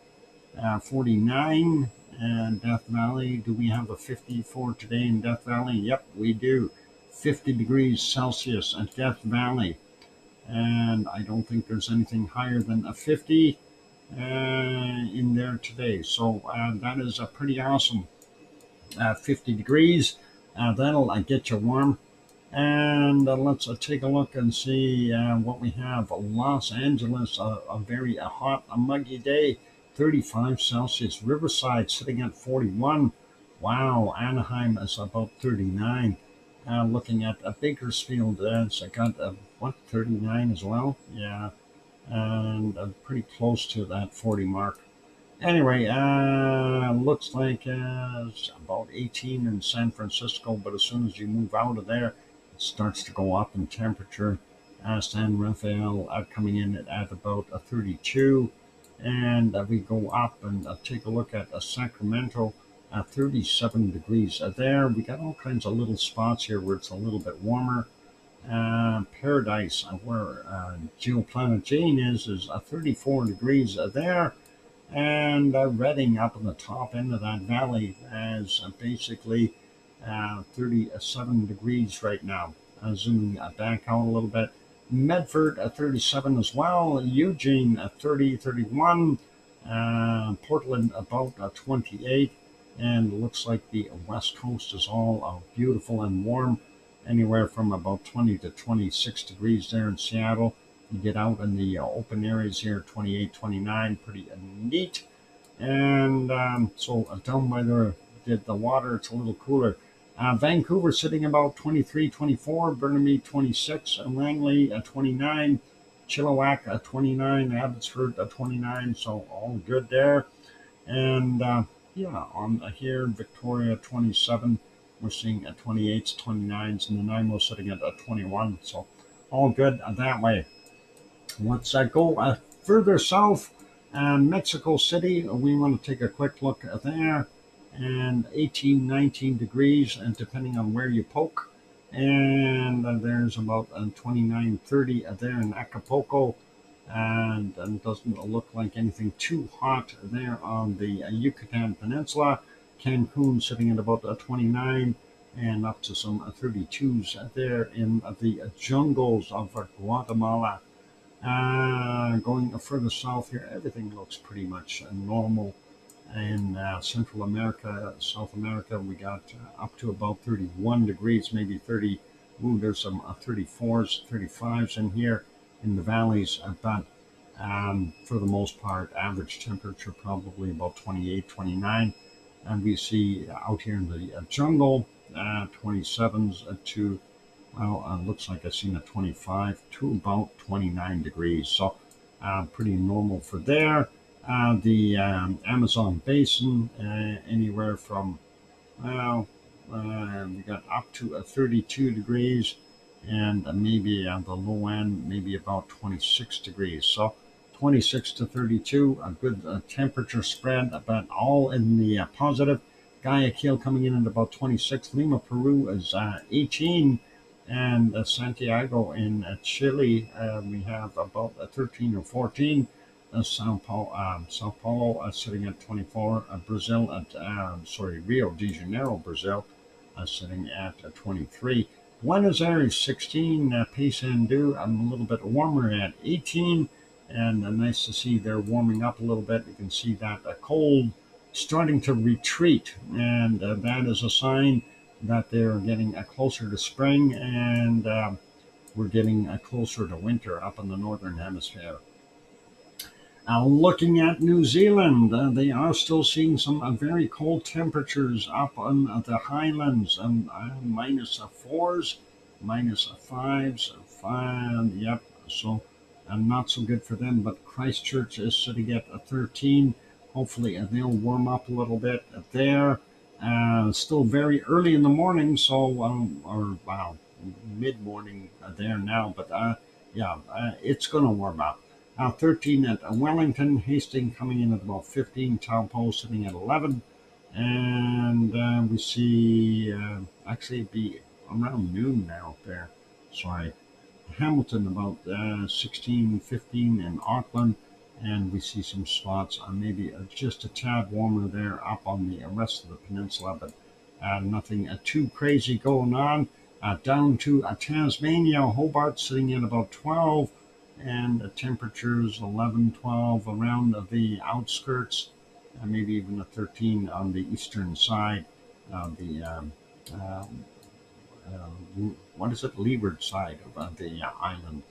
49 in Death Valley. Do we have a 50 for today in Death Valley? Yep, we do. 50 degrees Celsius at Death Valley. And I don't think there's anything higher than a 50 in there today. So that is a pretty awesome 50 degrees. That'll get you warm. And let's take a look and see what we have. Los Angeles, a very hot, muggy day, 35 Celsius. Riverside sitting at 41. Wow, Anaheim is about 39. Looking at Bakersfield, it's got, 39 as well? Yeah, and pretty close to that 40 mark. Anyway, looks like it's about 18 in San Francisco, but as soon as you move out of there, it starts to go up in temperature. San Rafael coming in at about 32, and we go up and take a look at Sacramento, 37 degrees there. We got all kinds of little spots here where it's a little bit warmer. Paradise, where Geoplanet Jane is 34 degrees there. And Redding up on the top end of that valley is basically 37 degrees right now. Zooming back out a little bit. Medford at 37 as well. Eugene at 30, 31. Portland about 28. And looks like the West Coast is all beautiful and warm. Anywhere from about 20 to 26 degrees there in Seattle. You get out in the open areas here, 28, 29, pretty neat. And so down by the water, it's a little cooler. Vancouver sitting about 23, 24, Burnaby 26, Langley 29, Chilliwack 29, Abbotsford 29, so all good there. And yeah, on here, Victoria 27, we're seeing 28s, 29s, and Nanaimo sitting at 21, so all good that way. Let's go further south, Mexico City. We want to take a quick look there, and 18, 19 degrees, and depending on where you poke. And there's about 29, 30 there in Acapulco, and it doesn't look like anything too hot there on the Yucatan Peninsula. Cancun sitting at about 29, and up to some 32s there in the jungles of Guatemala. Going further south here, everything looks pretty much normal. In Central America, South America, we got up to about 31 degrees, maybe 30. Ooh, there's some 34s, 35s in here in the valleys, but for the most part, average temperature probably about 28, 29. And we see out here in the jungle, 27s to, well, looks like I've seen a 25 to about 29 degrees. So pretty normal for there. The Amazon basin, anywhere from, well, we got up to 32 degrees, and maybe on the low end, maybe about 26 degrees. So 26 to 32, a good temperature spread, but all in the positive. Guayaquil coming in at about 26. Lima, Peru is 18. And Santiago in Chile, we have about 13 or 14. Sao Paulo sitting at 24. Brazil at, Rio de Janeiro, Brazil, sitting at 23. Buenos Aires 16. Paysandú, a little bit warmer at 18. And nice to see they're warming up a little bit. You can see that cold starting to retreat, and that is a sign that they're getting closer to spring, and we're getting closer to winter up in the northern hemisphere. Looking at New Zealand, they are still seeing some very cold temperatures up on the highlands, minus 4s, minus 5s, 5, yep, so not so good for them, but Christchurch is sitting at 13. Hopefully they'll warm up a little bit there. Still very early in the morning, so, or wow, mid-morning there now, but yeah, it's going to warm up. 13 at Wellington, Hastings coming in at about 15, Taupo sitting at 11, and we see, actually it'd be around noon now there, sorry. Hamilton about 16, 15 in Auckland, and we see some spots maybe just a tad warmer there up on the rest of the peninsula, but nothing too crazy going on. Down to Tasmania, Hobart sitting at about 12, and temperatures 11, 12 around the outskirts, maybe even a 13 on the eastern side of the what is it, leeward side of the island.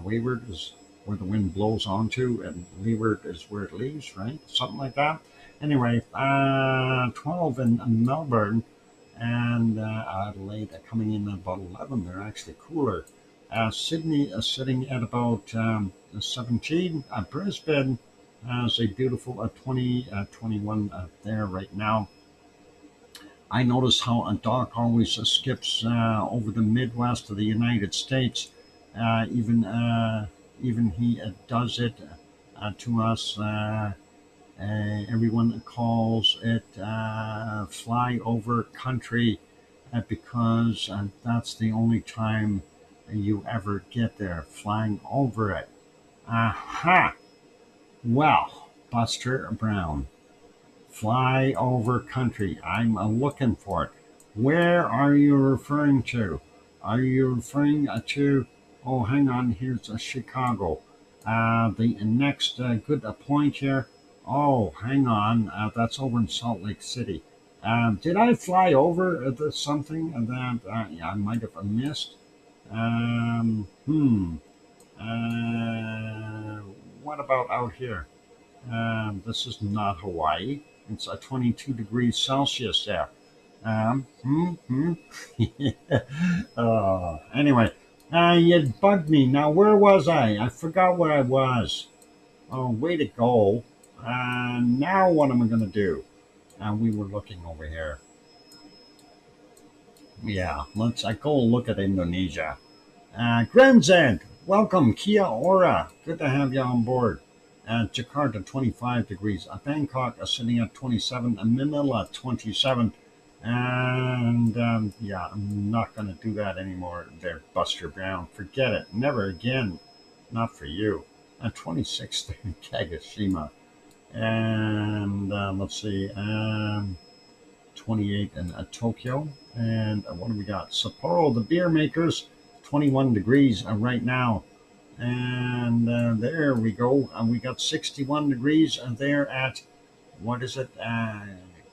Wayward is where the wind blows onto, and leeward is where it leaves, right? Something like that. Anyway, 12 in Melbourne, and Adelaide coming in at about 11. They're actually cooler. Sydney is sitting at about 17. Brisbane has a beautiful 20, 21 there right now. I notice how Doc always skips over the Midwest of the United States. Even he does it to us. Everyone calls it flyover country because that's the only time you ever get there, flying over it. Aha! Well, Buster Brown, fly over country. I'm looking for it. Where are you referring to? Are you referring to, oh, hang on, here's Chicago. The next good point here, oh, hang on, that's over in Salt Lake City. Did I fly over something that I might have missed? What about out here? This is not Hawaii. It's 22 degrees Celsius there. Anyway, you bugged me. Now, where was I? I forgot where I was. Oh, way to go. Now what am I going to do? We were looking over here. Yeah, let's go look at Indonesia. Granzand, welcome. Kia ora. Good to have you on board. Jakarta, 25 degrees. Bangkok sitting at 27. Manila, 27. And yeah, I'm not going to do that anymore there, Buster Brown. Forget it. Never again. Not for you. 26 in Kagoshima. And let's see, 28 in Tokyo. And what do we got? Sapporo, the beer makers, 21 degrees right now. And there we go. We got 61 degrees there at, what is it?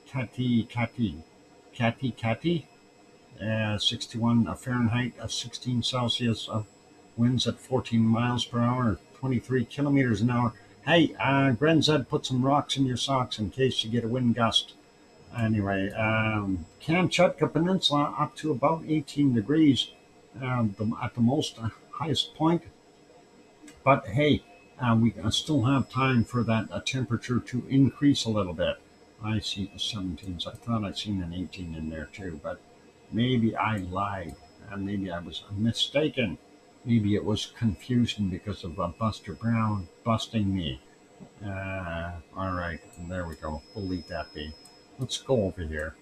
Kati. 61 Fahrenheit, 16 Celsius, winds at 14 miles per hour, 23 kilometers an hour. Hey, Grenzed, put some rocks in your socks in case you get a wind gust. Anyway, Kamchatka Peninsula up to about 18 degrees at the most highest point. But hey, we still have time for that temperature to increase a little bit. I see 17s. I thought I'd seen an 18 in there too, but maybe I lied. Maybe I was mistaken. Maybe it was confusion because of Buster Brown busting me. All right, there we go. We'll leave that be. Let's go over here.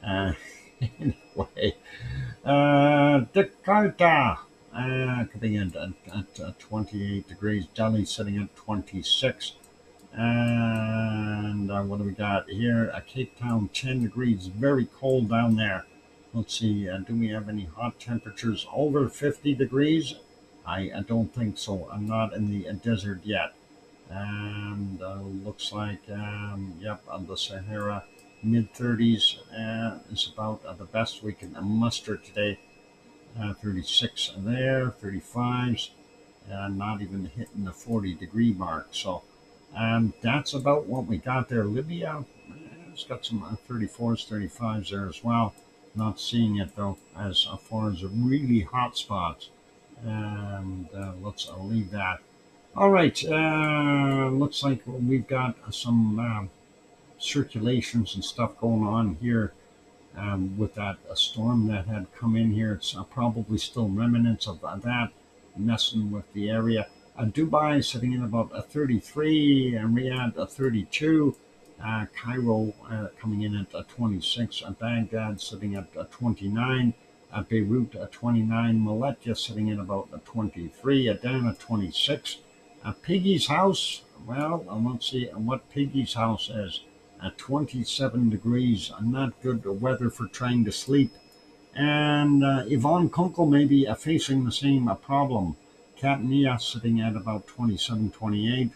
Anyway, Jakarta coming in at 28 degrees. Delhi sitting at 26. And what do we got here? Cape Town, 10 degrees. Very cold down there. Let's see. Do we have any hot temperatures over 50 degrees? I don't think so. I'm not in the desert yet. And looks like, yep, on the Sahara, mid 30s is about the best we can muster today. 36 there, 35s, not even hitting the 40-degree mark. So that's about what we got there. Libya, it's got some 34s, 35s there as well. Not seeing it though as far as really hot spots. And let's leave that. All right, looks like we've got some circulations and stuff going on here with that storm that had come in here. It's probably still remnants of that messing with the area. Dubai sitting in about a 33, and Riyadh a 32. Cairo coming in at 26. Baghdad sitting at 29. Beirut 29, Maletta sitting at about 23, Adana 26. Piggy's house, well, let's see what Piggy's house is. 27 degrees, not good weather for trying to sleep. And Yvonne Kunkel may be facing the same problem. Katnia sitting at about 27, 28.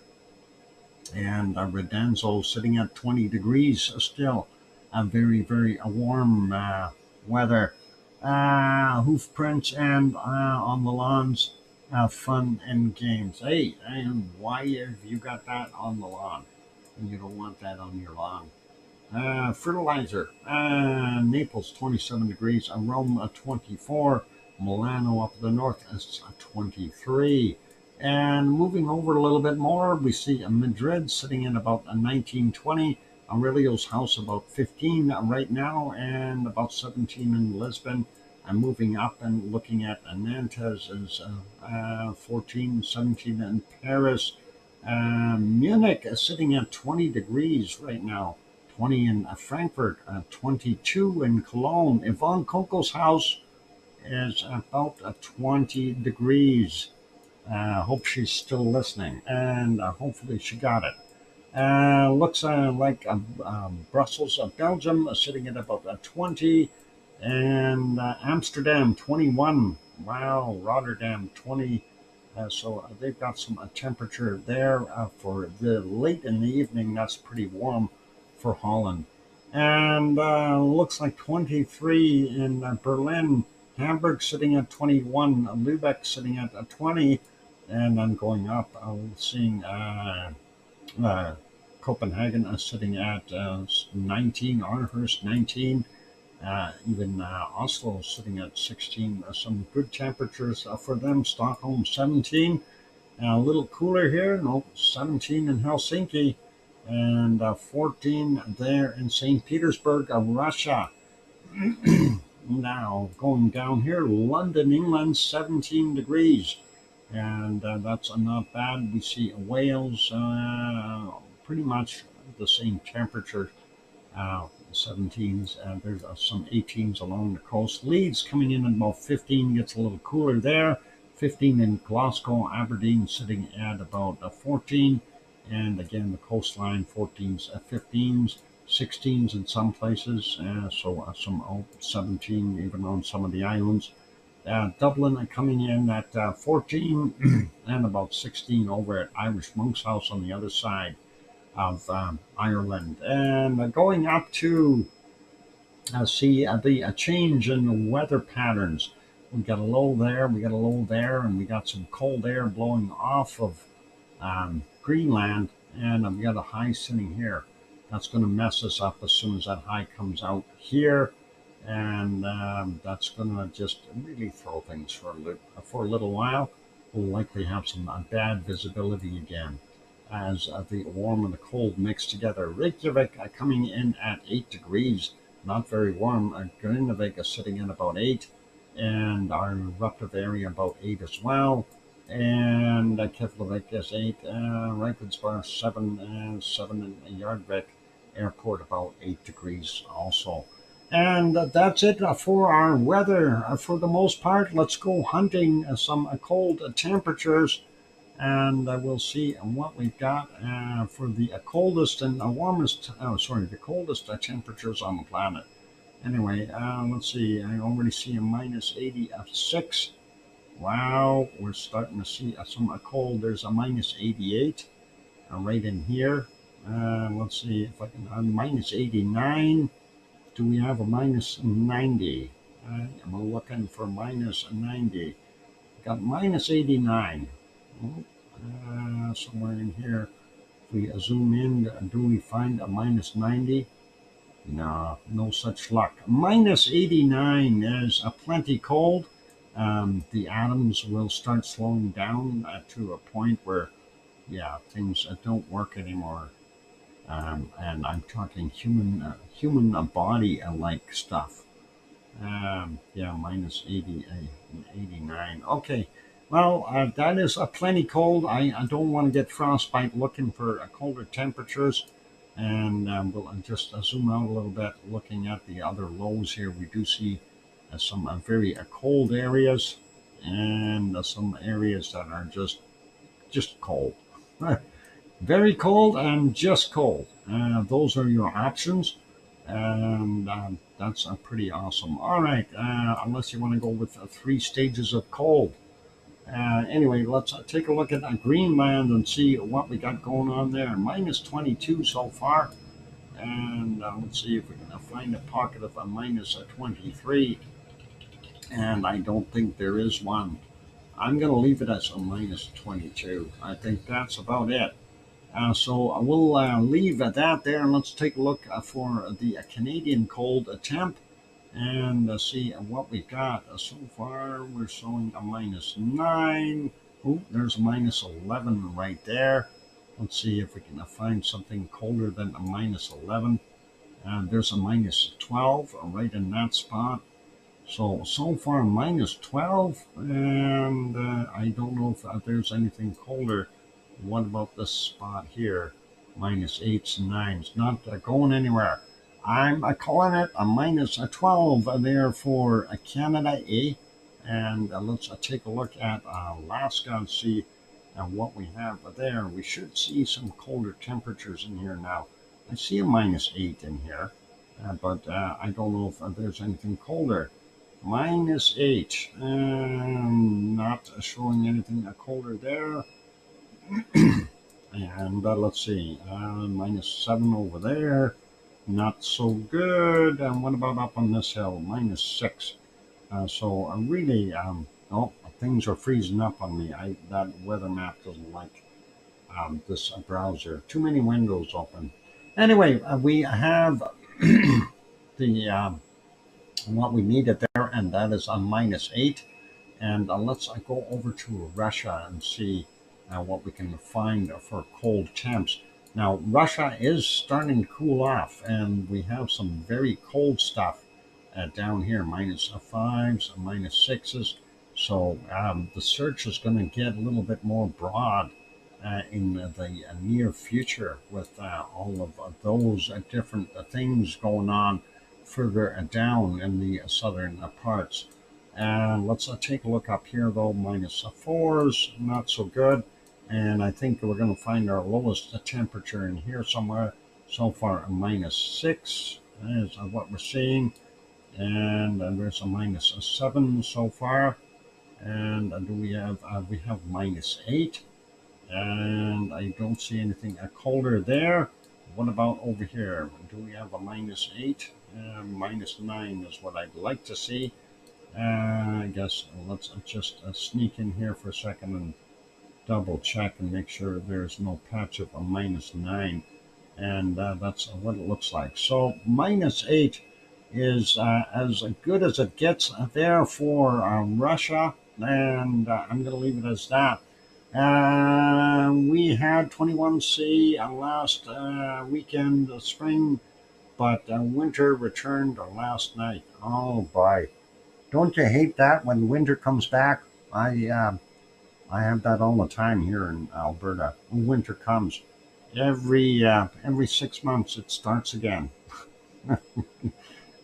And Redanzo sitting at 20 degrees still. Very, very warm weather. Hoof prints and on the lawns, fun and games. Hey, and why have you got that on the lawn? And you don't want that on your lawn. Fertilizer, Naples 27 degrees, Rome 24, Milano up the north is 23. And moving over a little bit more, we see Madrid sitting at about 1920, Aurelio's house about 15 right now, and about 17 in Lisbon. I'm moving up and looking at Nantes is 14, 17 in Paris. Munich is sitting at 20 degrees right now. 20 in Frankfurt, 22 in Cologne. Yvonne Kunkel's house is about 20 degrees. Hope she's still listening, and hopefully she got it. Looks like Brussels, Belgium, sitting at about 20, and Amsterdam 21. Wow, Rotterdam 20. So they've got some temperature there for the late in the evening. That's pretty warm for Holland. And looks like 23 in Berlin, Hamburg sitting at 21, Lübeck sitting at 20, and then going up, seeing Copenhagen sitting at 19, Aarhus 19, even Oslo sitting at 16. Some good temperatures for them. Stockholm 17, a little cooler here, 17 in Helsinki, and 14 there in St. Petersburg, Russia. Now going down here, London, England, 17 degrees, and that's not bad. We see Wales, pretty much the same temperature, 17s, and there's some 18s along the coast. Leeds coming in at about 15, gets a little cooler there. 15 in Glasgow, Aberdeen sitting at about 14, and again the coastline 14s, 15s, 16s in some places, so some 17 even on some of the islands. Dublin coming in at 14 and about 16 over at Irish Monk's House on the other side of Ireland. And going up to see the change in the weather patterns. We got a low there, we got a low there, and we got some cold air blowing off of Greenland, and I've got a high sitting here. That's going to mess us up as soon as that high comes out here, and that's going to just really throw things for a little while. We'll likely have some bad visibility again as the warm and the cold mix together. Reykjavik coming in at 8 degrees, not very warm. Grindavik is sitting at about 8, and our eruptive area about 8 as well. And Keflavik is 8, Rankensbar 7, and 7 in Yardvik Airport about 8 degrees also. And that's it for our weather for the most part. Let's go hunting some cold temperatures, and we'll see what we've got for the coldest and warmest, the coldest temperatures on the planet. Anyway, let's see, I already see a minus 86. Wow, we're starting to see some cold. There's a minus 88 right in here. Let's see if I can, minus 89. Do we have a minus 90? I'm looking for minus 90. Got minus 89. Somewhere in here. If we zoom in, do we find a minus 90? No, no such luck. Minus 89 is plenty cold. The atoms will start slowing down to a point where, things don't work anymore. And I'm talking human body like stuff. Minus 80, 89. Okay, well, that is plenty cold. I don't want to get frostbite looking for colder temperatures. And we'll just zoom out a little bit, looking at the other lows here. We do see some very cold areas, and some areas that are just cold. Very cold and just cold. Those are your options, and that's pretty awesome. All right, unless you want to go with 3 stages of cold. Anyway, let's take a look at Greenland and see what we got going on there. Minus 22 so far, and let's see if we can find a pocket of a minus 23. And I don't think there is one. I'm going to leave it as a minus 22. I think that's about it. So I will leave that there, and let's take a look for the Canadian cold temp and see what we got. So far, we're showing a minus 9. Oh, there's a minus 11 right there. Let's see if we can find something colder than a minus 11. There's a minus 12 right in that spot. So far, minus 12, and I don't know if there's anything colder. What about this spot here? Minus 8s and 9s, not going anywhere. I'm calling it a minus 12 there for Canada, eh? And let's take a look at Alaska and see what we have there. We should see some colder temperatures in here now. I see a minus 8 in here, but I don't know if there's anything colder. Minus 8, not showing anything colder there. And let's see, minus 7 over there, not so good. And what about up on this hill? Minus 6. So really, oh, things are freezing up on me. That weather map doesn't like this browser. Too many windows open. Anyway, we have the what we needed there, and that is a minus 8. And let's go over to Russia and see what we can find for cold temps. Now, Russia is starting to cool off, and we have some very cold stuff down here, minus 5s, minus 6s. So the search is going to get a little bit more broad in the near future with all of those different things going on further down in the southern parts. And let's take a look up here, though. Minus 4s, not so good. And I think we're going to find our lowest temperature in here somewhere. So far, a minus 6 is what we're seeing. And there's a minus 7 so far. And do we have minus 8. And I don't see anything colder there. What about over here? Do we have a minus 8? Minus 9 is what I'd like to see. I guess let's just sneak in here for a second and double check and make sure there's no patch of a minus 9. And that's what it looks like. So minus 8 is as good as it gets there for Russia. And I'm going to leave it as that. We had 21C last weekend, spring, but winter returned last night. Oh boy, don't you hate that when winter comes back? I have that all the time here in Alberta. When winter comes, every 6 months it starts again.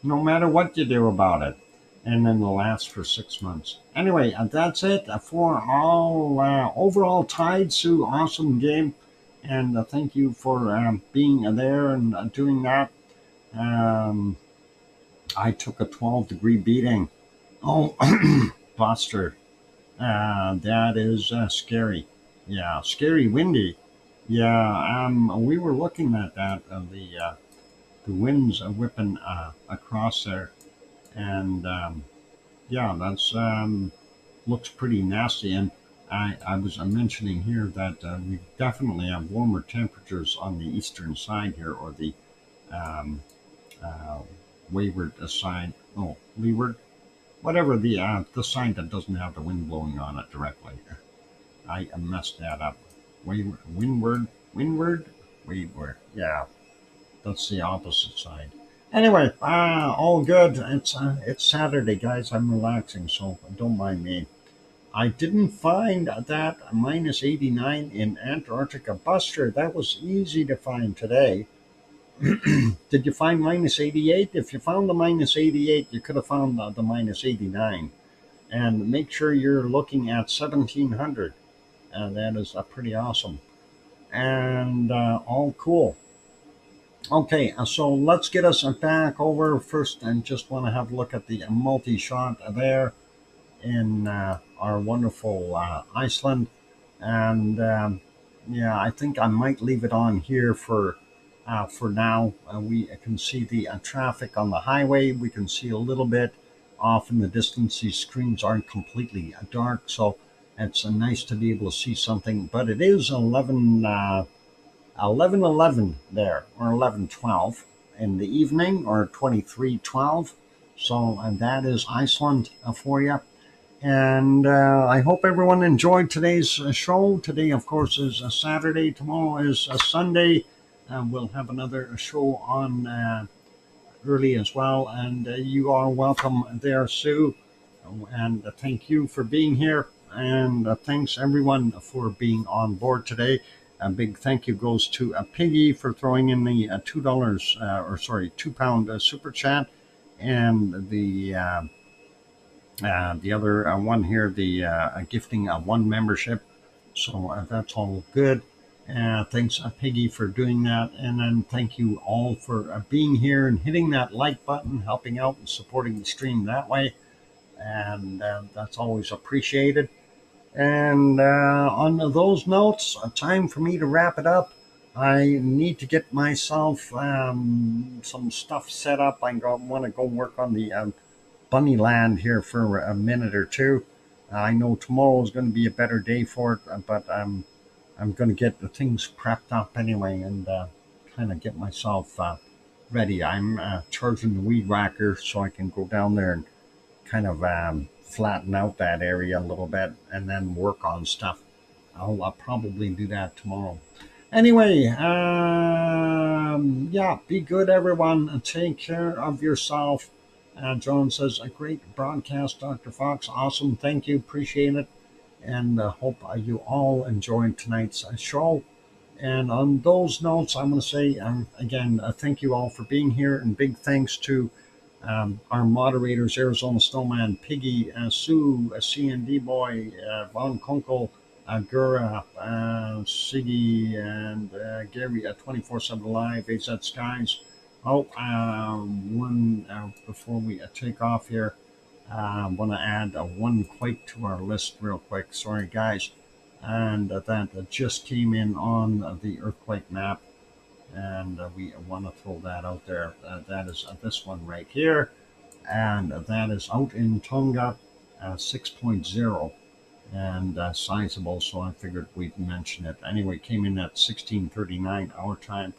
No matter what you do about it. And then it'll last for 6 months. Anyway, that's it for all overall tide. Sue, awesome game. And thank you for being there and doing that. I took a 12-degree beating. Oh, Buster. That is scary. Yeah, scary windy. Yeah, we were looking at that. The winds whipping across there. And yeah, that's looks pretty nasty. And I was mentioning here that we definitely have warmer temperatures on the eastern side here, or the wayward side. Oh, leeward, whatever the side that doesn't have the wind blowing on it directly. I messed that up. Windward. Yeah, that's the opposite side. Anyway, all good. It's Saturday, guys. I'm relaxing, so don't mind me. I didn't find that minus 89 in Antarctica. Buster, that was easy to find today. Did you find minus 88? If you found the minus 88, you could have found the minus 89. And make sure you're looking at 1700. That is pretty awesome. And all cool. Okay, so let's get us back over first and just want to have a look at the multi-shot there in our wonderful Iceland. And yeah, I think I might leave it on here for now. We can see the traffic on the highway. We can see a little bit off in the distance. These screens aren't completely dark, so it's nice to be able to see something. But it is 11:11 there, or 11:12 in the evening, or 23:12. So that is Iceland for you. And I hope everyone enjoyed today's show. Today, of course, is a Saturday. Tomorrow is a Sunday. We'll have another show on early as well. And you are welcome there, Sue. And thank you for being here. And thanks, everyone, for being on board today. A big thank you goes to Piggy for throwing in the $2, £2 super chat. And the other one here, the gifting one membership. So that's all good. Thanks, Piggy, for doing that. And then thank you all for being here and hitting that like button, helping out and supporting the stream that way. And that's always appreciated. And on those notes, time for me to wrap it up. I need to get myself some stuff set up. I want to go work on the bunny land here for a minute or two. I know tomorrow is going to be a better day for it, but I'm going to get the things prepped up anyway and kind of get myself ready. I'm charging the weed whacker so I can go down there and kind of flatten out that area a little bit and then work on stuff. I'll probably do that tomorrow. Anyway, yeah, be good, everyone. Take care of yourself. John says, a great broadcast, Dr. Fox. Awesome. Thank you. Appreciate it. And hope you all enjoyed tonight's show. And on those notes, I'm going to say, again, thank you all for being here. And big thanks to our moderators, Arizona Snowman, Piggy, Sue, CND Boy, Von Kunkel, Gura, Siggy, and Gary at 24/7 Live, AZ Skies. Before we take off here, I want to add one quake to our list real quick. Sorry, guys. And that just came in on the earthquake map. And we want to throw that out there. That is this one right here. And that is out in Tonga, 6.0. And sizable, so I figured we'd mention it. Anyway, came in at 16:39 our time,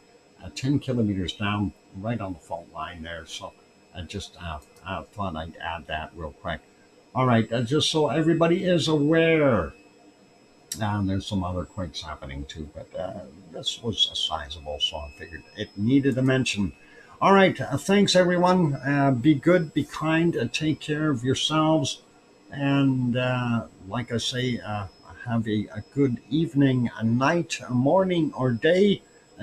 10 kilometers down, right on the fault line there. So I just thought I'd add that real quick. All right, just so everybody is aware. There's some other quakes happening too, but this was sizable, so I figured it needed a mention. All right, thanks everyone. Be good, be kind, take care of yourselves. And like I say, have a good evening, a night, a morning, or day,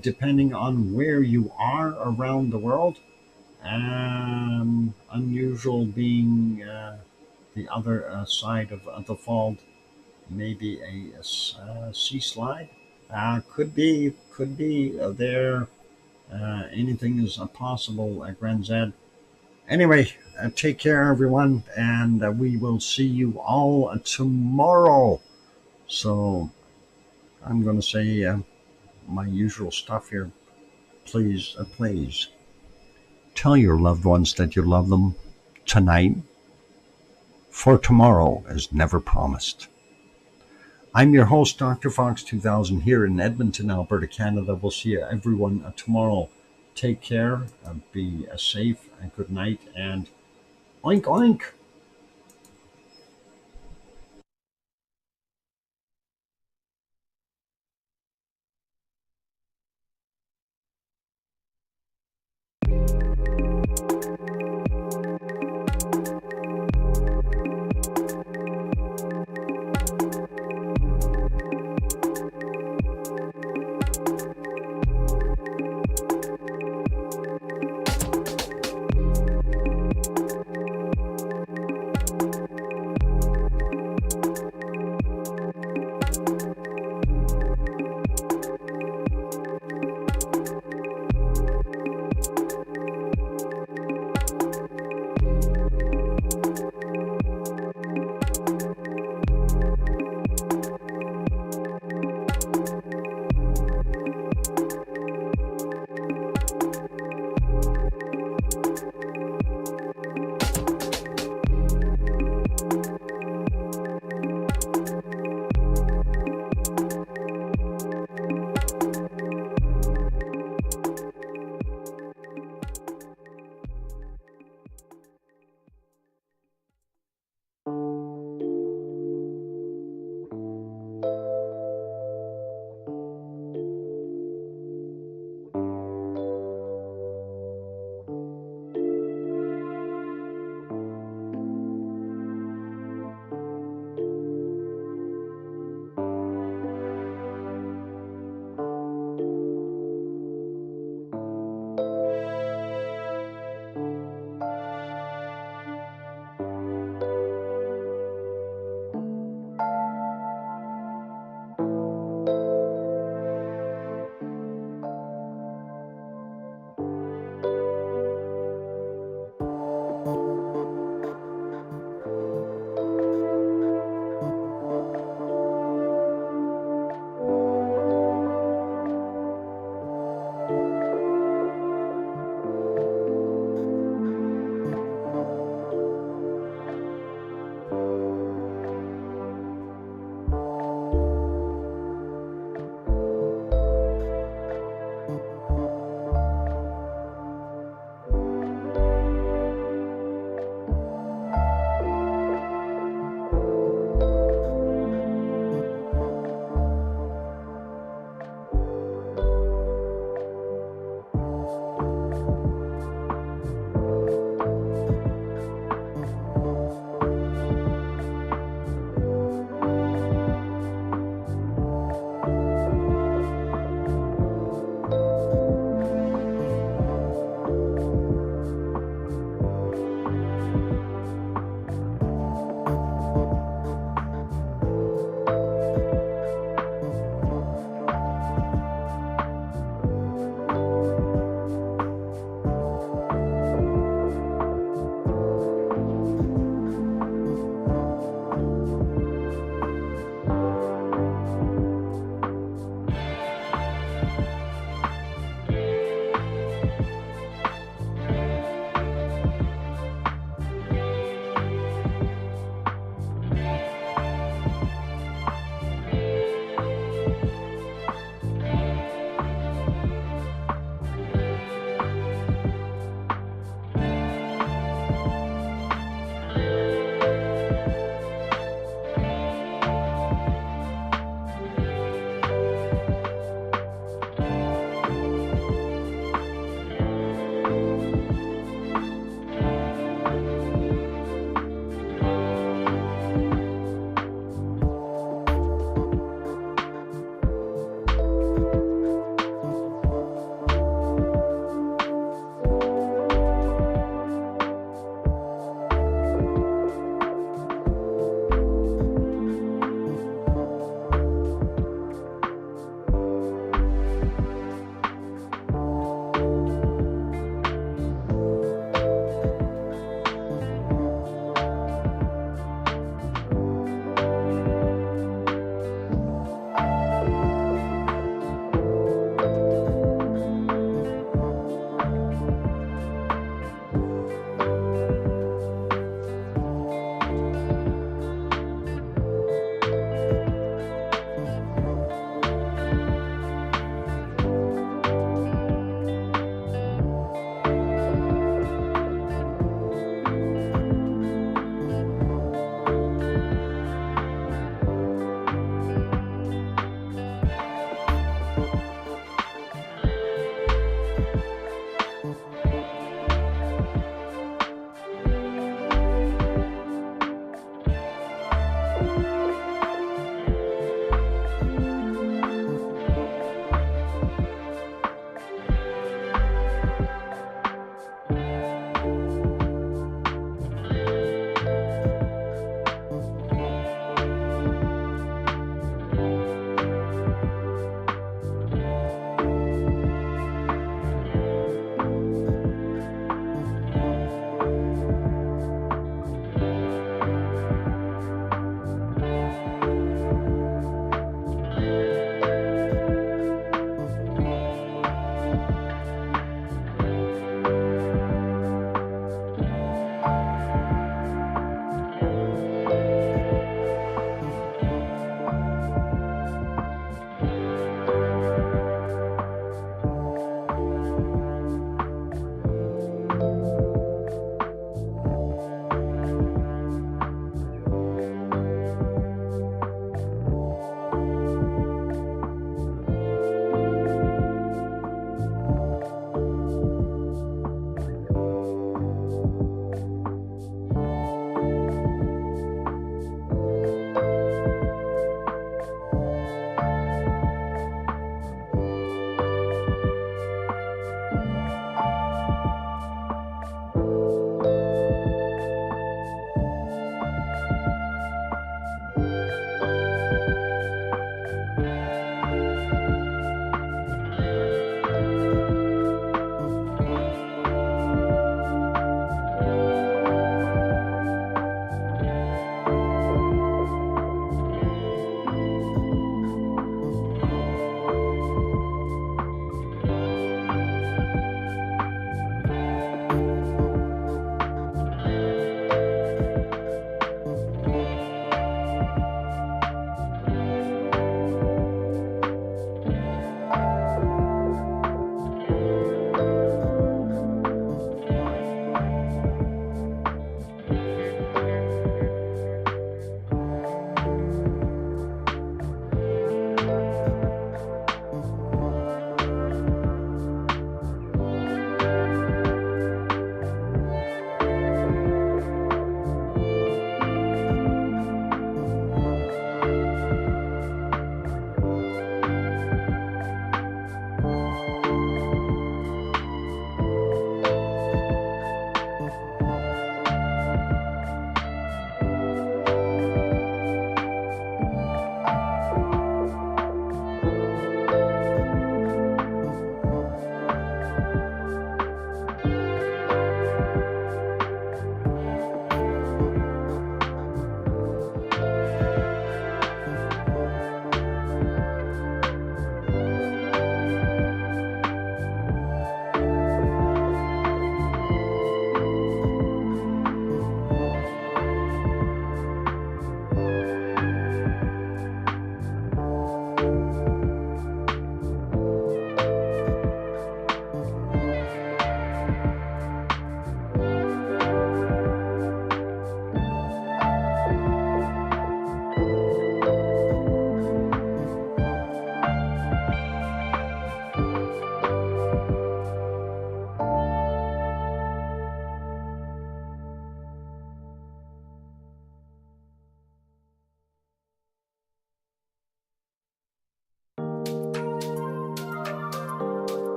depending on where you are around the world. Unusual being the other side of the fault. Maybe a sea slide. Could be there. Anything is possible at Grand Z. Anyway, take care, everyone, and we will see you all tomorrow. So I'm going to say my usual stuff here. Please tell your loved ones that you love them tonight, for tomorrow is never promised. I'm your host, Dr. Fox2000, here in Edmonton, Alberta, Canada. We'll see you everyone tomorrow. Take care, be safe, and good night, and oink oink.